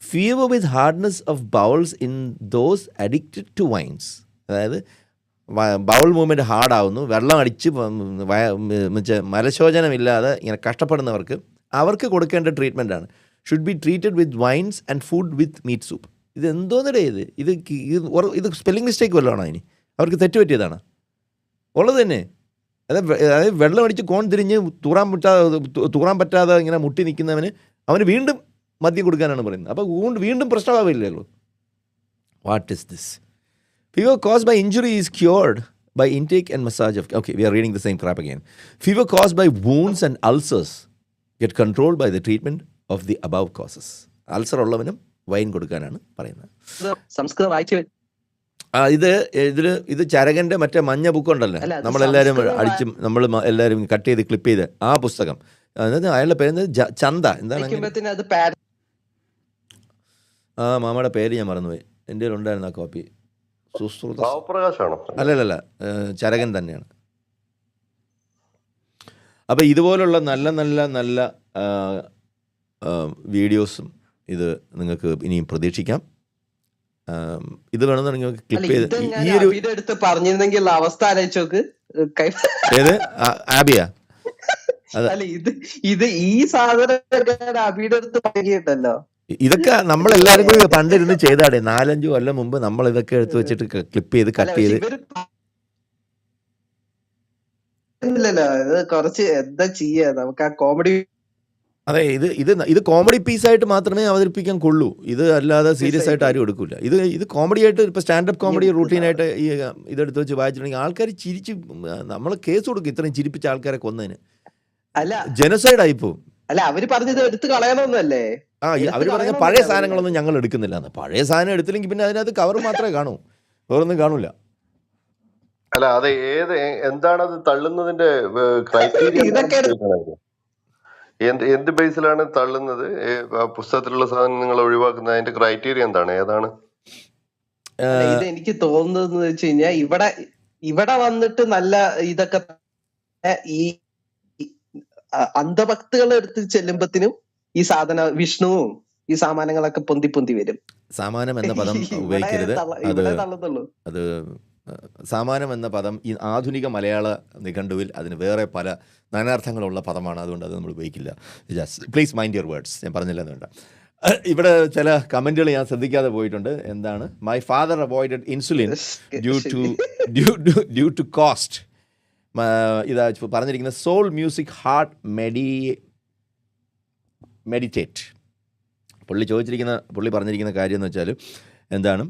Fever with hardness of bowels in those addicted to wines. അതായത് ബൗൾ മൂവ്മെൻറ്റ് ഹാർഡാവുന്നു, വെള്ളം അടിച്ച് മലശോചനമില്ലാതെ ഇങ്ങനെ കഷ്ടപ്പെടുന്നവർക്ക് അവർക്ക് കൊടുക്കേണ്ട ട്രീറ്റ്മെൻറ്റാണ്. Should be treated with wines and food with meet soup. ഇത് എന്തോന്നടേ ഇത് സ്പെല്ലിംഗ് മിസ്റ്റേക്ക് വല്ലതാണോ? ഇനി അവർക്ക് തെറ്റുപറ്റിയതാണ് ഉള്ളത് തന്നെ. അതായത് വെള്ളം അടിച്ച് കോൺ തിരിഞ്ഞ് തൂറാൻ പറ്റാതെ ഇങ്ങനെ മുട്ടി നിൽക്കുന്നവന് അവന് വീണ്ടും മദ്യം കൊടുക്കാനാണ് പറയുന്നത്. അപ്പോൾ വീണ്ടും പ്രശ്നമാവില്ലല്ലോ. What is this? Fever caused by injury is cured by intake and massage of... Okay, we are reading the same crap again. Fever caused by wounds and ulcers get controlled by the treatment of the above causes. Ulcer ഉള്ളവനും wine കൊടുക്കാനാണ് പറയുന്നത്. സംസ്കൃതം വായിച്ചു. ഇത് ചരകൻ്റെ മറ്റേ മഞ്ഞ book ഉണ്ടല്ലോ, നമ്മളെല്ലാവരും അടിച്ചും നമ്മൾ എല്ലാവരും കട്ട് ചെയ്ത് ക്ലിപ്പ് ചെയ്ത് ആ പുസ്തകം. അതായത് അയാളുടെ പേര് ചന്ത, എന്താണ് ആ മാമയുടെ പേര് ഞാൻ മറന്നുപോയി. എൻ്റെ കയ്യിൽ ഉണ്ടായിരുന്നു ആ കോപ്പി. അല്ലല്ല, ചരകൻ തന്നെയാണ്. അപ്പോൾ ഇതുപോലുള്ള നല്ല നല്ല നല്ല വീഡിയോസും ഇത് നിങ്ങൾക്ക് ഇനിയും പ്രതീക്ഷിക്കാം. ഇത് വേണമെന്നുണ്ടെങ്കിൽ ക്ലിപ്പ് ചെയ്ത് ഈ ഒരു പറഞ്ഞിരുന്നെങ്കിൽ അവസ്ഥ ആലോചിച്ചോക്ക്. ഏത് ആബിയ? ഇത് ഈ സാധനം അബിയുടെ അടുത്ത് പറഞ്ഞിട്ടുണ്ടല്ലോ. ഇതൊക്കെ നമ്മളെല്ലാവരും കൂടി പണ്ടിരുന്ന് ചെയ്താടേ. 4-5 കൊല്ലം മുമ്പ് നമ്മൾ ഇതൊക്കെ എടുത്ത് വെച്ചിട്ട് ക്ലിപ്പ് ചെയ്ത് കട്ട് ചെയ്ത്. ഇല്ലല്ലോ, ഇത് കുറച്ച് എന്താ ചെയ്യാ, നമുക്ക് ആ കോമഡി അതെ, ഇത് കോമഡി പീസായിട്ട് മാത്രമേ അവതരിപ്പിക്കാൻ കൊള്ളൂ. ഇത് അല്ലാതെ സീരിയസ് ആയിട്ട് ആരും എടുക്കില്ല. ഇത് കോമഡി ആയിട്ട് ഇപ്പോൾ സ്റ്റാൻഡപ്പ് കോമഡി റൂട്ടീനായിട്ട് ഈ ഇതെടുത്ത് വെച്ച് വായിച്ചിട്ടുണ്ടെങ്കിൽ ആൾക്കാർ ചിരിച്ച് നമ്മൾ കേസ് കൊടുക്കും. ഇത്രയും ചിരിപ്പിച്ച ആൾക്കാരെ കൊന്നതിന് ജനസൈഡ് ആയിപ്പോവും. അല്ല, അവര് പറഞ്ഞത് എടുത്ത് കളയണമെന്നല്ലേ? അവർ പറഞ്ഞ പഴയ സാധനങ്ങളൊന്നും ഞങ്ങൾ എടുക്കുന്നില്ല എന്ന്. പഴയ സാധനം എടുത്തില്ലെങ്കിൽ പിന്നെ അതിനകത്ത് കവർ മാത്രമേ കാണൂ, വേറൊന്നും കാണൂല. അല്ല, അത് എന്താണത് തള്ളുന്നതിന്റെ ക്രൈറ്റീരിയ? എന്ത് ബേസിലാണ് തള്ളുന്നത്? പുസ്തകത്തിലുള്ള സാധനം നിങ്ങൾ ഒഴിവാക്കുന്ന അതിന്റെ ക്രൈറ്റീരിയ എന്താണ്? ഏതാണ് ഇത്? എനിക്ക് തോന്നുന്നത് വെച്ച് കഴിഞ്ഞാൽ ഇവിടെ വന്നിട്ട് നല്ല ഇതൊക്കെ ഈ അന്ധഭക്തികൾ എടുത്ത് ചെല്ലുമ്പത്തിനും ഈ വിഷ്ണുവും ഈ സാമാനങ്ങളൊക്കെ പൊന്തി വരും. സാമാനം എന്ന പദം ഉപയോഗിക്കരുത്. അത് സാമാനം എന്ന പദം ഈ ആധുനിക മലയാള നിഘണ്ടുവിൽ അതിന് വേറെ പല നാനാർത്ഥങ്ങളുള്ള പദമാണ്. അതുകൊണ്ട് അത് നമ്മൾ ഉപയോഗിക്കില്ല. Please mind your words. ഞാൻ പറഞ്ഞില്ല എന്നുവേണ്ട. ഇവിടെ ചില കമൻറ്റുകൾ ഞാൻ ശ്രദ്ധിക്കാതെ പോയിട്ടുണ്ട്. എന്താണ്? My father avoided insulin due to cost. ഇതാ പറഞ്ഞിരിക്കുന്നത് സോൾ മ്യൂസിക് ഹാർട്ട് മെഡിറ്റേറ്റ്. പുള്ളി പറഞ്ഞിരിക്കുന്ന കാര്യം എന്ന് വെച്ചാൽ എന്താണ്?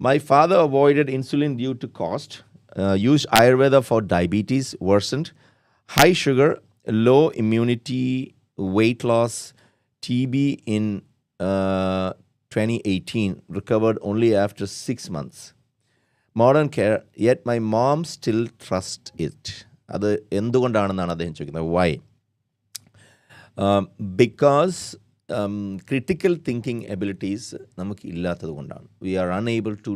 My father avoided insulin due to cost, use Ayurveda for diabetes worsened, high sugar, low immunity, weight loss, TB in 2018, recovered only after 6 months. Modern care, yet my mom still trusts it. അത് എന്തുകൊണ്ടാണെന്നാണ് അദ്ദേഹം ചോദിക്കുന്നത്. Why? Because critical thinking abilities നമുക്ക് ഇല്ലാത്തത് കൊണ്ടാണ്. We are unable to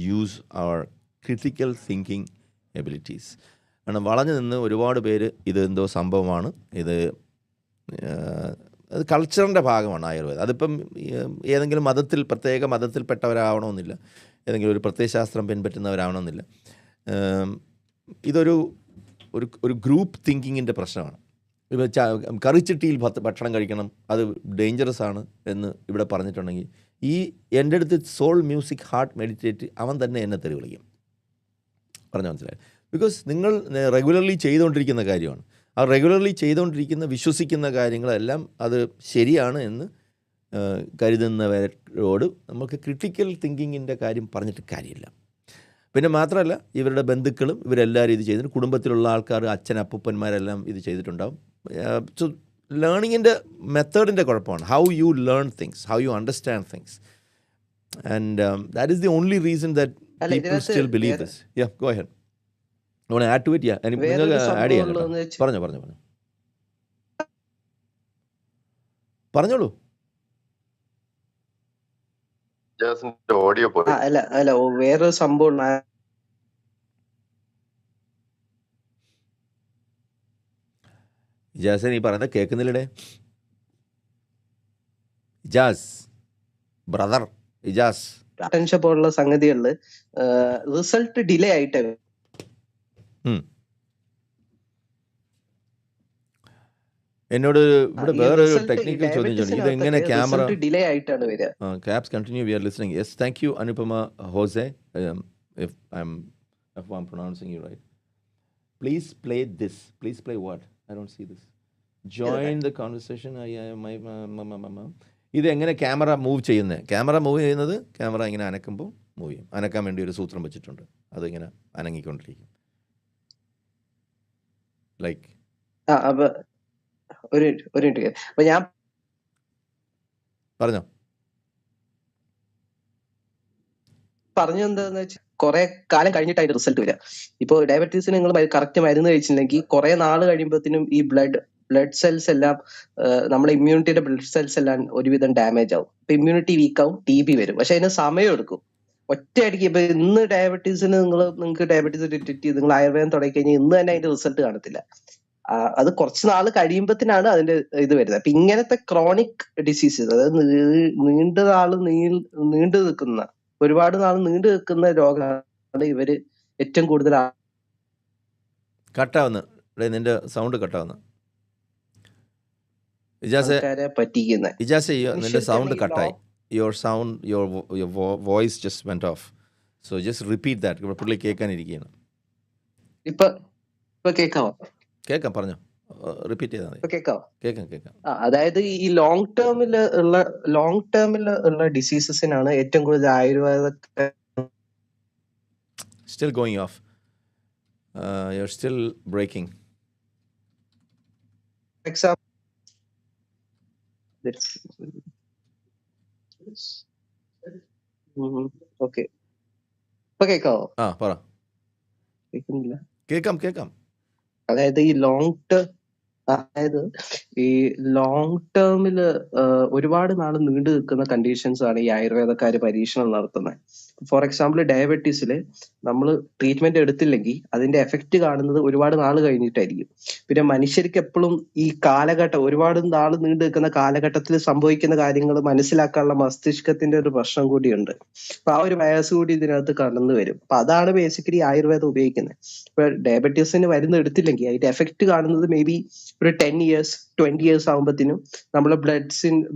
use our critical thinking abilities. കാരണം വളഞ്ഞു നിന്ന് ഒരുപാട് പേര് ഇത് എന്തോ സംഭവമാണ്, ഇത് അത് കൾച്ചറിൻ്റെ ഭാഗമാണ് ആയുർവേദം. അതിപ്പം ഏതെങ്കിലും പ്രത്യേക മതത്തിൽപ്പെട്ടവരാവണമെന്നില്ല, ഏതെങ്കിലും ഒരു പ്രത്യയശാസ്ത്രം പിൻപറ്റുന്നവരാവണമെന്നില്ല. ഇതൊരു ഗ്രൂപ്പ് തിങ്കിങ്ങിൻ്റെ പ്രശ്നമാണ്. ഇപ്പോൾ കറിച്ചിട്ടിയിൽ ഭക്ഷണം കഴിക്കണം, അത് ഡേഞ്ചറസ് ആണ് എന്ന് ഇവിടെ പറഞ്ഞിട്ടുണ്ടെങ്കിൽ എൻ്റെ അടുത്ത് സോൾ മ്യൂസിക് ഹാർട്ട് മെഡിറ്റേറ്റ് അവൻ തന്നെ എന്നെ തെറി വിളിക്കും. പറഞ്ഞാൽ മനസ്സിലായി? ബിക്കോസ് നിങ്ങൾ റെഗുലർലി ചെയ്തുകൊണ്ടിരിക്കുന്ന കാര്യമാണ്. ആ റെഗുലർലി ചെയ്തുകൊണ്ടിരിക്കുന്ന വിശ്വസിക്കുന്ന കാര്യങ്ങളെല്ലാം അത് ശരിയാണ് എന്ന് കരുതുന്നവരോട് നമുക്ക് ക്രിട്ടിക്കൽ തിങ്കിങ്ങിൻ്റെ കാര്യം പറഞ്ഞിട്ട് കാര്യമില്ല. പിന്നെ മാത്രമല്ല, ഇവരുടെ ബന്ധുക്കളും ഇവരെല്ലാവരും ഇത് ചെയ്തിട്ടുണ്ട്. കുടുംബത്തിലുള്ള ആൾക്കാർ, അപ്പൂപ്പന്മാരെല്ലാം ഇത് ചെയ്തിട്ടുണ്ടാവും. സോ ലേണിങ്ങിൻ്റെ മെത്തേഡിൻ്റെ കുഴപ്പമാണ്. How you learn things, how you understand things, and that is the only reason that people still believe this. Yeah, go ahead. I want to add to it. Yeah, നിങ്ങൾക്ക് ആഡ് ചെയ്യാനോ? പറഞ്ഞോളൂ. Audio പോയി. അല്ല, വേറൊരു സംഭവം ഇജാസ്, നീ പറയുന്നത് കേൾക്കുന്നില്ലേ? ഇജാസ് ബ്രദർ, ഇജാസ്, അറ്റൻഷൻ പോലുള്ള സംഗതികളില് റിസൾട്ട് ഡിലേ ആയിട്ട് എന്നോട് ഇവിടെ വേറൊരു ടെക്നിക്കൽ ചോദ്യം ചോദിച്ചു. ഇത് എങ്ങനെ ക്യാമറ ഡിലേ ആയിട്ടാണ് വരിക? Caps continue, we are listening. Yes, thank you Anupama Jose. if I'm pronouncing you right, please play this. Please play what? I don't see this. Join the conversation. ഇത് എങ്ങനെ ക്യാമറ മൂവ് ചെയ്യുന്നത്? Camera move ചെയ്യുന്നത്, camera ഇങ്ങനെ അനക്കുമ്പോൾ move ചെയ്യും. അനക്കാൻ വേണ്ടി ഒരു സൂത്രം വെച്ചിട്ടുണ്ട്, അതിങ്ങനെ അനങ്ങിക്കൊണ്ടിരിക്കും. ലൈക്ക് ഒരു മിനിറ്റ്. അപ്പൊ ഞാൻ പറഞ്ഞോ. പറഞ്ഞു എന്താന്ന് വെച്ചാൽ കുറെ കാലം കഴിഞ്ഞിട്ട് അതിന്റെ റിസൾട്ട് വരിക. ഇപ്പൊ ഡയബറ്റീസിന് നിങ്ങൾ കറക്റ്റ് മരുന്ന് കഴിച്ചില്ലെങ്കിൽ കുറെ നാൾ കഴിയുമ്പോഴത്തേനും ഈ ബ്ലഡ് സെൽസ് എല്ലാം, നമ്മുടെ ഇമ്മ്യൂണിറ്റിയുടെ ബ്ലഡ് സെൽസ് എല്ലാം ഒരുവിധം ഡാമേജ് ആവും. ഇപ്പൊ ഇമ്മ്യൂണിറ്റി വീക്ക് ആവും, TB വരും. പക്ഷെ അതിന് സമയം എടുക്കും. ഒറ്റയടിക്ക് ഇപ്പൊ ഇന്ന് നിങ്ങൾക്ക് ഡയബറ്റീസ് ഡിറ്റക്ട് ചെയ്ത് നിങ്ങൾ ആയുർവേദം തുടങ്ങി കഴിഞ്ഞാൽ ഇന്ന് തന്നെ അതിന്റെ റിസൾട്ട് കാണത്തില്ല. അത് കുറച്ച് നാൾ കഴിയുമ്പത്തിനാണ് അതിന്റെ ഇത് വരുന്നത്. അപ്പൊ ഇങ്ങനത്തെ ക്രോണിക് ഡിസീസസ്, അതായത് നീണ്ടു നിൽക്കുന്ന, ഒരുപാട് നാൾ നീണ്ടു നിൽക്കുന്ന രോഗമാണ് ഇവര് ഏറ്റവും കൂടുതൽ കട്ടാവുന്ന. നിന്റെ സൗണ്ട് കട്ടാവുന്ന പറ്റിക്കുന്നത്. ഇജാസ്, നിന്റെ സൗണ്ട് കട്ടായി. your voice just went off, so just repeat that. പുള്ളി കേൾക്കാനിരിക്കുകയാണ്. ഇപ്പൊ കേൾക്കാമോ? കേൾക്കാം, പറഞ്ഞോ. റിപ്പീറ്റ് ചെയ്താൽ മതി. കേൾക്കാം. കേൾക്കാം. അതായത് ഈ ലോങ് ടേമിൽ ഉള്ള ഡിസീസസിനാണ് ഏറ്റവും കൂടുതൽ Ayurveda Still going off. You're still breaking. Example. Okay, ഇപ്പൊ കേൾക്കാവോ? പറ. കേൾക്കുന്നില്ല. കേൾക്കാം. അതായത് ഈ ലോങ് ടേമില് ഒരുപാട് നാൾ നീണ്ടു നിൽക്കുന്ന കണ്ടീഷൻസ് ആണ് ഈ ആയുർവേദക്കാര് പരീക്ഷണം നടത്തുന്നത്. ഫോർ എക്സാമ്പിൾ, ഡയബറ്റീസില് നമ്മൾ ട്രീറ്റ്മെന്റ് എടുത്തില്ലെങ്കിൽ അതിന്റെ എഫക്റ്റ് കാണുന്നത് ഒരുപാട് നാൾ കഴിഞ്ഞിട്ടായിരിക്കും. പിന്നെ മനുഷ്യർക്ക് എപ്പോഴും ഈ ഒരുപാട് നാൾ നീണ്ടു നിൽക്കുന്ന കാലഘട്ടത്തിൽ സംഭവിക്കുന്ന കാര്യങ്ങൾ മനസ്സിലാക്കാനുള്ള മസ്തിഷ്കത്തിന്റെ ഒരു പ്രശ്നം കൂടിയുണ്ട്. അപ്പൊ ആ ഒരു വയസ്സ് കൂടി ഇതിനകത്ത് കടന്നു വരും. അപ്പൊ അതാണ് ബേസിക്കലി ആയുർവേദം ഉപയോഗിക്കുന്നത്. ഇപ്പൊ ഡയബറ്റീസിന് മരുന്ന് എടുത്തില്ലെങ്കിൽ അതിന്റെ എഫക്റ്റ് കാണുന്നത് മേ ബി ഒരു 10 years 20 years ആകുമ്പോഴത്തേനും നമ്മളെ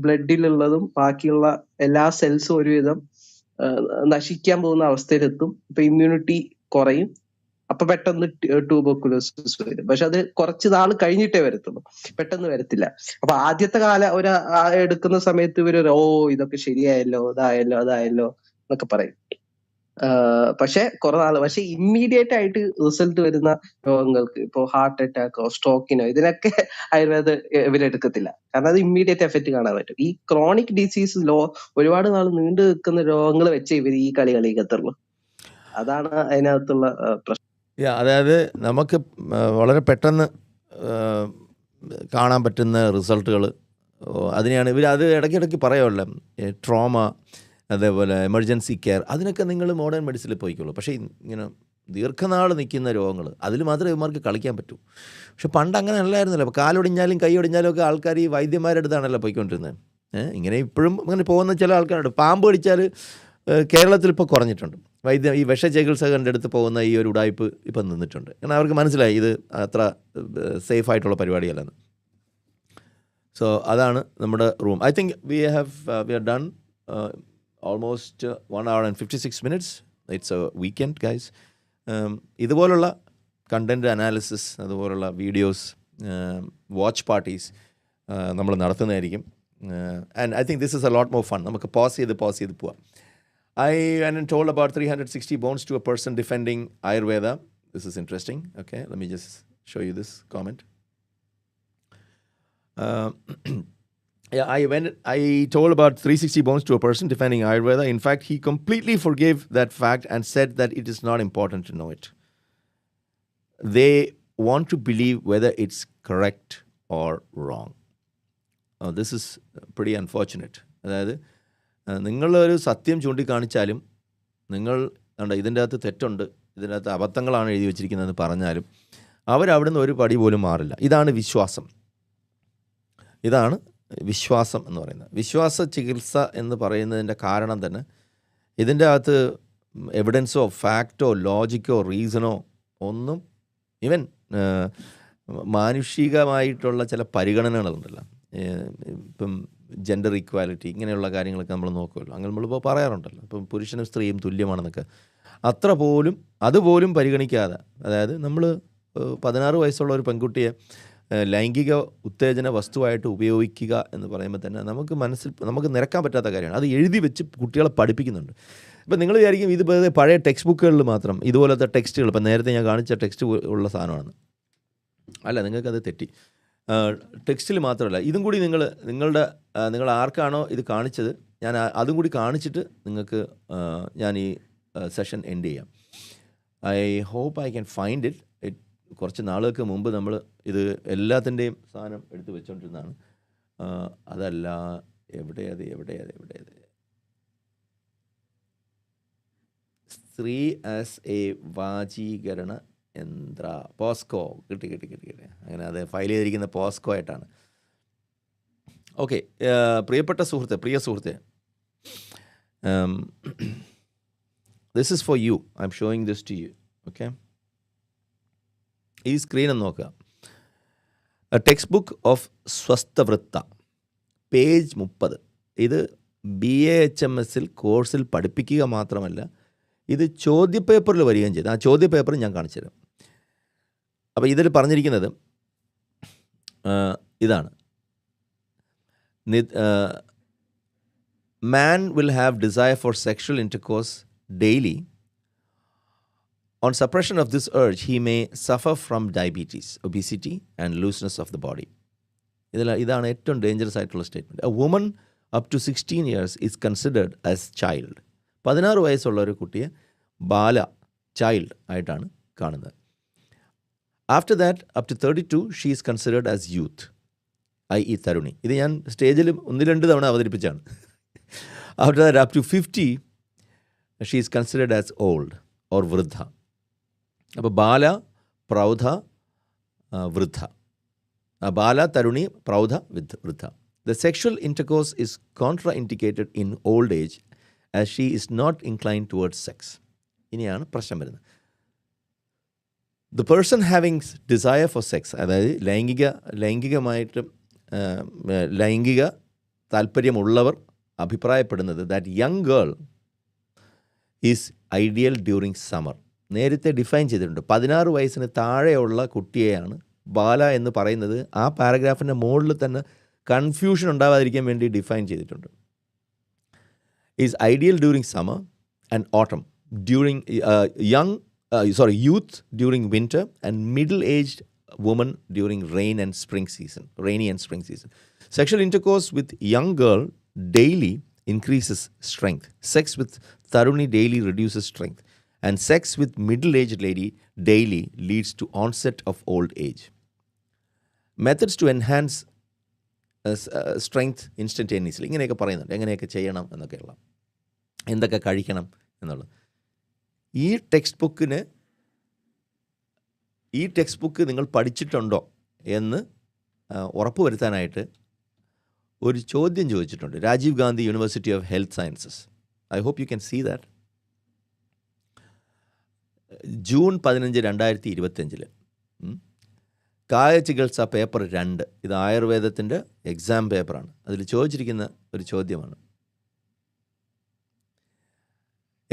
ബ്ലഡിലുള്ളതും ബാക്കിയുള്ള എല്ലാ സെൽസും ഒരുവിധം നശിക്കാൻ പോകുന്ന അവസ്ഥയിലെത്തും. ഇപ്പൊ ഇമ്മ്യൂണിറ്റി കുറയും. അപ്പൊ പെട്ടെന്ന് ട്യൂബർക്കുലോസിസ് വരും. പക്ഷെ അത് കുറച്ച് നാൾ കഴിഞ്ഞിട്ടേ വരത്തുള്ളൂ, പെട്ടെന്ന് വരത്തില്ല. അപ്പൊ ആദ്യത്തെ എടുക്കുന്ന സമയത്ത് ഇവര് ഇതൊക്കെ ശരിയായല്ലോ, അതായല്ലോ എന്നൊക്കെ പറയും. പക്ഷെ ഇമ്മീഡിയറ്റ് ആയിട്ട് റിസൾട്ട് വരുന്ന രോഗങ്ങൾക്ക്, ഇപ്പോ ഹാർട്ട് അറ്റാക്കോ സ്ട്രോക്കിനോ, ഇതിനൊക്കെ ആയുർവേദ ഇവരെടുക്കത്തില്ല. കാരണം അത് ഇമ്മീഡിയറ്റ് എഫക്റ്റ് കാണാൻ പറ്റും. ഈ ക്രോണിക് ഡിസീസ് ഒരുപാട് നാൾ നീണ്ടു നിൽക്കുന്ന രോഗങ്ങൾ വെച്ച് ഇവർ ഈ കളിക്കത്തുള്ളൂ. അതാണ് അതിനകത്തുള്ള പ്രശ്നം. അതായത് നമുക്ക് വളരെ പെട്ടെന്ന് കാണാൻ പറ്റുന്ന റിസൾട്ടുകൾ, അതിനെയാണ് അത് ഇടയ്ക്കിടയ്ക്ക് പറയുമല്ലോ. ട്രോമ, അതേപോലെ എമർജൻസി കെയർ, അതിനൊക്കെ നിങ്ങൾ മോഡേൺ മെഡിസിനിൽ പോയിക്കോളൂ. പക്ഷേ ഇങ്ങനെ ദീർഘനാൾ നിൽക്കുന്ന രോഗങ്ങൾ, അതിൽ മാത്രമേ ഇവന്മാർക്ക് കളിക്കാൻ പറ്റൂ. പക്ഷെ പണ്ട് അങ്ങനെ അല്ലായിരുന്നല്ലോ. അപ്പോൾ കാലൊടിഞ്ഞാലും കൈ ഒടിഞ്ഞാലും ഒക്കെ ആൾക്കാർ ഈ വൈദ്യന്മാരുടെ അടുത്താണല്ലോ പോയിക്കൊണ്ടിരുന്നത്. ഇങ്ങനെ ഇപ്പോഴും അങ്ങനെ പോകുന്ന ചില ആൾക്കാരുണ്ട്. പാമ്പ് കടിച്ചാൽ കേരളത്തിൽ ഇപ്പോൾ കുറഞ്ഞിട്ടുണ്ട്. ഈ വിഷചികിത്സകരുടെ അടുത്ത് പോകുന്ന ഈ ഒരു ഉടായ്പ് ഇപ്പം നിന്നിട്ടുണ്ട്. കാരണം അവർക്ക് മനസ്സിലായി ഇത് അത്ര സേഫായിട്ടുള്ള പരിപാടിയല്ലെന്ന്. സോ അതാണ് നമ്മുടെ room. I think we are done almost 1 hour and 56 minutes. It's a weekend, guys. ഇതുപോലുള്ള കണ്ടൻറ്റ് അനാലിസിസ്, അതുപോലുള്ള വീഡിയോസ്, വാച്ച് പാർട്ടീസ് നമ്മൾ നടത്തുന്നതായിരിക്കും. And I think this is a lot more fun. നമുക്ക് പോസ് ചെയ്ത് പോവാം. I went and told about 360 bones to a person defending Ayurveda. This is interesting. Okay, let me just show you this comment. I told about 360 bones to a person defending Ayurveda. In fact, he completely forgave that fact and said that it is not important to know it. They want to believe whether it's correct or wrong. This is pretty unfortunate. അതായത് നിങ്ങളൊരു സത്യം ചൂണ്ടിക്കാണിച്ചാലും, നിങ്ങൾ ഇതിൻ്റെ അകത്ത് തെറ്റുണ്ട്, ഇതിൻ്റെ അകത്ത് അബദ്ധങ്ങളാണ് എഴുതി വച്ചിരിക്കുന്നതെന്ന് പറഞ്ഞാലും അവരവിടുന്ന് ഒരു പടി പോലും മാറില്ല. ഇതാണ് വിശ്വാസം എന്ന് പറയുന്നത്. വിശ്വാസ ചികിത്സ എന്ന് പറയുന്നതിൻ്റെ കാരണം തന്നെ ഇതിൻ്റെ അകത്ത് എവിഡൻസോ ഫാക്റ്റോ ലോജിക്കോ റീസണോ ഒന്നും, ഈവൻ മാനുഷികമായിട്ടുള്ള ചില പരിഗണനകളുണ്ടല്ലോ. ഇപ്പം ജെൻഡർ ഈക്വാലിറ്റി, ഇങ്ങനെയുള്ള കാര്യങ്ങളൊക്കെ നമ്മൾ നോക്കുമല്ലോ. അങ്ങനെ നമ്മളിപ്പോൾ പറയാറുണ്ടല്ലോ, ഇപ്പം പുരുഷനും സ്ത്രീയും തുല്യമാണെന്നൊക്കെ. അതുപോലും പരിഗണിക്കാതെ, അതായത് നമ്മൾ 16 വയസ്സുള്ള ഒരു പെൺകുട്ടിയെ ലൈംഗിക ഉത്തേജന വസ്തുവായിട്ട് ഉപയോഗിക്കുക എന്ന് പറയുമ്പോൾ തന്നെ നമുക്ക് നിരക്കാൻ പറ്റാത്ത കാര്യമാണ്. അത് എഴുതി വെച്ച് കുട്ടികളെ പഠിപ്പിക്കുന്നുണ്ട്. ഇപ്പം നിങ്ങൾ വിചാരിക്കും ഇത് പഴയ ടെക്സ്റ്റ് ബുക്കുകളിൽ മാത്രം ഇതുപോലത്തെ ടെക്സ്റ്റുകൾ, ഇപ്പം നേരത്തെ ഞാൻ കാണിച്ച ടെക്സ്റ്റ് ഉള്ള സാധനമാണ്. അല്ല, നിങ്ങൾക്കത് തെറ്റി. ടെക്സ്റ്റിൽ മാത്രമല്ല, ഇതും കൂടി നിങ്ങൾ ആർക്കാണോ ഇത് കാണിച്ചത്, ഞാൻ അതും കൂടി കാണിച്ചിട്ട് നിങ്ങൾക്ക് ഞാൻ ഈ സെഷൻ എൻഡ് ചെയ്യാം. I hope I can find it. കുറച്ച് നാളുകൾക്ക് മുമ്പ് നമ്മൾ ഇത് എല്ലാത്തിൻ്റെയും സാധനം എടുത്ത് വെച്ചുകൊണ്ടിരുന്നതാണ്. അതല്ല, എവിടെയത് സ്ത്രീ ആസ് എ വാചീകരണ യന്ത്ര, പോസ്കോ, കിട്ടി. അങ്ങനെ അത് ഫയൽ ചെയ്തിരിക്കുന്ന പോസ്കോ ആയിട്ടാണ്. ഓക്കെ, പ്രിയ സുഹൃത്തെ, this is for you. I am showing this to you. Okay, ഈ സ്ക്രീനും നോക്കുക. Text book of Swasthavritta, page 30. ഇത് BAHMS കോഴ്സിൽ പഠിപ്പിക്കുക മാത്രമല്ല, ഇത് ചോദ്യപേപ്പറിൽ വരികയും ചെയ്തു. ആ ചോദ്യപേപ്പർ ഞാൻ കാണിച്ചു തരാം. അപ്പോൾ ഇതിൽ പറഞ്ഞിരിക്കുന്നത്, ഇതാണ്. Man will have desire for sexual intercourse daily. On suppression of this urge, he may suffer from diabetes, obesity, and looseness of the body. ഇതാണ് ഏറ്റവും ഡേഞ്ചറസ് ആയിട്ടുള്ള statement. A woman up to 16 years is considered as child. 16 വയസ്സുള്ള ഒരു കുട്ടിയെ child ആയിട്ടാണ് കാണുന്നത്. After that up to 32 she is considered as youth, i.e. തരുണി. ഇത് ഞാൻ സ്റ്റേജിൽ 1-2 തവണ അവതരിപ്പിച്ചാണ്. After that up to 50 she is considered as old or വൃദ്ധ. അപ്പോൾ ബാല, പ്രൗഢ, വൃദ്ധ. ബാല, തരുണി, പ്രൗഢ, വൃദ്ധ. The sexual intercourse is contraindicated in old age as she is not inclined towards sex. ഇനിയാണ് പ്രശ്നം വരുന്നത്. The person having desire for sex, അതായത് ലൈംഗിക താല്പര്യമുള്ളവർ അഭിപ്രായപ്പെടുന്നത് that young girl is ideal during summer. നേരത്തെ ഡിഫൈൻ ചെയ്തിട്ടുണ്ട്. 16 വയസ്സിന് താഴെയുള്ള കുട്ടിയെയാണ് ബാല എന്ന് പറയുന്നത്. ആ പാരഗ്രാഫിൻ്റെ മുകളിൽ തന്നെ കൺഫ്യൂഷൻ ഉണ്ടാവാതിരിക്കാൻ വേണ്ടി ഡിഫൈൻ ചെയ്തിട്ടുണ്ട്. Is ideal during summer and autumn, during youth during winter and middle aged woman during rainy and spring season. Sexual intercourse with young girl daily increases strength. Sex with തരുണി daily reduces strength. And sex with middle-aged lady daily leads to onset of old age. Methods to enhance strength instantaneously. ഇങ്ങനെയൊക്കെ പറയുന്നുണ്ട്. എങ്ങനെയൊക്കെ ചെയ്യണം എന്നൊക്കെയുള്ള, എന്തൊക്കെ കഴിക്കണം എന്നുള്ളത്. ഈ ടെക്സ്റ്റ് ബുക്ക് നിങ്ങൾ പഠിച്ചിട്ടുണ്ടോ എന്ന് ഉറപ്പുവരുത്താനായിട്ട് ഒരു ചോദ്യം ചോദിച്ചിട്ടുണ്ട്. Rajiv Gandhi University of Health Sciences. I hope you can see that. June 15, 2025 കായ ചികിത്സ പേപ്പർ 2, ഇത് ആയുർവേദത്തിൻ്റെ എക്സാം പേപ്പറാണ്. അതിൽ ചോദിച്ചിരിക്കുന്ന ഒരു ചോദ്യമാണ്,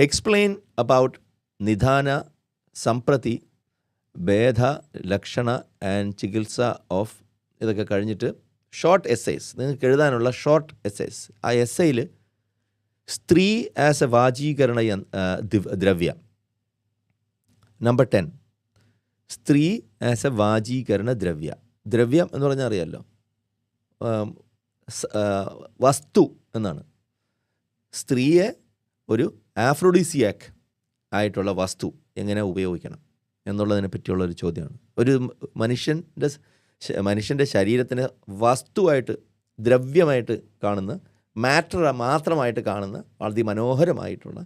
എക്സ്പ്ലെയിൻ അബൌട്ട് നിധാന, സംപ്രതി, ഭേദ, ലക്ഷണ ആൻഡ് ചികിത്സ ഓഫ്. ഇതൊക്കെ കഴിഞ്ഞിട്ട് ഷോർട്ട് എസ്സേസ്, നിങ്ങൾക്ക് എഴുതാനുള്ള ഷോർട്ട് എസ്സേസ്. ആ എസ്സേയിൽ സ്ത്രീ ആസ് എ വാചീകരണ ദ്രവ്യ. നമ്പർ 10, സ്ത്രീ ആസ് എ വാചീകരണ ദ്രവ്യ. ദ്രവ്യം എന്ന് പറഞ്ഞാൽ അറിയാമല്ലോ, വസ്തു എന്നാണ്. സ്ത്രീയെ ഒരു ആഫ്രോഡിസിയാക്ക് ആയിട്ടുള്ള വസ്തു എങ്ങനെ ഉപയോഗിക്കണം എന്നുള്ളതിനെ പറ്റിയുള്ളൊരു ചോദ്യമാണ്. ഒരു മനുഷ്യൻ്റെ ശരീരത്തിന് വസ്തുവായിട്ട്, ദ്രവ്യമായിട്ട് കാണുന്ന, മാറ്റർ മാത്രമായിട്ട് കാണുന്ന വളരെ മനോഹരമായിട്ടുള്ള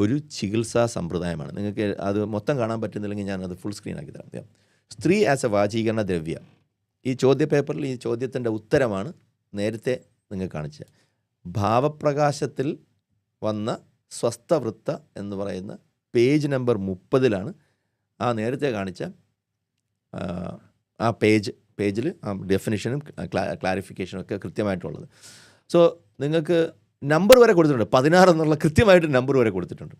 ഒരു ചികിത്സാ സമ്പ്രദായമാണ്. നിങ്ങൾക്ക് അത് മൊത്തം കാണാൻ പറ്റുന്നില്ലെങ്കിൽ ഞാനത് ഫുൾ സ്ക്രീൻ ആക്കി തരാം. സ്ത്രീ ആസ് എ വാചീകരണ ദ്രവ്യ. ഈ ചോദ്യപേപ്പറിൽ ഈ ചോദ്യത്തിൻ്റെ ഉത്തരമാണ് നേരത്തെ നിങ്ങൾ കാണിച്ചത്. ഭാവപ്രകാശത്തിൽ വന്ന സ്വസ്ഥവൃത്ത എന്ന് പറയുന്ന പേജ് നമ്പർ 30 ആ നേരത്തെ കാണിച്ച ആ പേജിൽ ആ ഡെഫിനിഷനും ക്ലാരിഫിക്കേഷനും ഒക്കെ കൃത്യമായിട്ടുള്ളത്. സോ നിങ്ങൾക്ക് നമ്പർ വരെ കൊടുത്തിട്ടുണ്ട്, 16 എന്നുള്ള കൃത്യമായിട്ട് നമ്പർ വരെ കൊടുത്തിട്ടുണ്ട്.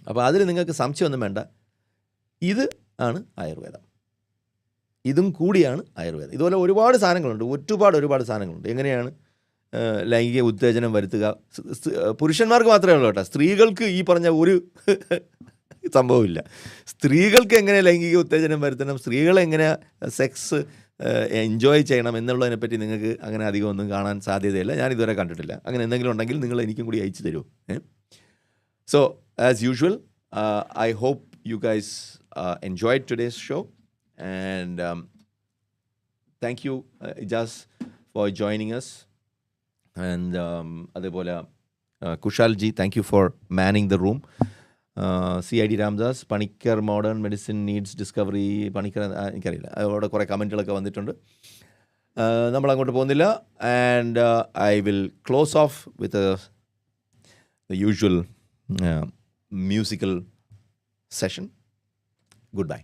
അപ്പോൾ അതിൽ നിങ്ങൾക്ക് സംശയമൊന്നും വേണ്ട. ഇത് ആണ് ആയുർവേദം, ഇതും കൂടിയാണ് ആയുർവേദം. ഇതുപോലെ ഒരുപാട് സാധനങ്ങളുണ്ട്, ഒരുപാട് സാധനങ്ങളുണ്ട്. എങ്ങനെയാണ് ലൈംഗിക ഉത്തേജനം വരുത്തുക. പുരുഷന്മാർക്ക് മാത്രമേ ഉള്ളൂ കേട്ടോ, സ്ത്രീകൾക്ക് ഈ പറഞ്ഞ ഒരു സംഭവമില്ല. സ്ത്രീകൾക്ക് എങ്ങനെ ലൈംഗിക ഉത്തേജനം വരുത്തണം, സ്ത്രീകളെങ്ങനെ സെക്സ് എൻജോയ് ചെയ്യണം എന്നുള്ളതിനെപ്പറ്റി നിങ്ങൾക്ക് അങ്ങനെ അധികം ഒന്നും കാണാൻ സാധ്യതയില്ല. ഞാനിതുവരെ കണ്ടിട്ടില്ല. അങ്ങനെ എന്തെങ്കിലും ഉണ്ടെങ്കിൽ നിങ്ങൾ എനിക്കും കൂടി അയച്ചു തരൂ. So as usual, I hope you guys enjoyed today's show, and thank you Ijaz for joining us, and adepole Kushalji, thank you for manning the room. CID Ramdas, Panikkar modern medicine needs discovery, Panikkar എനിക്കറിയില്ല, അവിടെ കുറേ കമൻറ്റുകളൊക്കെ വന്നിട്ടുണ്ട്. നമ്മൾ അങ്ങോട്ട് പോകുന്നില്ല, and I will close off with the usual musical session. Goodbye.